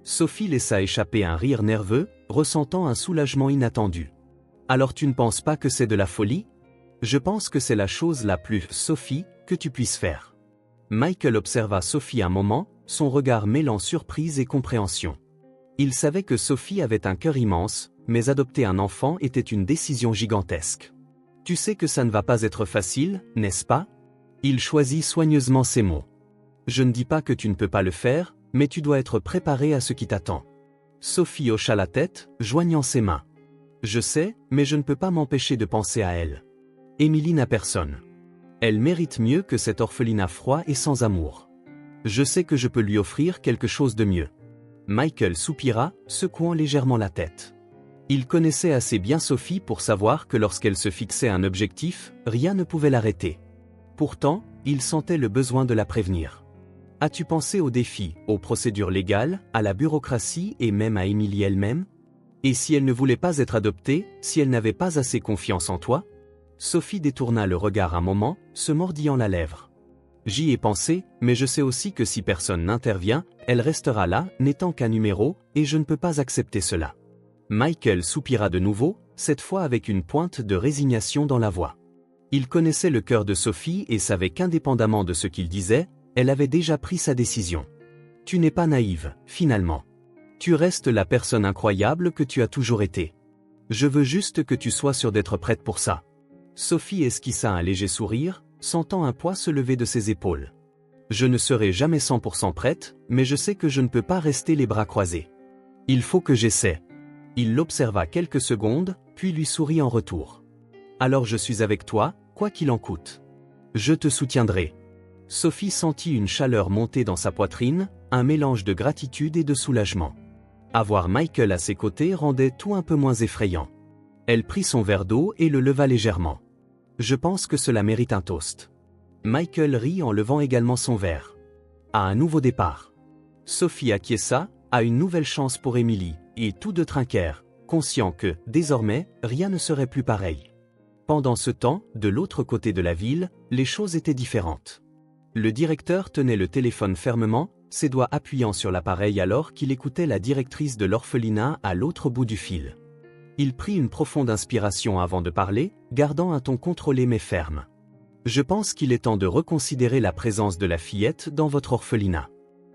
Sophie laissa échapper un rire nerveux, ressentant un soulagement inattendu. « Alors tu ne penses pas que c'est de la folie? Je pense que c'est la chose la plus, Sophie, que tu puisses faire. » Michael observa Sophie un moment, son regard mêlant surprise et compréhension. Il savait que Sophie avait un cœur immense, mais adopter un enfant était une décision gigantesque. « Tu sais que ça ne va pas être facile, n'est-ce pas? » Il choisit soigneusement ses mots. « Je ne dis pas que tu ne peux pas le faire, mais tu dois être préparé à ce qui t'attend. » Sophie hocha la tête, joignant ses mains. « Je sais, mais je ne peux pas m'empêcher de penser à elle. Emily n'a personne. Elle mérite mieux que cet orphelinat froid et sans amour. Je sais que je peux lui offrir quelque chose de mieux. » Michael soupira, secouant légèrement la tête. Il connaissait assez bien Sophie pour savoir que lorsqu'elle se fixait un objectif, rien ne pouvait l'arrêter. Pourtant, il sentait le besoin de la prévenir. « As-tu pensé aux défis, aux procédures légales, à la bureaucratie et même à Emily elle-même? Et si elle ne voulait pas être adoptée, si elle n'avait pas assez confiance en toi? » Sophie détourna le regard un moment, se mordillant la lèvre. « J'y ai pensé, mais je sais aussi que si personne n'intervient, elle restera là, n'étant qu'un numéro, et je ne peux pas accepter cela. » Michael soupira de nouveau, cette fois avec une pointe de résignation dans la voix. Il connaissait le cœur de Sophie et savait qu'indépendamment de ce qu'il disait, elle avait déjà pris sa décision. « Tu n'es pas naïve, finalement. Tu restes la personne incroyable que tu as toujours été. Je veux juste que tu sois sûre d'être prête pour ça. » Sophie esquissa un léger sourire, sentant un poids se lever de ses épaules. « Je ne serai jamais 100% prête, mais je sais que je ne peux pas rester les bras croisés. Il faut que j'essaie. » Il l'observa quelques secondes, puis lui sourit en retour. « Alors je suis avec toi, quoi qu'il en coûte. Je te soutiendrai. » Sophie sentit une chaleur monter dans sa poitrine, un mélange de gratitude et de soulagement. Avoir Michael à ses côtés rendait tout un peu moins effrayant. Elle prit son verre d'eau et le leva légèrement. « Je pense que cela mérite un toast. » Michael rit en levant également son verre. « À un nouveau départ. » Sophie acquiesça, à une nouvelle chance pour Emily, et tous deux trinquèrent, conscients que, désormais, rien ne serait plus pareil. Pendant ce temps, de l'autre côté de la ville, les choses étaient différentes. Le directeur tenait le téléphone fermement, ses doigts appuyant sur l'appareil alors qu'il écoutait la directrice de l'orphelinat à l'autre bout du fil. Il prit une profonde inspiration avant de parler, gardant un ton contrôlé mais ferme. « Je pense qu'il est temps de reconsidérer la présence de la fillette dans votre orphelinat.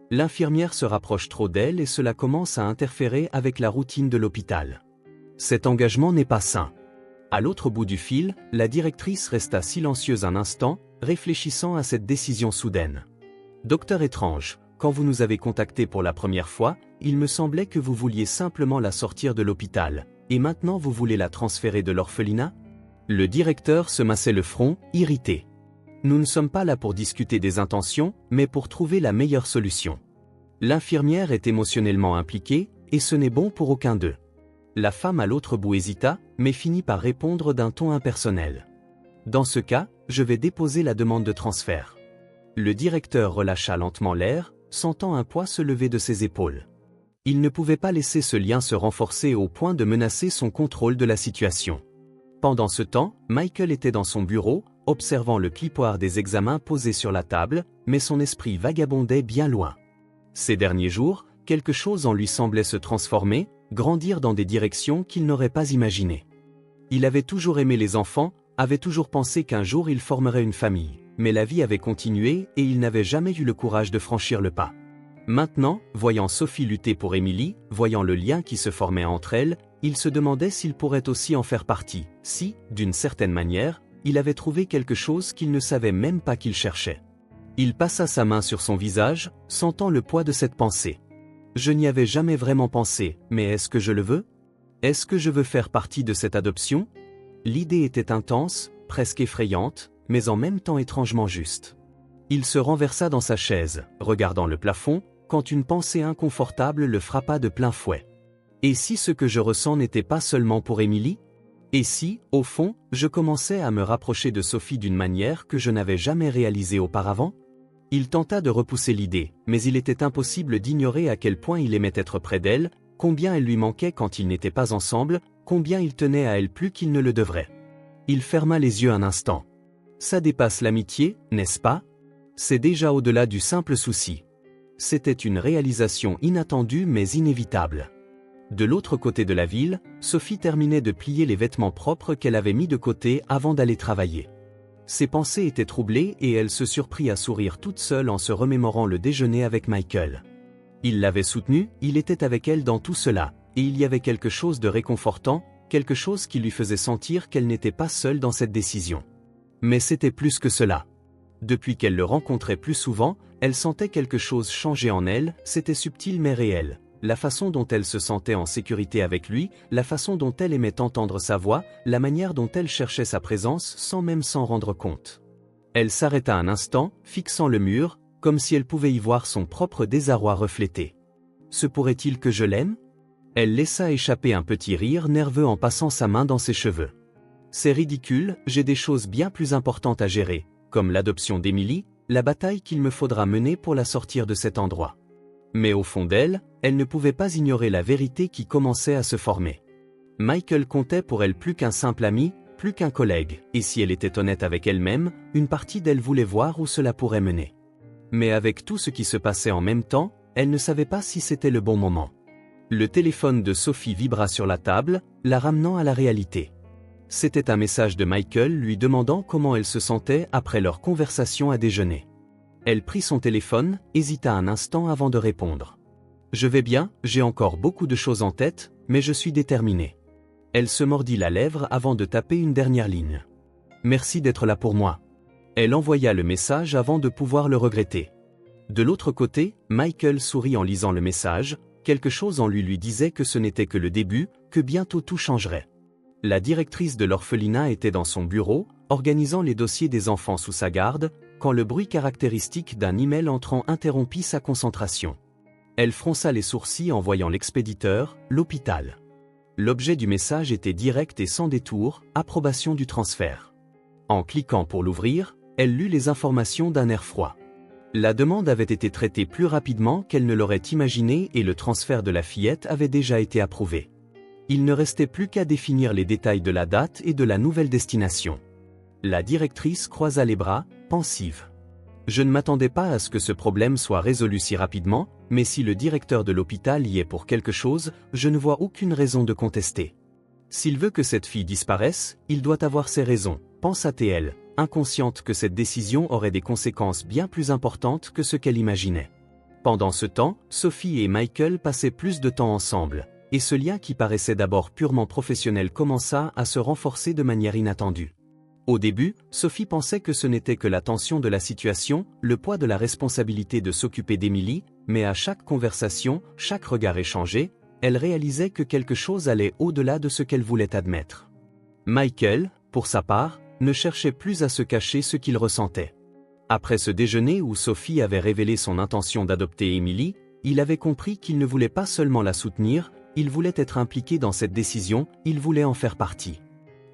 L'infirmière se rapproche trop d'elle et cela commence à interférer avec la routine de l'hôpital. Cet engagement n'est pas sain. » À l'autre bout du fil, la directrice resta silencieuse un instant, réfléchissant à cette décision soudaine. « Docteur étrange, quand vous nous avez contactés pour la première fois, il me semblait que vous vouliez simplement la sortir de l'hôpital, et maintenant vous voulez la transférer de l'orphelinat ?» Le directeur se massait le front, irrité. « Nous ne sommes pas là pour discuter des intentions, mais pour trouver la meilleure solution. L'infirmière est émotionnellement impliquée, et ce n'est bon pour aucun d'eux. » La femme à l'autre bout hésita, mais finit par répondre d'un ton impersonnel. « Dans ce cas, je vais déposer la demande de transfert. » Le directeur relâcha lentement l'air, sentant un poids se lever de ses épaules. Il ne pouvait pas laisser ce lien se renforcer au point de menacer son contrôle de la situation. Pendant ce temps, Michael était dans son bureau, observant le clipoir des examens posés sur la table, mais son esprit vagabondait bien loin. Ces derniers jours, quelque chose en lui semblait se transformer, grandir dans des directions qu'il n'aurait pas imaginées. Il avait toujours aimé les enfants, avait toujours pensé qu'un jour il formerait une famille, mais la vie avait continué et il n'avait jamais eu le courage de franchir le pas. Maintenant, voyant Sophie lutter pour Emily, voyant le lien qui se formait entre elles, il se demandait s'il pourrait aussi en faire partie, si, d'une certaine manière, il avait trouvé quelque chose qu'il ne savait même pas qu'il cherchait. Il passa sa main sur son visage, sentant le poids de cette pensée. « Je n'y avais jamais vraiment pensé, mais est-ce que je le veux? Est-ce que je veux faire partie de cette adoption ?» L'idée était intense, presque effrayante, mais en même temps étrangement juste. Il se renversa dans sa chaise, regardant le plafond, quand une pensée inconfortable le frappa de plein fouet. Et si ce que je ressens n'était pas seulement pour Emily? Et si, au fond, je commençais à me rapprocher de Sophie d'une manière que je n'avais jamais réalisée auparavant? Il tenta de repousser l'idée, mais il était impossible d'ignorer à quel point il aimait être près d'elle, combien elle lui manquait quand ils n'étaient pas ensemble, combien il tenait à elle plus qu'il ne le devrait. Il ferma les yeux un instant. Ça dépasse l'amitié, n'est-ce pas? C'est déjà au-delà du simple souci. C'était une réalisation inattendue mais inévitable. De l'autre côté de la ville, Sophie terminait de plier les vêtements propres qu'elle avait mis de côté avant d'aller travailler. Ses pensées étaient troublées et elle se surprit à sourire toute seule en se remémorant le déjeuner avec Michael. Il l'avait soutenue, il était avec elle dans tout cela, et il y avait quelque chose de réconfortant, quelque chose qui lui faisait sentir qu'elle n'était pas seule dans cette décision. Mais c'était plus que cela. Depuis qu'elle le rencontrait plus souvent, elle sentait quelque chose changer en elle, c'était subtil mais réel. La façon dont elle se sentait en sécurité avec lui, la façon dont elle aimait entendre sa voix, la manière dont elle cherchait sa présence sans même s'en rendre compte. Elle s'arrêta un instant, fixant le mur, comme si elle pouvait y voir son propre désarroi reflété. « Se pourrait-il que je l'aime ?» Elle laissa échapper un petit rire nerveux en passant sa main dans ses cheveux. « C'est ridicule, j'ai des choses bien plus importantes à gérer, comme l'adoption d'Emily, la bataille qu'il me faudra mener pour la sortir de cet endroit. » Mais au fond d'elle, elle ne pouvait pas ignorer la vérité qui commençait à se former. Michael comptait pour elle plus qu'un simple ami, plus qu'un collègue, et si elle était honnête avec elle-même, une partie d'elle voulait voir où cela pourrait mener. Mais avec tout ce qui se passait en même temps, elle ne savait pas si c'était le bon moment. Le téléphone de Sophie vibra sur la table, la ramenant à la réalité. C'était un message de Michael lui demandant comment elle se sentait après leur conversation à déjeuner. Elle prit son téléphone, hésita un instant avant de répondre. « Je vais bien, j'ai encore beaucoup de choses en tête, mais je suis déterminée. » Elle se mordit la lèvre avant de taper une dernière ligne. « Merci d'être là pour moi. » Elle envoya le message avant de pouvoir le regretter. De l'autre côté, Michael sourit en lisant le message, quelque chose en lui disait que ce n'était que le début, que bientôt tout changerait. La directrice de l'orphelinat était dans son bureau, organisant les dossiers des enfants sous sa garde, quand le bruit caractéristique d'un email entrant interrompit sa concentration. Elle fronça les sourcils en voyant l'expéditeur, l'hôpital. L'objet du message était direct et sans détour, approbation du transfert. En cliquant pour l'ouvrir, elle lut les informations d'un air froid. La demande avait été traitée plus rapidement qu'elle ne l'aurait imaginé et le transfert de la fillette avait déjà été approuvé. Il ne restait plus qu'à définir les détails de la date et de la nouvelle destination. La directrice croisa les bras, pensive. « Je ne m'attendais pas à ce que ce problème soit résolu si rapidement, mais si le directeur de l'hôpital y est pour quelque chose, je ne vois aucune raison de contester. S'il veut que cette fille disparaisse, il doit avoir ses raisons, pensa-t-elle, inconsciente que cette décision aurait des conséquences bien plus importantes que ce qu'elle imaginait. Pendant ce temps, Sophie et Michael passaient plus de temps ensemble, et ce lien qui paraissait d'abord purement professionnel commença à se renforcer de manière inattendue. Au début, Sophie pensait que ce n'était que la tension de la situation, le poids de la responsabilité de s'occuper d'Emily, mais à chaque conversation, chaque regard échangé, elle réalisait que quelque chose allait au-delà de ce qu'elle voulait admettre. Michael, pour sa part, ne cherchait plus à se cacher ce qu'il ressentait. Après ce déjeuner où Sophie avait révélé son intention d'adopter Emily, il avait compris qu'il ne voulait pas seulement la soutenir, il voulait être impliqué dans cette décision, il voulait en faire partie.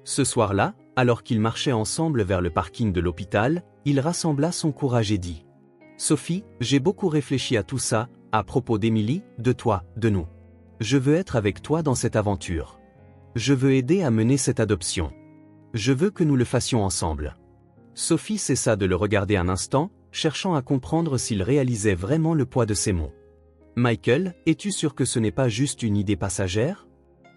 Ce soir-là, alors qu'ils marchaient ensemble vers le parking de l'hôpital, il rassembla son courage et dit : « Sophie, j'ai beaucoup réfléchi à tout ça, à propos d'Emily, de toi, de nous. Je veux être avec toi dans cette aventure. Je veux aider à mener cette adoption. Je veux que nous le fassions ensemble. » Sophie cessa de le regarder un instant, cherchant à comprendre s'il réalisait vraiment le poids de ses mots. « Michael, es-tu sûr que ce n'est pas juste une idée passagère ?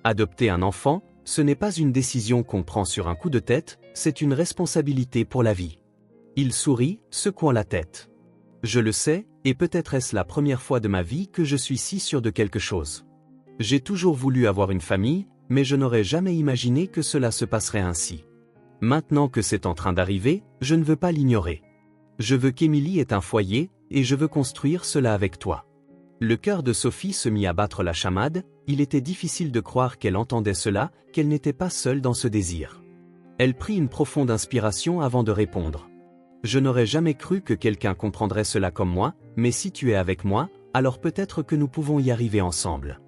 Adopter un enfant, ce n'est pas une décision qu'on prend sur un coup de tête, c'est une responsabilité pour la vie. » Il sourit, secouant la tête. « Je le sais, et peut-être est-ce la première fois de ma vie que je suis si sûr de quelque chose. J'ai toujours voulu avoir une famille, mais je n'aurais jamais imaginé que cela se passerait ainsi. Maintenant que c'est en train d'arriver, je ne veux pas l'ignorer. Je veux qu'Emily ait un foyer, et je veux construire cela avec toi. » Le cœur de Sophie se mit à battre la chamade, il était difficile de croire qu'elle entendait cela, qu'elle n'était pas seule dans ce désir. Elle prit une profonde inspiration avant de répondre. « Je n'aurais jamais cru que quelqu'un comprendrait cela comme moi, mais si tu es avec moi, alors peut-être que nous pouvons y arriver ensemble. »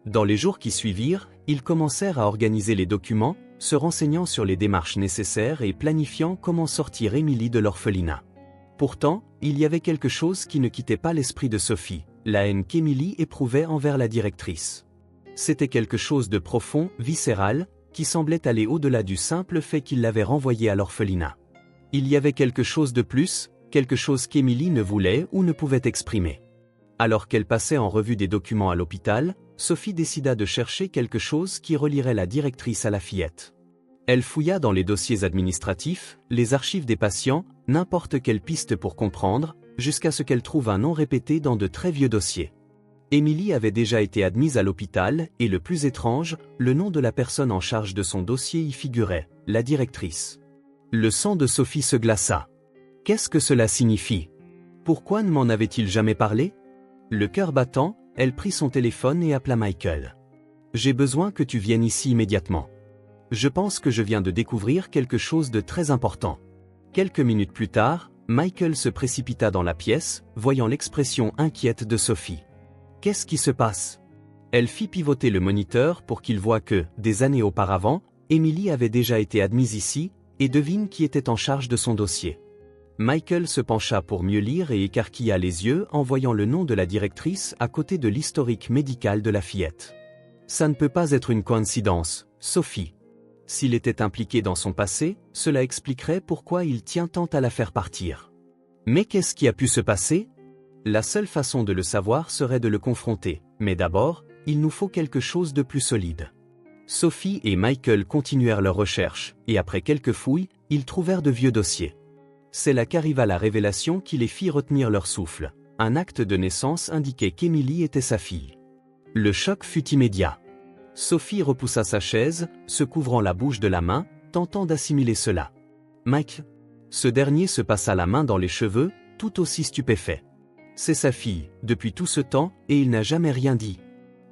Dans les jours qui suivirent, ils commencèrent à organiser les documents, se renseignant sur les démarches nécessaires et planifiant comment sortir Emily de l'orphelinat. Pourtant, il y avait quelque chose qui ne quittait pas l'esprit de Sophie, la haine qu'Emily éprouvait envers la directrice. C'était quelque chose de profond, viscéral, qui semblait aller au-delà du simple fait qu'il l'avait renvoyée à l'orphelinat. Il y avait quelque chose de plus, quelque chose qu'Emily ne voulait ou ne pouvait exprimer. Alors qu'elle passait en revue des documents à l'hôpital, Sophie décida de chercher quelque chose qui relierait la directrice à la fillette. Elle fouilla dans les dossiers administratifs, les archives des patients, n'importe quelle piste pour comprendre, jusqu'à ce qu'elle trouve un nom répété dans de très vieux dossiers. Emily avait déjà été admise à l'hôpital, et le plus étrange, le nom de la personne en charge de son dossier y figurait, la directrice. Le sang de Sophie se glaça. Qu'est-ce que cela signifie ? Pourquoi ne m'en avait-il jamais parlé ? Le cœur battant, elle prit son téléphone et appela Michael. « J'ai besoin que tu viennes ici immédiatement. Je pense que je viens de découvrir quelque chose de très important. » Quelques minutes plus tard, Michael se précipita dans la pièce, voyant l'expression inquiète de Sophie. « Qu'est-ce qui se passe ?» Elle fit pivoter le moniteur pour qu'il voie que, des années auparavant, Emily avait déjà été admise ici, et devine qui était en charge de son dossier. Michael se pencha pour mieux lire et écarquilla les yeux en voyant le nom de la directrice à côté de l'historique médical de la fillette. Ça ne peut pas être une coïncidence, Sophie. S'il était impliqué dans son passé, cela expliquerait pourquoi il tient tant à la faire partir. Mais qu'est-ce qui a pu se passer ? La seule façon de le savoir serait de le confronter, mais d'abord, il nous faut quelque chose de plus solide. Sophie et Michael continuèrent leurs recherches, et après quelques fouilles, ils trouvèrent de vieux dossiers. C'est là qu'arriva la révélation qui les fit retenir leur souffle. Un acte de naissance indiquait qu'Emily était sa fille. Le choc fut immédiat. Sophie repoussa sa chaise, se couvrant la bouche de la main, tentant d'assimiler cela. « Mike ?» Ce dernier se passa la main dans les cheveux, tout aussi stupéfait. « C'est sa fille, depuis tout ce temps, et il n'a jamais rien dit. »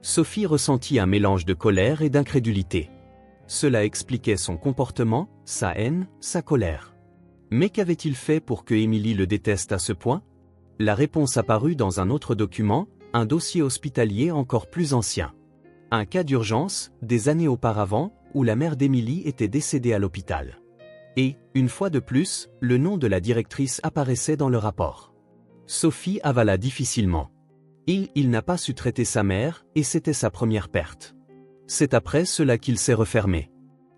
Sophie ressentit un mélange de colère et d'incrédulité. Cela expliquait son comportement, sa haine, sa colère. Mais qu'avait-il fait pour que Emily le déteste à ce point ? La réponse apparut dans un autre document, un dossier hospitalier encore plus ancien. Un cas d'urgence, des années auparavant, où la mère d'Emily était décédée à l'hôpital. Et, une fois de plus, le nom de la directrice apparaissait dans le rapport. Sophie avala difficilement. Et il n'a pas su traiter sa mère, et c'était sa première perte. C'est après cela qu'il s'est refermé.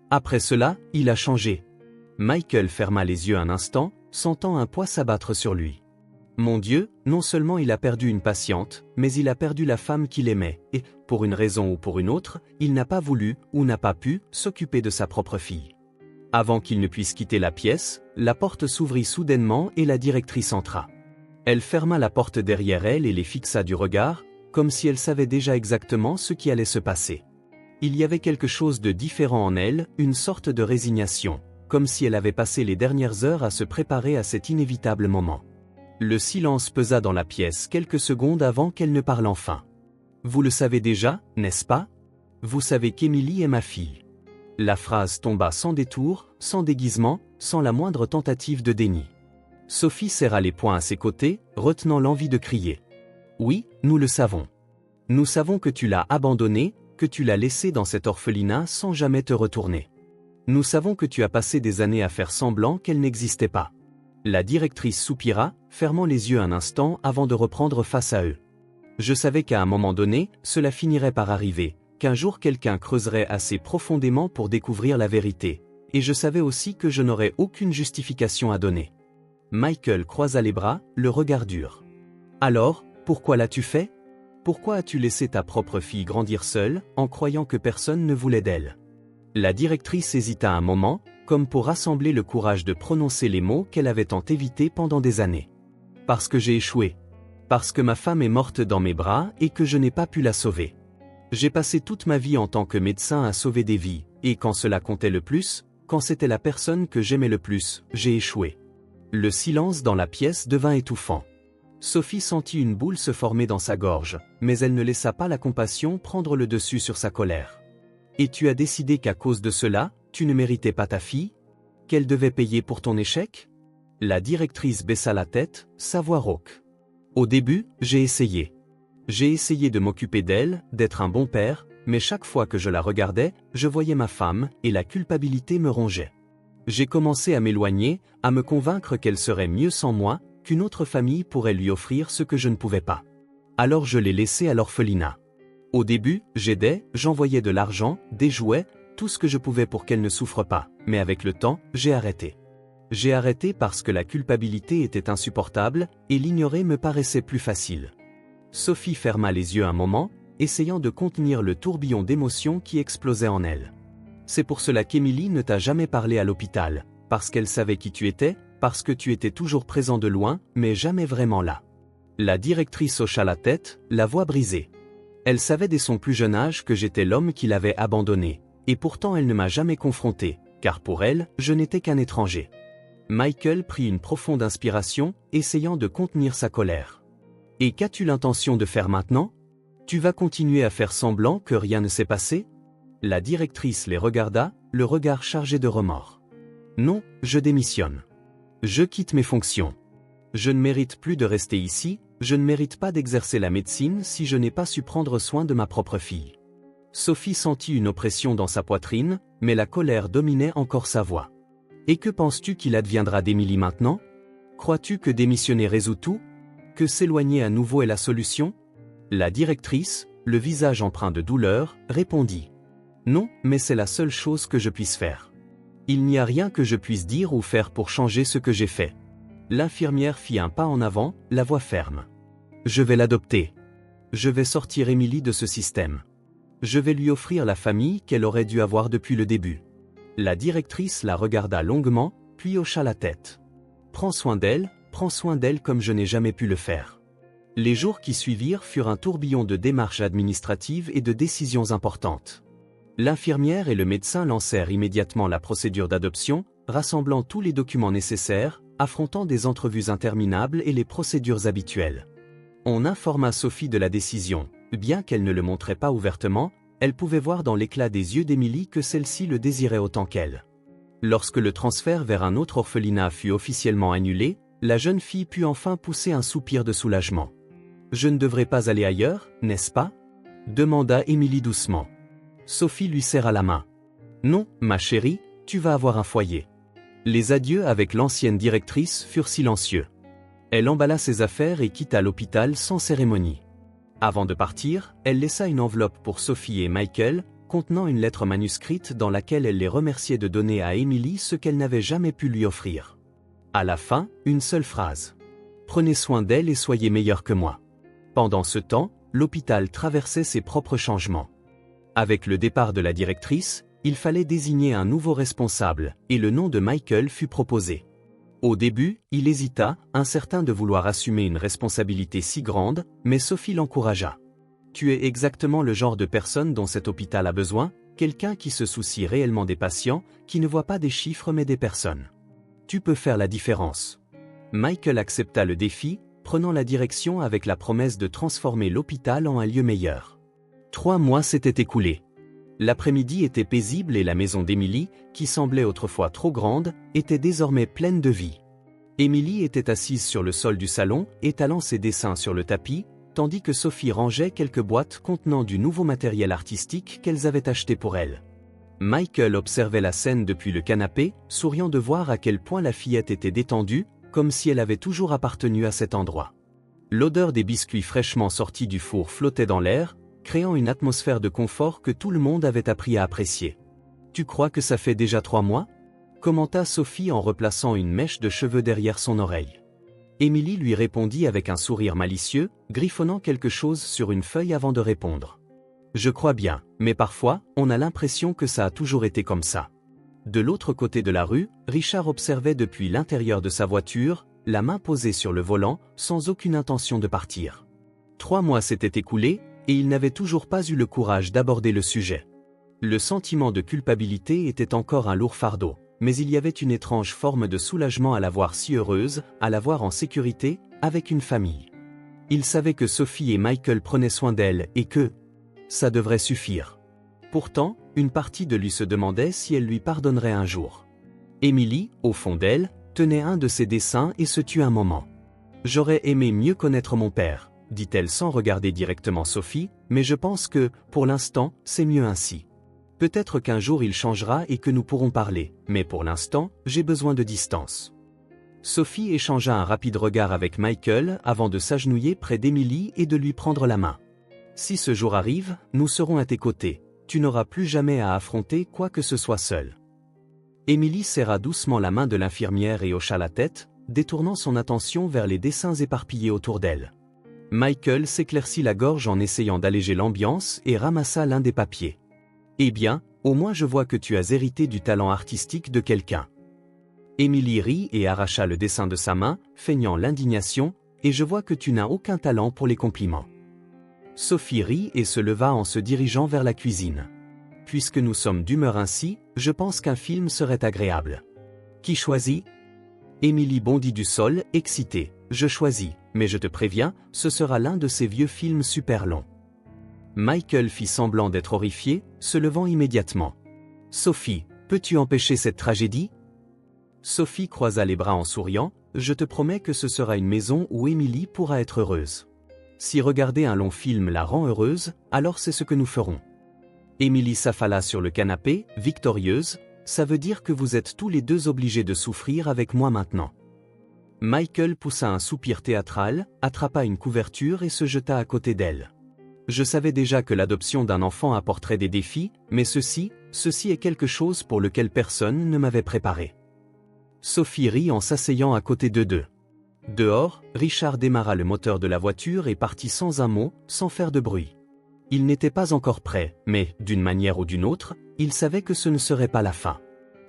Après cela, il a changé. Michael ferma les yeux un instant, sentant un poids s'abattre sur lui. Mon Dieu, non seulement il a perdu une patiente, mais il a perdu la femme qu'il aimait, et, pour une raison ou pour une autre, il n'a pas voulu, ou n'a pas pu, s'occuper de sa propre fille. Avant qu'il ne puisse quitter la pièce, la porte s'ouvrit soudainement et la directrice entra. Elle ferma la porte derrière elle et les fixa du regard, comme si elle savait déjà exactement ce qui allait se passer. Il y avait quelque chose de différent en elle, une sorte de résignation, comme si elle avait passé les dernières heures à se préparer à cet inévitable moment. Le silence pesa dans la pièce quelques secondes avant qu'elle ne parle enfin. « Vous le savez déjà, n'est-ce pas? Vous savez qu'Émilie est ma fille. » La phrase tomba sans détour, sans déguisement, sans la moindre tentative de déni. Sophie serra les poings à ses côtés, retenant l'envie de crier. « Oui, nous le savons. Nous savons que tu l'as abandonnée, que tu l'as laissée dans cet orphelinat sans jamais te retourner. Nous savons que tu as passé des années à faire semblant qu'elle n'existait pas. » La directrice soupira, fermant les yeux un instant avant de reprendre face à eux. « Je savais qu'à un moment donné, cela finirait par arriver, qu'un jour quelqu'un creuserait assez profondément pour découvrir la vérité, et je savais aussi que je n'aurais aucune justification à donner. » Michael croisa les bras, le regard dur. « Alors, pourquoi l'as-tu fait? Pourquoi as-tu laissé ta propre fille grandir seule, en croyant que personne ne voulait d'elle ?» La directrice hésita un moment, comme pour rassembler le courage de prononcer les mots qu'elle avait tant évités pendant des années. « Parce que j'ai échoué. Parce que ma femme est morte dans mes bras et que je n'ai pas pu la sauver. J'ai passé toute ma vie en tant que médecin à sauver des vies, et quand cela comptait le plus, quand c'était la personne que j'aimais le plus, j'ai échoué. » Le silence dans la pièce devint étouffant. Sophie sentit une boule se former dans sa gorge, mais elle ne laissa pas la compassion prendre le dessus sur sa colère. « Et tu as décidé qu'à cause de cela, tu ne méritais pas ta fille? Qu'elle devait payer pour ton échec ?» La directrice baissa la tête, sa voix rauque. « Au début, j'ai essayé. J'ai essayé de m'occuper d'elle, d'être un bon père, mais chaque fois que je la regardais, je voyais ma femme, et la culpabilité me rongeait. J'ai commencé à m'éloigner, à me convaincre qu'elle serait mieux sans moi, qu'une autre famille pourrait lui offrir ce que je ne pouvais pas. Alors je l'ai laissée à l'orphelinat. Au début, j'aidais, j'envoyais de l'argent, des jouets, tout ce que je pouvais pour qu'elle ne souffre pas, mais avec le temps, j'ai arrêté. J'ai arrêté parce que la culpabilité était insupportable, et l'ignorer me paraissait plus facile. » Sophie ferma les yeux un moment, essayant de contenir le tourbillon d'émotions qui explosait en elle. « C'est pour cela qu'Émilie ne t'a jamais parlé à l'hôpital, parce qu'elle savait qui tu étais, parce que tu étais toujours présent de loin, mais jamais vraiment là. » La directrice hocha la tête, la voix brisée. Elle savait dès son plus jeune âge que j'étais l'homme qui l'avait abandonnée, et pourtant elle ne m'a jamais confronté, car pour elle, je n'étais qu'un étranger. Michael prit une profonde inspiration, essayant de contenir sa colère. « Et qu'as-tu l'intention de faire maintenant? Tu vas continuer à faire semblant que rien ne s'est passé ?» La directrice les regarda, le regard chargé de remords. « Non, je démissionne. Je quitte mes fonctions. Je ne mérite plus de rester ici, je ne mérite pas d'exercer la médecine si je n'ai pas su prendre soin de ma propre fille. » Sophie sentit une oppression dans sa poitrine, mais la colère dominait encore sa voix. « Et que penses-tu qu'il adviendra d'Émilie maintenant? Crois-tu que démissionner résout tout? Que s'éloigner à nouveau est la solution? » La directrice, le visage empreint de douleur, répondit. « Non, mais c'est la seule chose que je puisse faire. Il n'y a rien que je puisse dire ou faire pour changer ce que j'ai fait. » L'infirmière fit un pas en avant, la voix ferme. « Je vais l'adopter. Je vais sortir Émilie de ce système. Je vais lui offrir la famille qu'elle aurait dû avoir depuis le début. » La directrice la regarda longuement, puis hocha la tête. « Prends soin d'elle comme je n'ai jamais pu le faire. » Les jours qui suivirent furent un tourbillon de démarches administratives et de décisions importantes. L'infirmière et le médecin lancèrent immédiatement la procédure d'adoption, rassemblant tous les documents nécessaires, affrontant des entrevues interminables et les procédures habituelles. On informa Sophie de la décision, bien qu'elle ne le montrait pas ouvertement, elle pouvait voir dans l'éclat des yeux d'Émilie que celle-ci le désirait autant qu'elle. Lorsque le transfert vers un autre orphelinat fut officiellement annulé, la jeune fille put enfin pousser un soupir de soulagement. « Je ne devrais pas aller ailleurs, n'est-ce pas ?» demanda Émilie doucement. Sophie lui serra la main. « Non, ma chérie, tu vas avoir un foyer. » Les adieux avec l'ancienne directrice furent silencieux. Elle emballa ses affaires et quitta l'hôpital sans cérémonie. Avant de partir, elle laissa une enveloppe pour Sophie et Michael, contenant une lettre manuscrite dans laquelle elle les remerciait de donner à Émilie ce qu'elle n'avait jamais pu lui offrir. À la fin, une seule phrase. « Prenez soin d'elle et soyez meilleur que moi. Pendant ce temps, l'hôpital traversait ses propres changements. Avec le départ de la directrice, il fallait désigner un nouveau responsable, et le nom de Michael fut proposé. Au début, il hésita, incertain de vouloir assumer une responsabilité si grande, mais Sophie l'encouragea. « Tu es exactement le genre de personne dont cet hôpital a besoin, quelqu'un qui se soucie réellement des patients, qui ne voit pas des chiffres mais des personnes. Tu peux faire la différence. » Michael accepta le défi, prenant la direction avec la promesse de transformer l'hôpital en un lieu meilleur. 3 mois s'étaient écoulés. L'après-midi était paisible et la maison d'Emily, qui semblait autrefois trop grande, était désormais pleine de vie. Emily était assise sur le sol du salon, étalant ses dessins sur le tapis, tandis que Sophie rangeait quelques boîtes contenant du nouveau matériel artistique qu'elles avaient acheté pour elle. Michael observait la scène depuis le canapé, souriant de voir à quel point la fillette était détendue, comme si elle avait toujours appartenu à cet endroit. L'odeur des biscuits fraîchement sortis du four flottait dans l'air, créant une atmosphère de confort que tout le monde avait appris à apprécier. « Tu crois que ça fait déjà 3 mois ?» commenta Sophie en replaçant une mèche de cheveux derrière son oreille. Emily lui répondit avec un sourire malicieux, griffonnant quelque chose sur une feuille avant de répondre. « Je crois bien, mais parfois, on a l'impression que ça a toujours été comme ça. » De l'autre côté de la rue, Richard observait depuis l'intérieur de sa voiture, la main posée sur le volant, sans aucune intention de partir. 3 mois s'étaient écoulés, et il n'avait toujours pas eu le courage d'aborder le sujet. Le sentiment de culpabilité était encore un lourd fardeau, mais il y avait une étrange forme de soulagement à la voir si heureuse, à la voir en sécurité, avec une famille. Il savait que Sophie et Michael prenaient soin d'elle et que ça devrait suffire. Pourtant, une partie de lui se demandait si elle lui pardonnerait un jour. Emily, au fond d'elle, tenait un de ses dessins et se tut un moment. « J'aurais aimé mieux connaître mon père, » dit-elle sans regarder directement Sophie, mais je pense que, pour l'instant, c'est mieux ainsi. Peut-être qu'un jour il changera et que nous pourrons parler, mais pour l'instant, j'ai besoin de distance. Sophie échangea un rapide regard avec Michael avant de s'agenouiller près d'Emily et de lui prendre la main. « Si ce jour arrive, nous serons à tes côtés, tu n'auras plus jamais à affronter quoi que ce soit seul. » Emily serra doucement la main de l'infirmière et hocha la tête, détournant son attention vers les dessins éparpillés autour d'elle. Michael s'éclaircit la gorge en essayant d'alléger l'ambiance et ramassa l'un des papiers. « Eh bien, au moins je vois que tu as hérité du talent artistique de quelqu'un. » Emily rit et arracha le dessin de sa main, feignant l'indignation, « Et je vois que tu n'as aucun talent pour les compliments. » Sophie rit et se leva en se dirigeant vers la cuisine. « Puisque nous sommes d'humeur ainsi, je pense qu'un film serait agréable. » « Qui choisit ?» Emily bondit du sol, excitée. « Je choisis, mais je te préviens, ce sera l'un de ces vieux films super longs. » Michael fit semblant d'être horrifié, se levant immédiatement. « Sophie, peux-tu empêcher cette tragédie ?» Sophie croisa les bras en souriant. « Je te promets que ce sera une maison où Emily pourra être heureuse. Si regarder un long film la rend heureuse, alors c'est ce que nous ferons. » Emily s'affala sur le canapé, victorieuse. « Ça veut dire que vous êtes tous les deux obligés de souffrir avec moi maintenant. » Michael poussa un soupir théâtral, attrapa une couverture et se jeta à côté d'elle. « Je savais déjà que l'adoption d'un enfant apporterait des défis, mais ceci est quelque chose pour lequel personne ne m'avait préparé. » Sophie rit en s'asseyant à côté d'eux. Dehors, Richard démarra le moteur de la voiture et partit sans un mot, sans faire de bruit. Il n'était pas encore prêt, mais, d'une manière ou d'une autre, il savait que ce ne serait pas la fin.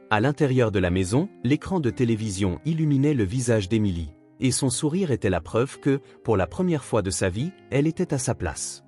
À l'intérieur de la maison, l'écran de télévision illuminait le visage d'Emily, et son sourire était la preuve que, pour la première fois de sa vie, elle était à sa place.